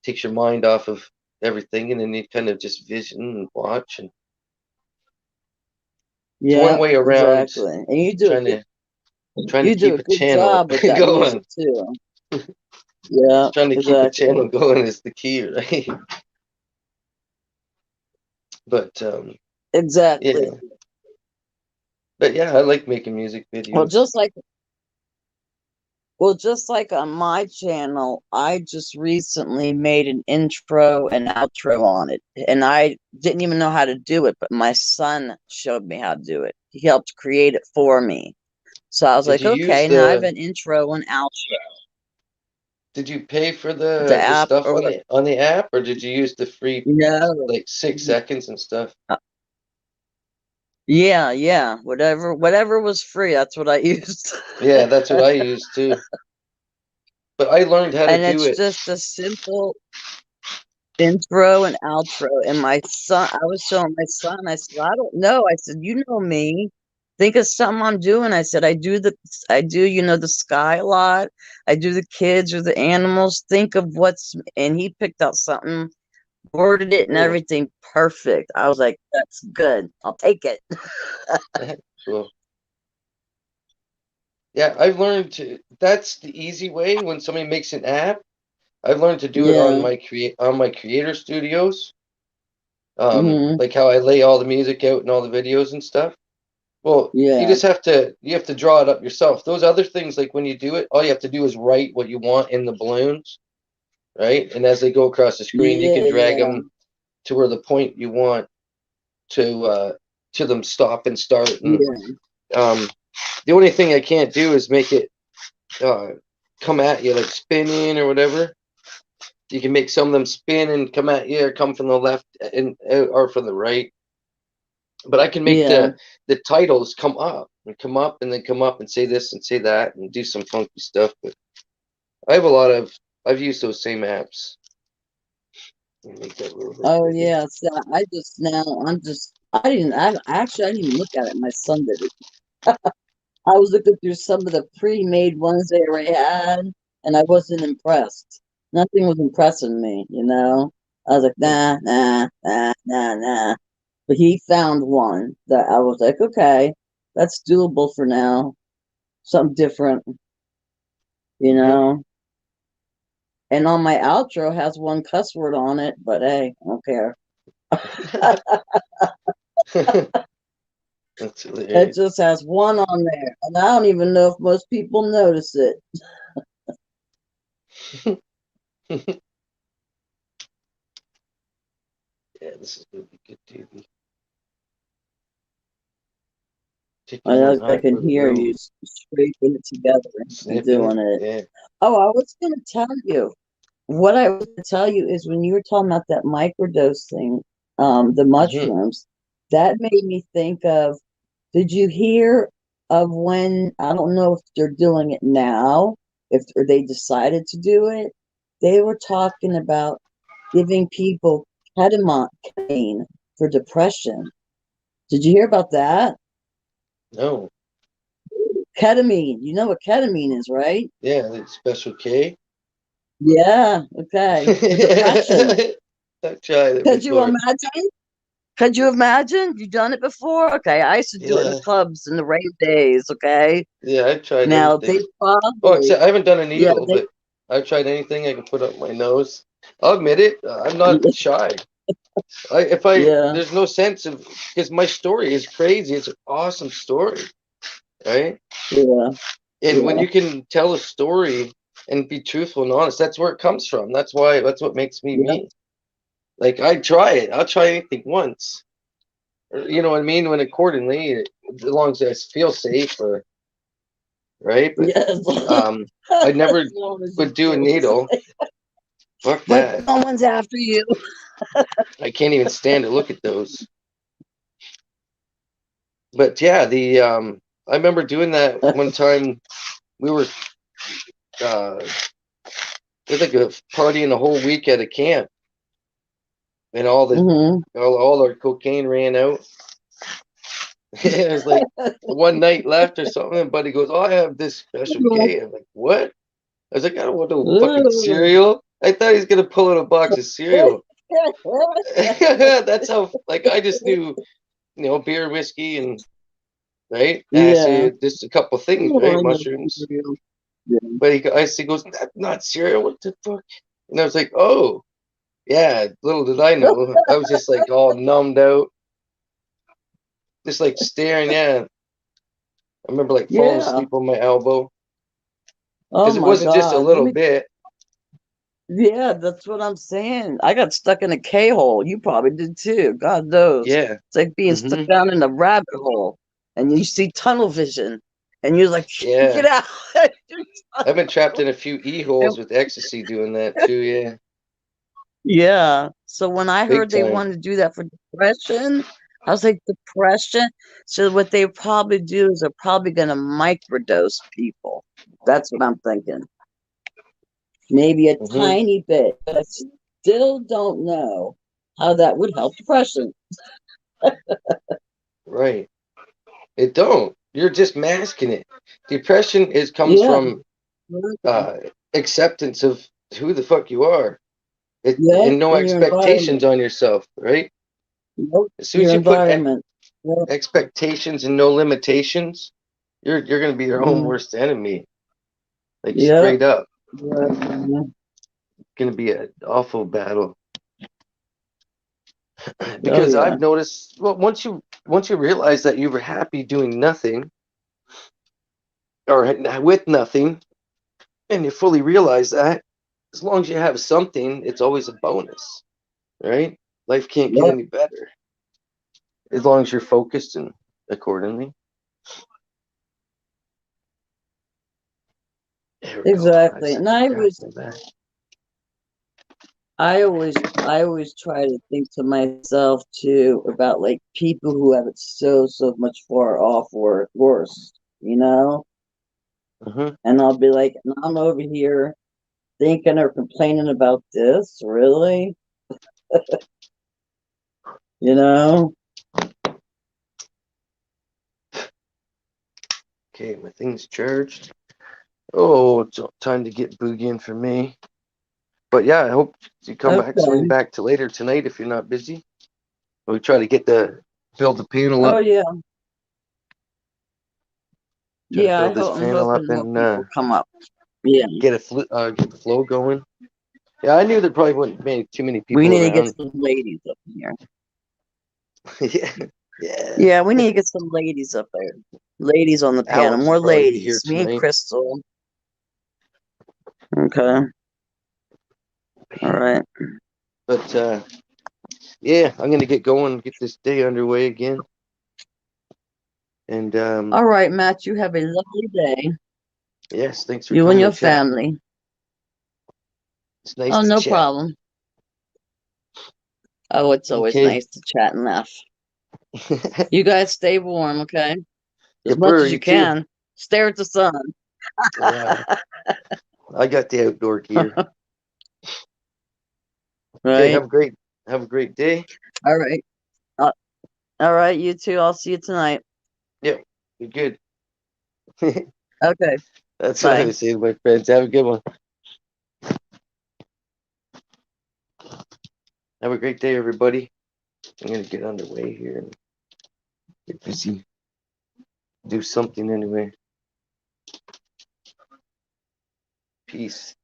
A: takes your mind off of everything, and then you kind of just vision and watch, and it's one
E: yeah,
A: way around
E: exactly. And
A: trying to
E: you do a
A: keep a
E: good
A: channel
E: job with that music
A: going.
E: too. Yeah,
A: Trying to keep a
E: exactly.
A: channel going is the key, right? But
E: Exactly.
A: yeah, but yeah, I like making music
E: Well,
A: videos.
E: just like Well, just like on my channel, I just recently made an intro and outro on it. And I didn't even know how to do it, but my son showed me how to do it. He helped create it for me. So I was
A: Did
E: like,
A: you use
E: okay, now I have
A: the?
E: an intro and outro.
A: Did you pay for
E: The
A: the
E: app
A: stuff
E: or
A: on the app, or did you use the free
E: no.
A: like 6 seconds and stuff?
E: Yeah, yeah. Whatever was free, that's what I used.
A: Yeah, that's what I used too. But I learned how to
E: And
A: do
E: it's
A: it.
E: just a simple intro and outro. And my son, I was showing my son, I said, I don't know. I said, you know me. Think of something I'm doing. I said, I do, the sky a lot. I do the kids or the animals. Think of and he picked out something, worded it and
A: Cool.
E: everything perfect. I was like, that's good. I'll take it.
A: Cool. Yeah, I've learned to. That's the easy way when somebody makes an app. I've learned to do it on
E: Yeah.
A: my creator studios.
E: Hmm.
A: Like how I lay all the music out and all the videos and stuff. Well, you
E: Yeah.
A: just have to draw it up yourself. Those other things, like when you do it, all you have to do is write what you want in the balloons, right? And as they go across the screen, you
E: Yeah.
A: can drag
E: Yeah.
A: them to where the point you want to them stop and start. And
E: Yeah.
A: the only thing I can't do is make it uh, come at you like spinning or whatever. You can make some of them spin and come at you, or come from the left and or from the right. But I can make
E: Yeah.
A: the titles come up and then come up and say this and say that and do some funky stuff. But I have I've used those same apps. Let me make that a little bit
E: Oh
A: bigger.
E: yeah. So I didn't even look at it. My son did it. I was looking through some of the pre-made ones they already had, and I wasn't impressed. Nothing was impressing me. I was like, nah, nah, nah, nah, nah. But he found one that I was like, okay, that's doable for now. Something different, you
A: Mhm.
E: know. And on my outro has one cuss word on it, but hey, I don't care.
A: That's
E: It
A: hilarious.
E: just has one on there, and I don't even know if most people notice it.
A: Yeah, this is gonna be good, TV.
E: I
A: Taking
E: know
A: one
E: I
A: eye
E: can
A: for the
E: hear you
A: road,
E: scraping it together and
A: snipping it.
E: doing it.
A: Yeah.
E: Oh, I was going to tell you. What I was going to tell you is when you were talking about that microdose thing, the
A: Hmm.
E: mushrooms, that made me think of, did you hear of when, I don't know if they're doing it now, if or they decided to do it, they were talking about giving people ketamine for depression. Did you hear about that?
A: No.
E: Ketamine. You know what ketamine is, right?
A: Yeah, the special K.
E: Yeah. Okay. For depression.
A: I've tried it
E: Could you
A: before.
E: imagine? Could you imagine? You done it before? Okay. I used to do it in the
A: Yeah,
E: clubs in the rave days. Okay.
A: yeah, I've tried
E: Now they
A: everything. Oh,
E: probably,
A: except I haven't done a
E: yeah,
A: needle, but I've tried anything I can put up my nose. I'll admit it. I'm not shy.
E: yeah,
A: There's no sense of because my story is crazy. It's an awesome story, right?
E: yeah,
A: And when
E: yeah,
A: you can tell a story and be truthful and honest, that's where it comes from. That's what makes me
E: yeah,
A: me. Like I try it. I'll try anything once. You know what I mean? When accordingly, as long as I feel safe, or right. But
E: yeah.
A: um, I
E: As
A: never
E: long as you
A: would do a
E: feel
A: needle.
E: safe.
A: Fuck
E: But
A: that.
E: no one's after you.
A: I can't even stand to look at those. But yeah, the I remember doing that one time. We were it was like a party in the whole week at a camp, and
E: Hmm.
A: all our cocaine ran out. It was like one night left or something. And Buddy goes, "Oh, I have this special K." I'm like, "What?" I was like, "I don't want no fucking cereal." I thought he was gonna pull out a box of cereal. That's how like I just knew, beer, whiskey, and right
E: Yeah.
A: acid, just a couple things,
E: Oh,
A: right,
E: I know
A: mushrooms.
E: cereal. Yeah.
A: But he goes, "That's not cereal. What the fuck?" And I was like, "Oh, yeah." Little did I know, I was just like all numbed out, just like staring. Yeah, I remember like falling
E: Yeah.
A: asleep on my elbow.
E: Oh
A: it
E: my
A: wasn't just a
E: God.
A: little bit.
E: Yeah, that's what I'm saying. I got stuck in a K hole. You probably did too. God knows.
A: Yeah.
E: It's like being stuck
A: Hmm.
E: down in a rabbit hole and you see tunnel vision and you're like,
A: Yeah.
E: get out.
A: I've been trapped in a few e-holes with ecstasy doing that too. Yeah.
E: Yeah. So when I
A: Big
E: heard they
A: time.
E: wanted to do that for depression, I was like, depression? So what they probably do is they're probably going to microdose people. That's what I'm thinking. Maybe a
A: Hmm.
E: tiny bit, but I still don't know how that would help depression.
A: Right. It don't. You're just masking it. Depression comes
E: Yeah.
A: from acceptance of who the fuck you are.
E: Yep.
A: And no
E: And your environment.
A: expectations on yourself, right?
E: Nope.
A: As soon as
E: Your
A: you put
E: environment. Yep.
A: expectations and no limitations, you're gonna be your own
E: Mm.
A: worst enemy. Like
E: Yep.
A: straight up.
E: Yeah.
A: Gonna be an awful battle.
E: Oh
A: Because
E: yeah.
A: I've noticed, well, once you realize that you were happy doing nothing or with nothing, and you fully realize that, as long as you have something, it's always a bonus, right? Life can't get
E: Yep.
A: any better as long as you're focused and accordingly. There we go.
E: Exactly.
A: That's
E: And
A: crap in that.
E: I always try to think to myself too about like people who have it so much far off or worse, you know?
A: Mhm.
E: And I'll be like, and I'm over here thinking or complaining about this, really? You know?
A: Okay, my thing's charged. Oh, it's time to get boogieing for me. But yeah, I hope you come back, swing
E: Okay.
A: back to later tonight if you're not busy. We try to build the panel
E: Oh
A: up.
E: yeah.
A: Try to
E: Yeah,
A: build this
E: I'm
A: panel up
E: hoping more
A: and
E: people come up. Yeah.
A: get the flow going. Yeah, I knew there probably wouldn't be too many
E: We
A: people
E: need to get
A: around.
E: some ladies up here.
A: Yeah, yeah.
E: Yeah, we need to get some ladies up there. Ladies on the panel.
A: Alex will
E: More
A: probably be here
E: ladies. Me and
A: tonight.
E: Crystal. Okay. All right.
A: But yeah, I'm gonna get going, get this day underway again. And
E: All right, Matt, you have a lovely day.
A: yes, thanks for
E: You and
A: coming
E: your
A: and chat.
E: family.
A: It's nice
E: Oh,
A: to
E: no
A: chat.
E: problem. Oh, it's always
A: Okay.
E: nice to chat and laugh. You guys stay warm, okay? As much
A: Gabur,
E: as you
A: you too.
E: can. Stare at the sun.
A: Yeah, I got the outdoor gear. Okay,
E: Right?
A: have a great day.
E: All right. Uh, all right, you too. I'll see you tonight.
A: Yeah, you're good.
E: Okay.
A: That's what I
E: Bye.
A: was saying, my friends. Have a good one. Have a great day, everybody. I'm gonna get underway here and get busy. Do something anyway. Peace.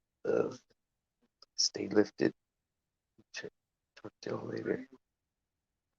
A: Stay lifted. Talk to you all later.